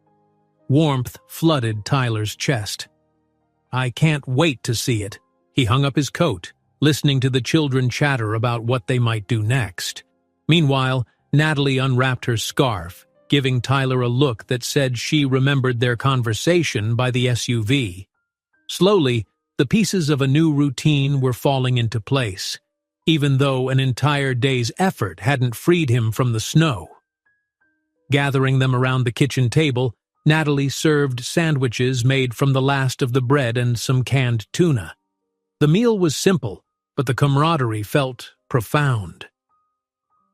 Warmth flooded Tyler's chest. "I can't wait to see it." He hung up his coat, listening to the children chatter about what they might do next. Meanwhile, Natalie unwrapped her scarf, giving Tyler a look that said she remembered their conversation by the SUV. Slowly, the pieces of a new routine were falling into place, even though an entire day's effort hadn't freed him from the snow. Gathering them around the kitchen table, Natalie served sandwiches made from the last of the bread and some canned tuna. The meal was simple, but the camaraderie felt profound.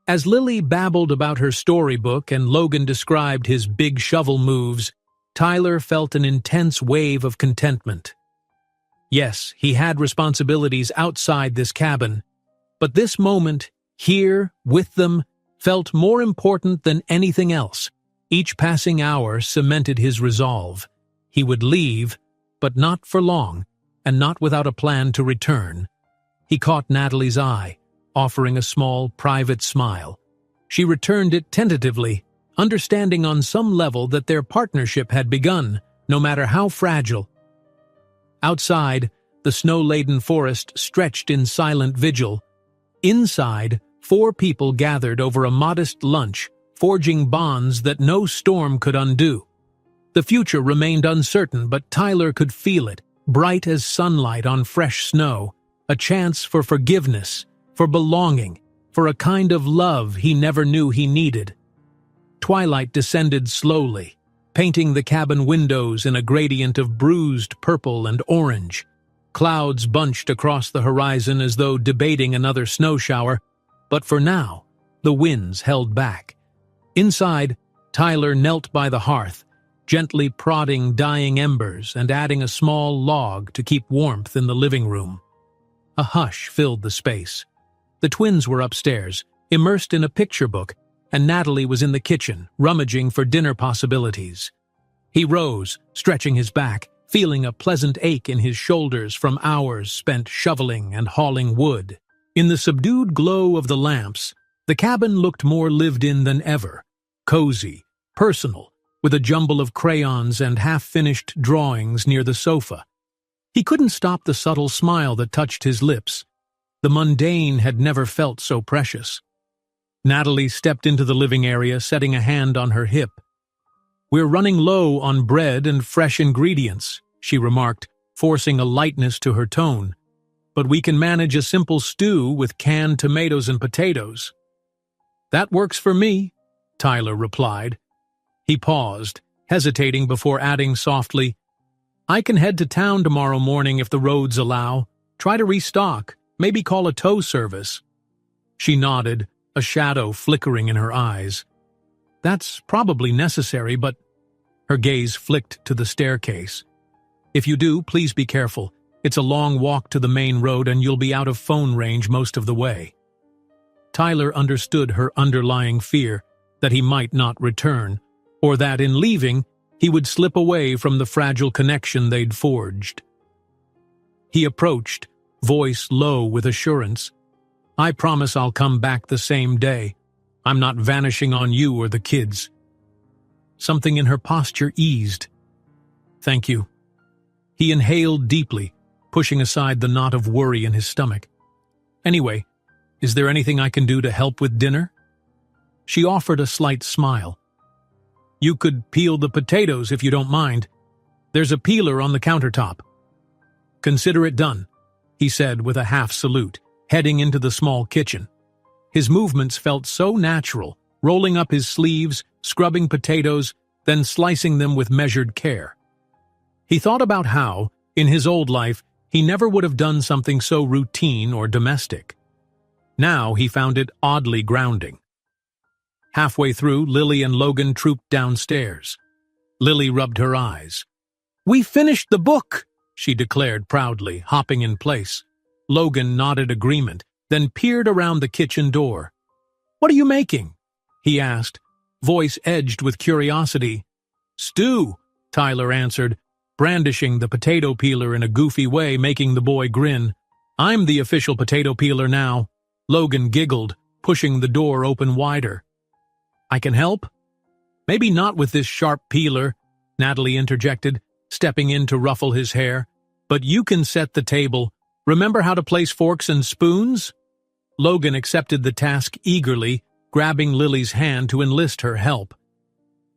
As Lily babbled about her storybook and Logan described his big shovel moves, Tyler felt an intense wave of contentment. Yes, he had responsibilities outside this cabin, but this moment, here, with them, felt more important than anything else. Each passing hour cemented his resolve. He would leave, but not for long, and not without a plan to return. He caught Natalie's eye, offering a small, private smile. She returned it tentatively, understanding on some level that their partnership had begun, no matter how fragile. Outside, the snow-laden forest stretched in silent vigil. Inside, 4 people gathered over a modest lunch, forging bonds that no storm could undo. The future remained uncertain, but Tyler could feel it, bright as sunlight on fresh snow, a chance for forgiveness, for belonging, for a kind of love he never knew he needed. Twilight descended slowly, painting the cabin windows in a gradient of bruised purple and orange. Clouds bunched across the horizon as though debating another snow shower, but for now, the winds held back. Inside, Tyler knelt by the hearth, gently prodding dying embers and adding a small log to keep warmth in the living room. A hush filled the space. The twins were upstairs, immersed in a picture book, and Natalie was in the kitchen, rummaging for dinner possibilities. He rose, stretching his back, feeling a pleasant ache in his shoulders from hours spent shoveling and hauling wood. In the subdued glow of the lamps, the cabin looked more lived-in than ever, cozy, personal, with a jumble of crayons and half-finished drawings near the sofa. He couldn't stop the subtle smile that touched his lips. The mundane had never felt so precious. Natalie stepped into the living area, setting a hand on her hip. "We're running low on bread and fresh ingredients," she remarked, forcing a lightness to her tone. "But we can manage a simple stew with canned tomatoes and potatoes." "That works for me," Tyler replied. He paused, hesitating before adding softly, "I can head to town tomorrow morning if the roads allow. Try to restock, maybe call a tow service." She nodded, a shadow flickering in her eyes. "That's probably necessary, but—" Her gaze flicked to the staircase. "If you do, please be careful. It's a long walk to the main road and you'll be out of phone range most of the way." Tyler understood her underlying fear that he might not return, or that in leaving, he would slip away from the fragile connection they'd forged. He approached, voice low with assurance. "I promise I'll come back the same day. I'm not vanishing on you or the kids." Something in her posture eased. "Thank you." He inhaled deeply, pushing aside the knot of worry in his stomach. "Anyway, is there anything I can do to help with dinner?" She offered a slight smile. "You could peel the potatoes if you don't mind. There's a peeler on the countertop." "Consider it done," he said with a half salute, heading into the small kitchen. His movements felt so natural, rolling up his sleeves, scrubbing potatoes, then slicing them with measured care. He thought about how, in his old life, he never would have done something so routine or domestic. Now he found it oddly grounding. Halfway through, Lily and Logan trooped downstairs. Lily rubbed her eyes. "We finished the book," she declared proudly, hopping in place. Logan nodded agreement, then peered around the kitchen door. "What are you making?" he asked, voice edged with curiosity. "Stew," Tyler answered, brandishing the potato peeler in a goofy way, making the boy grin. "I'm the official potato peeler now." Logan giggled, pushing the door open wider. "I can help?" "Maybe not with this sharp peeler," Natalie interjected, stepping in to ruffle his hair. "But you can set the table. Remember how to place forks and spoons?" Logan accepted the task eagerly, grabbing Lily's hand to enlist her help.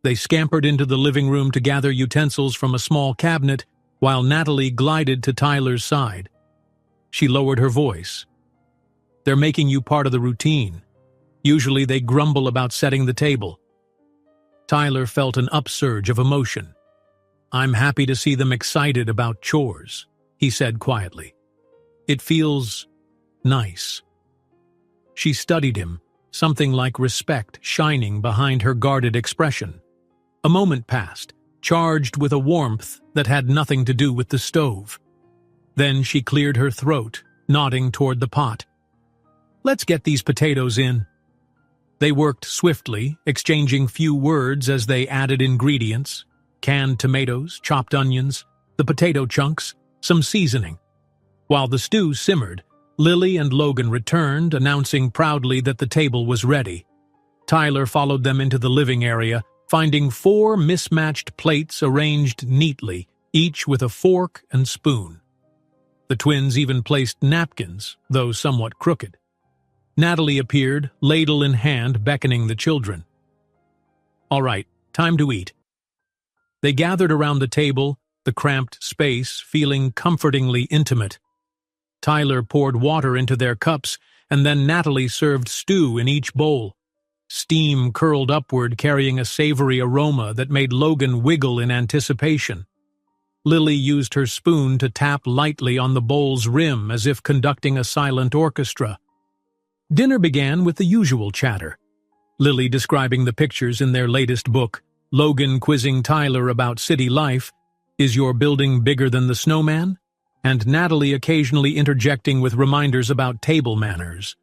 They scampered into the living room to gather utensils from a small cabinet, while Natalie glided to Tyler's side. She lowered her voice. "They're making you part of the routine. Usually they grumble about setting the table." Tyler felt an upsurge of emotion. "I'm happy to see them excited about chores," he said quietly. "It feels nice." She studied him, something like respect shining behind her guarded expression. A moment passed, charged with a warmth that had nothing to do with the stove. Then she cleared her throat, nodding toward the pot. "Let's get these potatoes in." They worked swiftly, exchanging few words as they added ingredients: canned tomatoes, chopped onions, the potato chunks, some seasoning. While the stew simmered, Lily and Logan returned, announcing proudly that the table was ready. Tyler followed them into the living area, finding 4 mismatched plates arranged neatly, each with a fork and spoon. The twins even placed napkins, though somewhat crooked. Natalie appeared, ladle in hand, beckoning the children. "All right, time to eat." They gathered around the table, the cramped space feeling comfortingly intimate. Tyler poured water into their cups, and then Natalie served stew in each bowl. Steam curled upward, carrying a savory aroma that made Logan wiggle in anticipation. Lily used her spoon to tap lightly on the bowl's rim as if conducting a silent orchestra. Dinner began with the usual chatter. Lily describing the pictures in their latest book, Logan quizzing Tyler about city life, "Is your building bigger than the snowman?" and Natalie occasionally interjecting with reminders about table manners.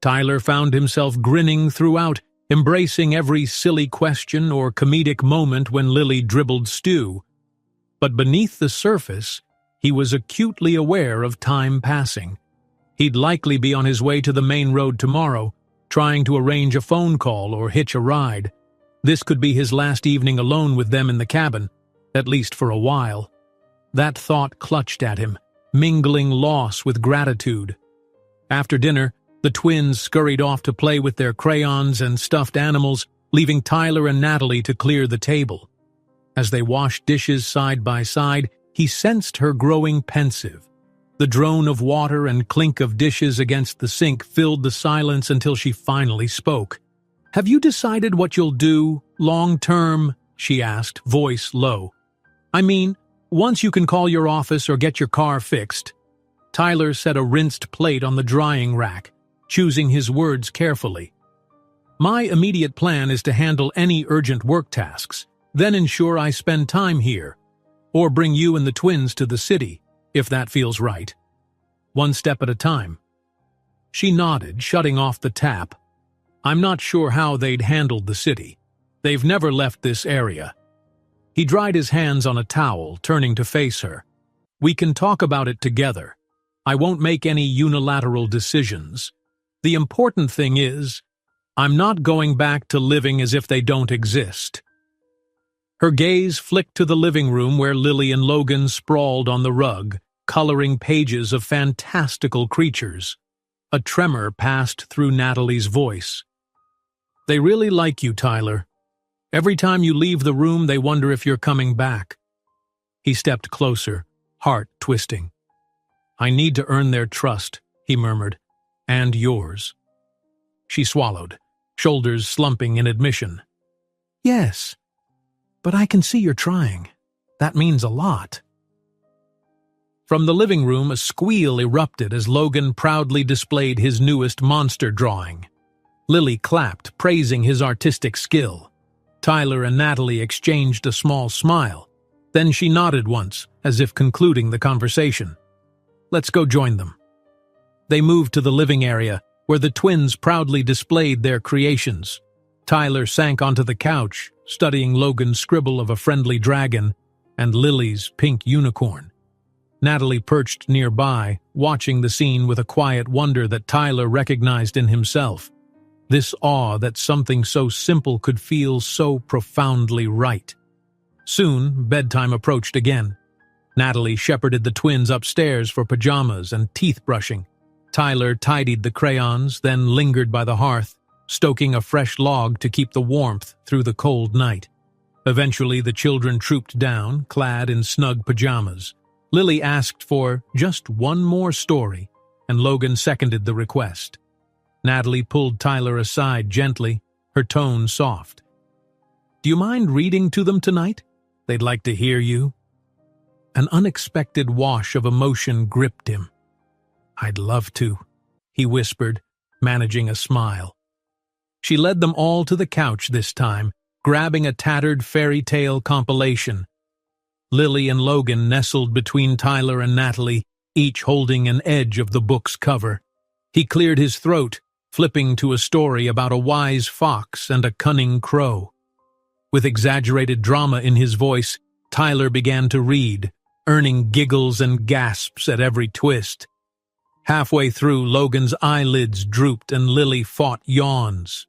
Tyler found himself grinning throughout, embracing every silly question or comedic moment when Lily dribbled stew. But beneath the surface, he was acutely aware of time passing. He'd likely be on his way to the main road tomorrow, trying to arrange a phone call or hitch a ride. This could be his last evening alone with them in the cabin, at least for a while. That thought clutched at him, mingling loss with gratitude. After dinner, the twins scurried off to play with their crayons and stuffed animals, leaving Tyler and Natalie to clear the table. As they washed dishes side by side, he sensed her growing pensive. The drone of water and clink of dishes against the sink filled the silence until she finally spoke. "Have you decided what you'll do, long-term?" she asked, voice low. "I mean, once you can call your office or get your car fixed." Tyler set a rinsed plate on the drying rack, choosing his words carefully. "My immediate plan is to handle any urgent work tasks, then ensure I spend time here, or bring you and the twins to the city, if that feels right. One step at a time." She nodded, shutting off the tap. "I'm not sure how they'd handled the city. They've never left this area." He dried his hands on a towel, turning to face her. "We can talk about it together. I won't make any unilateral decisions. The important thing is, I'm not going back to living as if they don't exist." Her gaze flicked to the living room where Lily and Logan sprawled on the rug, coloring pages of fantastical creatures. A tremor passed through Natalie's voice. "They really like you, Tyler. Every time you leave the room, they wonder if you're coming back." He stepped closer, heart twisting. "I need to earn their trust," he murmured, "and yours." She swallowed, shoulders slumping in admission. "Yes, but I can see you're trying. That means a lot." From the living room, a squeal erupted as Logan proudly displayed his newest monster drawing. Lily clapped, praising his artistic skill. Tyler and Natalie exchanged a small smile. Then she nodded once, as if concluding the conversation. "Let's go join them." They moved to the living area, where the twins proudly displayed their creations. Tyler sank onto the couch, studying Logan's scribble of a friendly dragon and Lily's pink unicorn. Natalie perched nearby, watching the scene with a quiet wonder that Tyler recognized in himself. This awe that something so simple could feel so profoundly right. Soon, bedtime approached again. Natalie shepherded the twins upstairs for pajamas and teeth brushing. Tyler tidied the crayons, then lingered by the hearth, stoking a fresh log to keep the warmth through the cold night. Eventually, the children trooped down, clad in snug pajamas. Lily asked for just one more story, and Logan seconded the request. Natalie pulled Tyler aside gently, her tone soft. "Do you mind reading to them tonight? They'd like to hear you." An unexpected wash of emotion gripped him. "I'd love to," he whispered, managing a smile. She led them all to the couch this time, grabbing a tattered fairy tale compilation. Lily and Logan nestled between Tyler and Natalie, each holding an edge of the book's cover. He cleared his throat, flipping to a story about a wise fox and a cunning crow. With exaggerated drama in his voice, Tyler began to read, earning giggles and gasps at every twist. Halfway through, Logan's eyelids drooped and Lily fought yawns.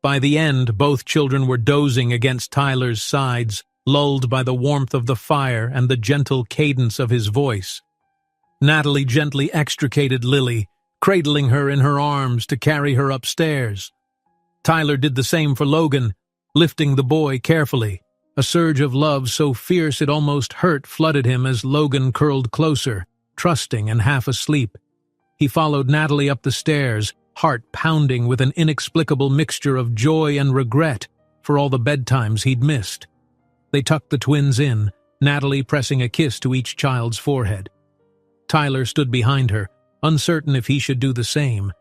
By the end, both children were dozing against Tyler's sides, lulled by the warmth of the fire and the gentle cadence of his voice. Natalie gently extricated Lily, cradling her in her arms to carry her upstairs. Tyler did the same for Logan, lifting the boy carefully. A surge of love so fierce it almost hurt flooded him as Logan curled closer, trusting and half asleep. He followed Natalie up the stairs, heart pounding with an inexplicable mixture of joy and regret for all the bedtimes he'd missed. They tucked the twins in, Natalie pressing a kiss to each child's forehead. Tyler stood behind her, uncertain if he should do the same,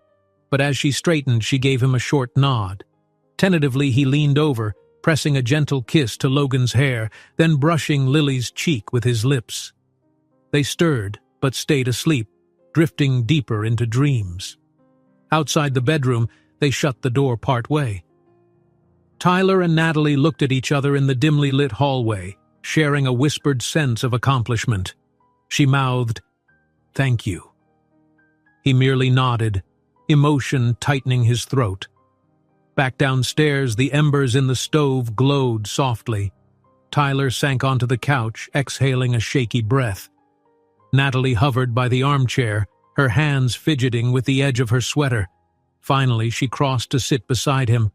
but as she straightened, she gave him a short nod. Tentatively, he leaned over, pressing a gentle kiss to Logan's hair, then brushing Lily's cheek with his lips. They stirred, but stayed asleep, drifting deeper into dreams. Outside the bedroom, they shut the door part way. Tyler and Natalie looked at each other in the dimly lit hallway, sharing a whispered sense of accomplishment. She mouthed, "Thank you." He merely nodded, emotion tightening his throat. Back downstairs, the embers in the stove glowed softly. Tyler sank onto the couch, exhaling a shaky breath. Natalie hovered by the armchair, her hands fidgeting with the edge of her sweater. Finally, she crossed to sit beside him.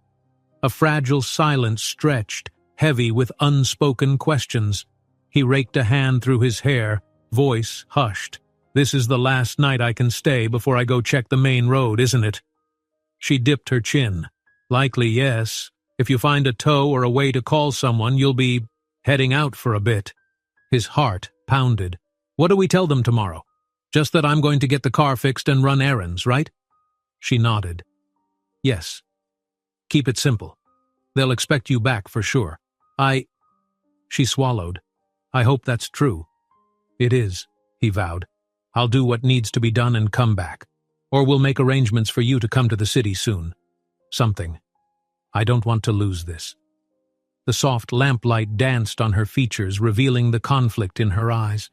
A fragile silence stretched, heavy with unspoken questions. He raked a hand through his hair, voice hushed. "This is the last night I can stay before I go check the main road, isn't it?" She dipped her chin. "Likely, yes. If you find a tow or a way to call someone, you'll be heading out for a bit." His heart pounded. "What do we tell them tomorrow? Just that I'm going to get the car fixed and run errands, right?" She nodded. "Yes. Keep it simple. They'll expect you back for sure. She swallowed. "I hope that's true." "It is," he vowed. "I'll do what needs to be done and come back. Or we'll make arrangements for you to come to the city soon. Something. I don't want to lose this." The soft lamplight danced on her features, revealing the conflict in her eyes.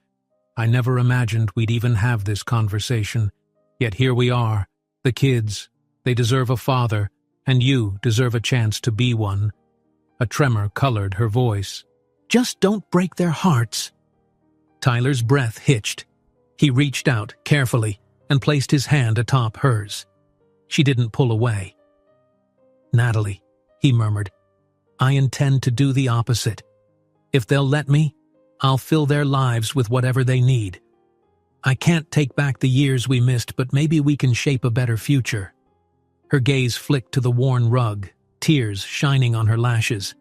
"I never imagined we'd even have this conversation. Yet here we are. The kids. They deserve a father, and you deserve a chance to be one." A tremor colored her voice. "Just don't break their hearts." Tyler's breath hitched. He reached out carefully and placed his hand atop hers. She didn't pull away. "Natalie," he murmured, "I intend to do the opposite. If they'll let me, I'll fill their lives with whatever they need. I can't take back the years we missed, but maybe we can shape a better future." Her gaze flicked to the worn rug, tears shining on her lashes.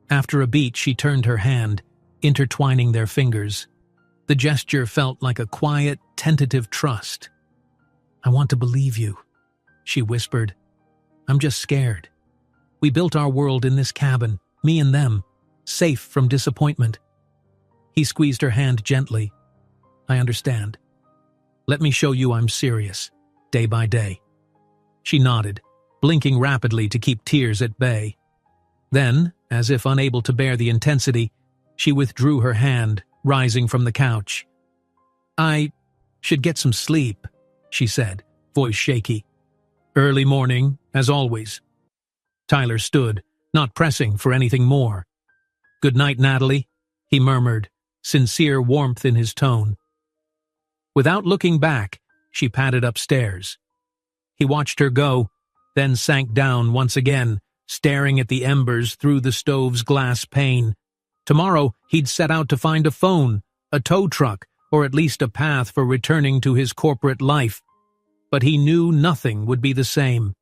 After a beat, she turned her hand, intertwining their fingers. The gesture felt like a quiet, tentative trust. "I want to believe you," she whispered. "I'm just scared. We built our world in this cabin, me and them, safe from disappointment." He squeezed her hand gently. "I understand. Let me show you I'm serious, day by day." She nodded, blinking rapidly to keep tears at bay. Then, as if unable to bear the intensity, she withdrew her hand, rising from the couch. "I should get some sleep," she said, voice shaky. "Early morning, as always." Tyler stood, not pressing for anything more. "Good night, Natalie," he murmured, sincere warmth in his tone. Without looking back, she padded upstairs. He watched her go, then sank down once again, staring at the embers through the stove's glass pane. Tomorrow, he'd set out to find a phone, a tow truck, or at least a path for returning to his corporate life. But he knew nothing would be the same.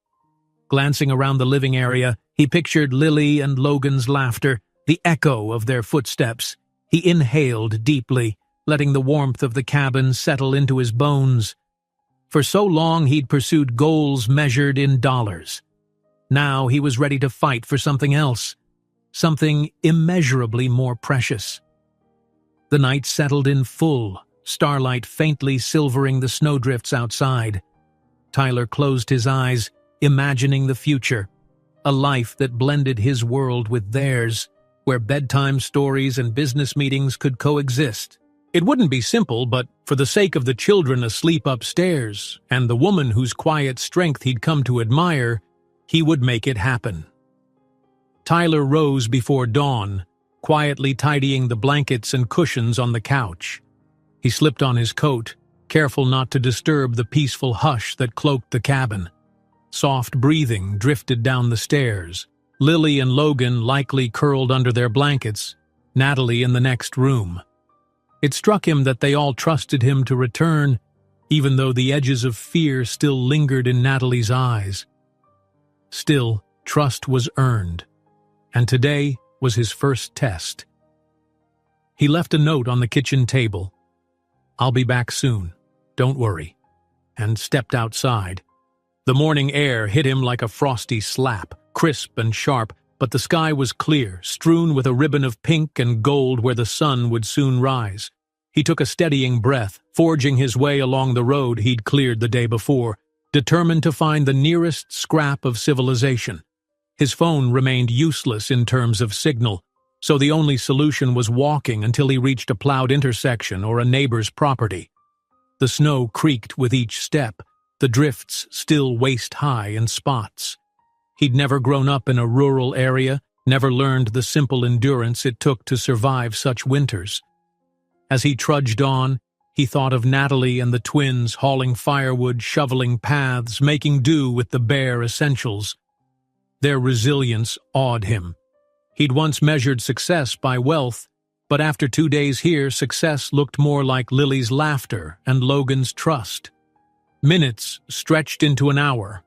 Glancing around the living area, he pictured Lily and Logan's laughter, the echo of their footsteps. He inhaled deeply, letting the warmth of the cabin settle into his bones. For so long he'd pursued goals measured in dollars. Now he was ready to fight for something else, something immeasurably more precious. The night settled in full, starlight faintly silvering the snowdrifts outside. Tyler closed his eyes, imagining the future, a life that blended his world with theirs, where bedtime stories and business meetings could coexist. It wouldn't be simple, but for the sake of the children asleep upstairs and the woman whose quiet strength he'd come to admire, he would make it happen. Tyler rose before dawn, quietly tidying the blankets and cushions on the couch. He slipped on his coat, careful not to disturb the peaceful hush that cloaked the cabin. Soft breathing drifted down the stairs. Lily and Logan likely curled under their blankets, Natalie in the next room. It struck him that they all trusted him to return, even though the edges of fear still lingered in Natalie's eyes. Still, trust was earned, and today was his first test. He left a note on the kitchen table. "I'll be back soon, don't worry," and stepped outside. The morning air hit him like a frosty slap, crisp and sharp, but the sky was clear, strewn with a ribbon of pink and gold where the sun would soon rise. He took a steadying breath, forging his way along the road he'd cleared the day before, determined to find the nearest scrap of civilization. His phone remained useless in terms of signal, so the only solution was walking until he reached a plowed intersection or a neighbor's property. The snow creaked with each step, the drifts still waist-high in spots. He'd never grown up in a rural area, never learned the simple endurance it took to survive such winters. As he trudged on, he thought of Natalie and the twins hauling firewood, shoveling paths, making do with the bare essentials. Their resilience awed him. He'd once measured success by wealth, but after 2 days here, success looked more like Lily's laughter and Logan's trust. Minutes stretched into an hour.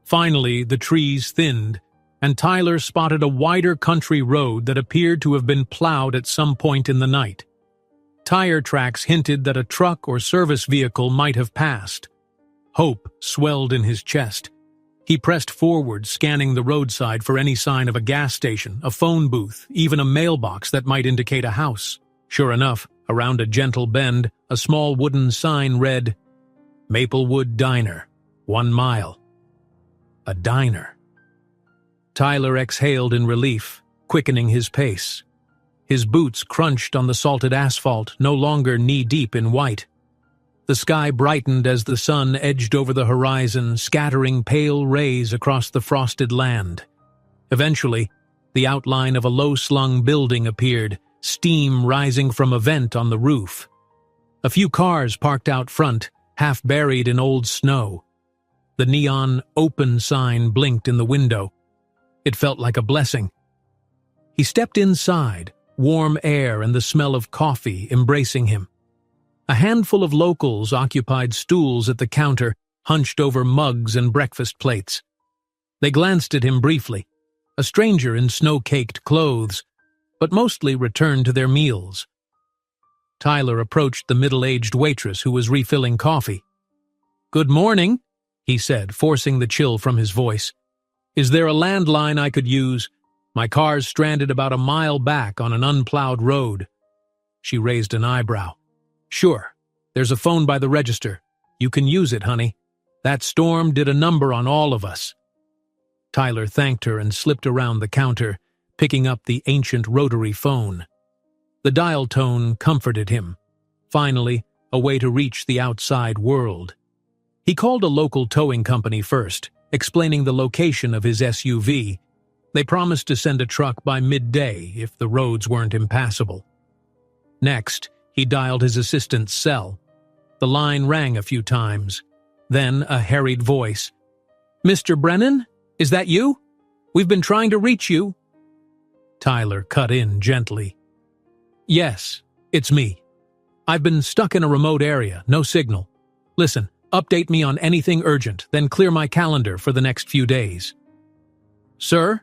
Finally, the trees thinned, and Tyler spotted a wider country road that appeared to have been plowed at some point in the night. Tire tracks hinted that a truck or service vehicle might have passed. Hope swelled in his chest. He pressed forward, scanning the roadside for any sign of a gas station, a phone booth, even a mailbox that might indicate a house. Sure enough, around a gentle bend, a small wooden sign read, "Maplewood Diner, 1 mile." A diner. Tyler exhaled in relief, quickening his pace. His boots crunched on the salted asphalt, no longer knee-deep in white. The sky brightened as the sun edged over the horizon, scattering pale rays across the frosted land. Eventually, the outline of a low-slung building appeared, steam rising from a vent on the roof. A few cars parked out front, half buried in old snow. The neon "open" sign blinked in the window. It felt like a blessing. He stepped inside, warm air and the smell of coffee embracing him. A handful of locals occupied stools at the counter, hunched over mugs and breakfast plates. They glanced at him briefly, a stranger in snow-caked clothes, but mostly returned to their meals. Tyler approached the middle-aged waitress who was refilling coffee. "Good morning," he said, forcing the chill from his voice. "Is there a landline I could use? My car's stranded about a mile back on an unplowed road." She raised an eyebrow. "Sure. There's a phone by the register. You can use it, honey. That storm did a number on all of us." Tyler thanked her and slipped around the counter, picking up the ancient rotary phone. The dial tone comforted him. Finally, a way to reach the outside world. He called a local towing company first, explaining the location of his SUV. They promised to send a truck by midday if the roads weren't impassable. Next, he dialed his assistant's cell. The line rang a few times. Then a harried voice. "Mr. Brennan? Is that you? We've been trying to reach you." Tyler cut in gently. "Yes, it's me. I've been stuck in a remote area, no signal. Listen, update me on anything urgent, then clear my calendar for the next few days." "Sir?"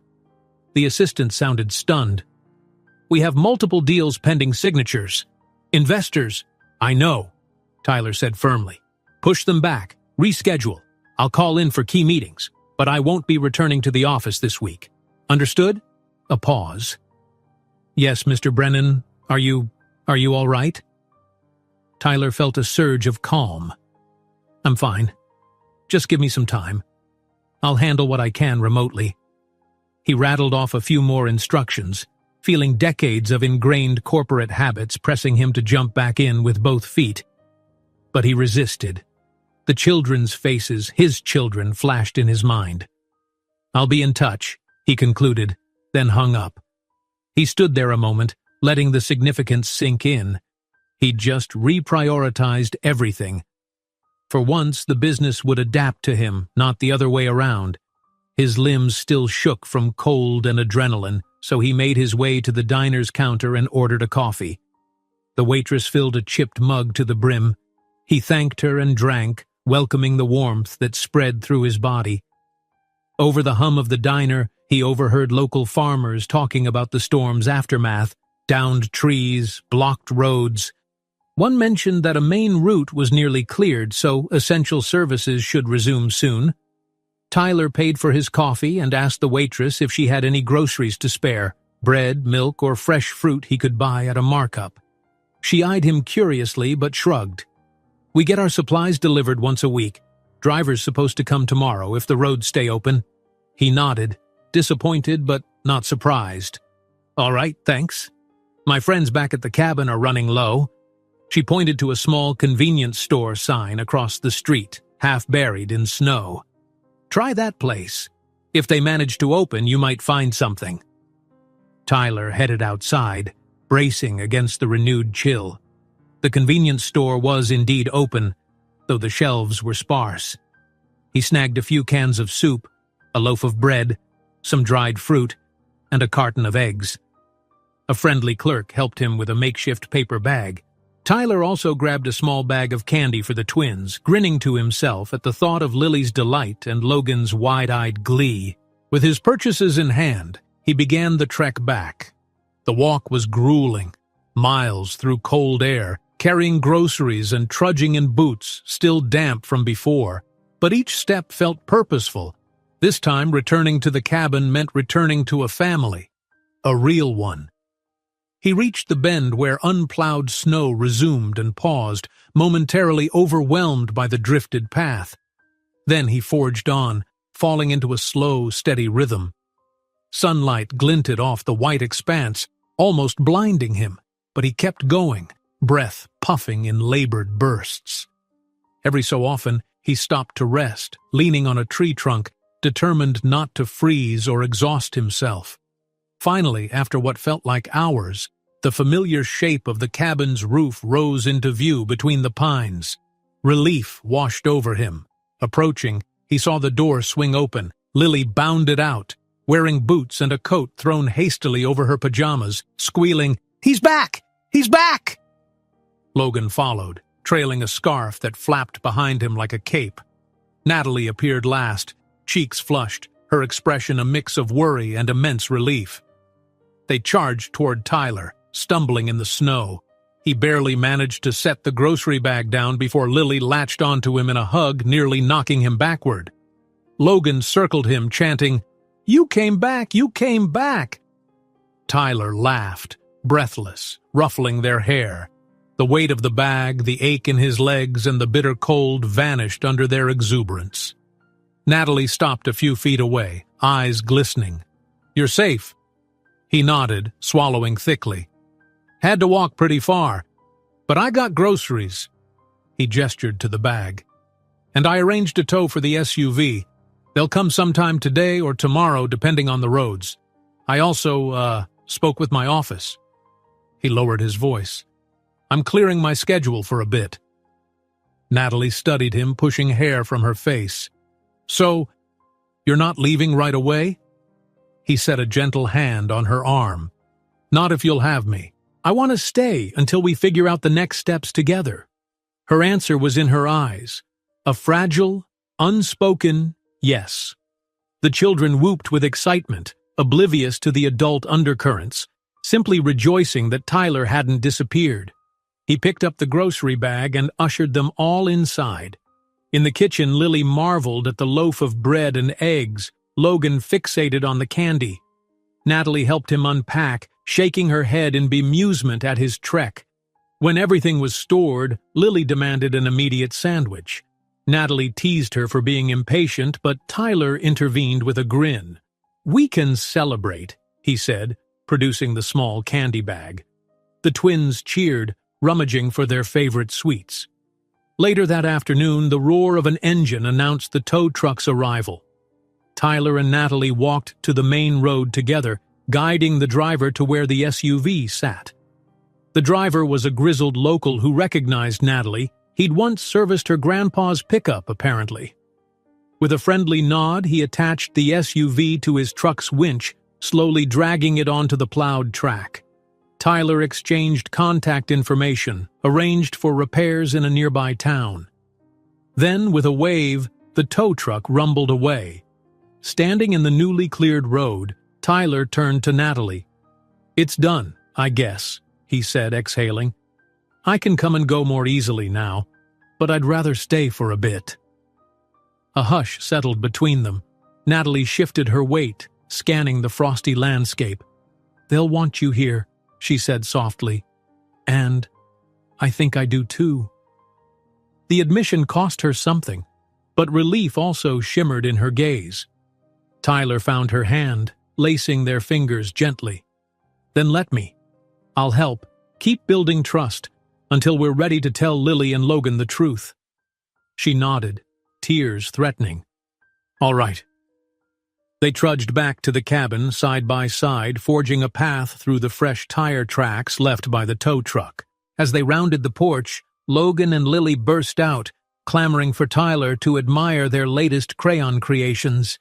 The assistant sounded stunned. "We have multiple deals pending signatures. Investors." "I know," Tyler said firmly. "Push them back. Reschedule. I'll call in for key meetings, but I won't be returning to the office this week. Understood?" A pause. "Yes, Mr. Brennan. Are you all right?" Tyler felt a surge of calm. "I'm fine. Just give me some time." I'll handle what I can remotely." He rattled off a few more instructions, feeling decades of ingrained corporate habits pressing him to jump back in with both feet. But he resisted. The children's faces, his children, flashed in his mind. "I'll be in touch," he concluded, then hung up. He stood there a moment, letting the significance sink in. He'd just reprioritized everything. For once, the business would adapt to him, not the other way around. His limbs still shook from cold and adrenaline, so he made his way to the diner's counter and ordered a coffee. The waitress filled a chipped mug to the brim. He thanked her and drank, welcoming the warmth that spread through his body. Over the hum of the diner, he overheard local farmers talking about the storm's aftermath: downed trees, blocked roads. One mentioned that a main route was nearly cleared, so essential services should resume soon. Tyler paid for his coffee and asked the waitress if she had any groceries to spare, bread, milk, or fresh fruit he could buy at a markup. She eyed him curiously but shrugged. "We get our supplies delivered once a week. Driver's supposed to come tomorrow if the roads stay open." He nodded, disappointed but not surprised. "All right, thanks. My friends back at the cabin are running low." She pointed to a small convenience store sign across the street, half buried in snow. "Try that place. If they manage to open, you might find something." Tyler headed outside, bracing against the renewed chill. The convenience store was indeed open, though the shelves were sparse. He snagged a few cans of soup, a loaf of bread, some dried fruit, and a carton of eggs. A friendly clerk helped him with a makeshift paper bag. Tyler also grabbed a small bag of candy for the twins, grinning to himself at the thought of Lily's delight and Logan's wide-eyed glee. With his purchases in hand, he began the trek back. The walk was grueling, miles through cold air, carrying groceries and trudging in boots still damp from before. But each step felt purposeful. This time, returning to the cabin meant returning to a family, a real one. He reached the bend where unplowed snow resumed and paused, momentarily overwhelmed by the drifted path. Then he forged on, falling into a slow, steady rhythm. Sunlight glinted off the white expanse, almost blinding him, but he kept going, breath puffing in labored bursts. Every so often, he stopped to rest, leaning on a tree trunk, determined not to freeze or exhaust himself. Finally, after what felt like hours, the familiar shape of the cabin's roof rose into view between the pines. Relief washed over him. Approaching, he saw the door swing open. Lily bounded out, wearing boots and a coat thrown hastily over her pajamas, squealing, "He's back! He's back!" Logan followed, trailing a scarf that flapped behind him like a cape. Natalie appeared last, cheeks flushed, her expression a mix of worry and immense relief. They charged toward Tyler, stumbling in the snow. He barely managed to set the grocery bag down before Lily latched onto him in a hug, nearly knocking him backward. Logan circled him, chanting, "You came back! You came back!" Tyler laughed, breathless, ruffling their hair. The weight of the bag, the ache in his legs, and the bitter cold vanished under their exuberance. Natalie stopped a few feet away, eyes glistening. "You're safe." He nodded, swallowing thickly. "Had to walk pretty far, but I got groceries." He gestured to the bag. "And I arranged a tow for the SUV. They'll come sometime today or tomorrow, depending on the roads. I also, spoke with my office." He lowered his voice. "I'm clearing my schedule for a bit." Natalie studied him, pushing hair from her face. "So, you're not leaving right away?" He set a gentle hand on her arm. "Not if you'll have me. I want to stay until we figure out the next steps together." Her answer was in her eyes, a fragile, unspoken yes. The children whooped with excitement, oblivious to the adult undercurrents, simply rejoicing that Tyler hadn't disappeared. He picked up the grocery bag and ushered them all inside. In the kitchen, Lily marveled at the loaf of bread and eggs. Logan fixated on the candy. Natalie helped him unpack, shaking her head in bemusement at his trek. When everything was stored, Lily demanded an immediate sandwich. Natalie teased her for being impatient, but Tyler intervened with a grin. "We can celebrate," he said, producing the small candy bag. The twins cheered, rummaging for their favorite sweets. Later that afternoon, the roar of an engine announced the tow truck's arrival. Tyler and Natalie walked to the main road together, guiding the driver to where the SUV sat. The driver was a grizzled local who recognized Natalie. He'd once serviced her grandpa's pickup, apparently. With a friendly nod, he attached the SUV to his truck's winch, slowly dragging it onto the plowed track. Tyler exchanged contact information, arranged for repairs in a nearby town. Then, with a wave, the tow truck rumbled away. Standing in the newly cleared road, Tyler turned to Natalie. "It's done, I guess," he said, exhaling. "I can come and go more easily now, but I'd rather stay for a bit." A hush settled between them. Natalie shifted her weight, scanning the frosty landscape. "They'll want you here," she said softly. "And I think I do too." The admission cost her something, but relief also shimmered in her gaze. Tyler found her hand, lacing their fingers gently. "Then let me. I'll help. Keep building trust, until we're ready to tell Lily and Logan the truth." She nodded, tears threatening. "All right." They trudged back to the cabin side by side, forging a path through the fresh tire tracks left by the tow truck. As they rounded the porch, Logan and Lily burst out, clamoring for Tyler to admire their latest crayon creations.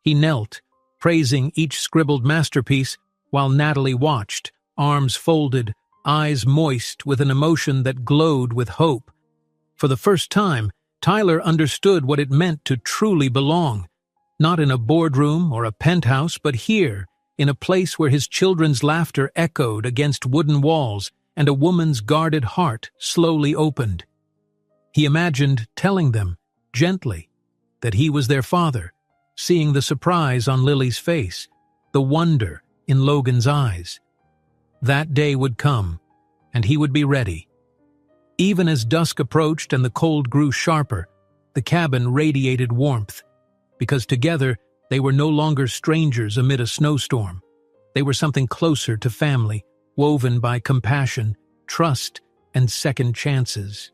He knelt, praising each scribbled masterpiece, while Natalie watched, arms folded, eyes moist with an emotion that glowed with hope. For the first time, Tyler understood what it meant to truly belong. Not in a boardroom or a penthouse, but here, in a place where his children's laughter echoed against wooden walls and a woman's guarded heart slowly opened. He imagined telling them, gently, that he was their father, seeing the surprise on Lily's face, the wonder in Logan's eyes. That day would come, and he would be ready. Even as dusk approached and the cold grew sharper, the cabin radiated warmth, because together they were no longer strangers amid a snowstorm. They were something closer to family, woven by compassion, trust, and second chances.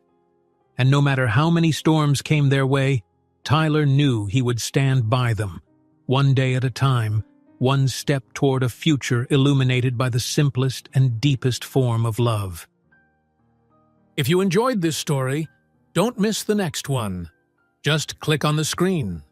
And no matter how many storms came their way, Tyler knew he would stand by them, one day at a time, one step toward a future illuminated by the simplest and deepest form of love. If you enjoyed this story, don't miss the next one. Just click on the screen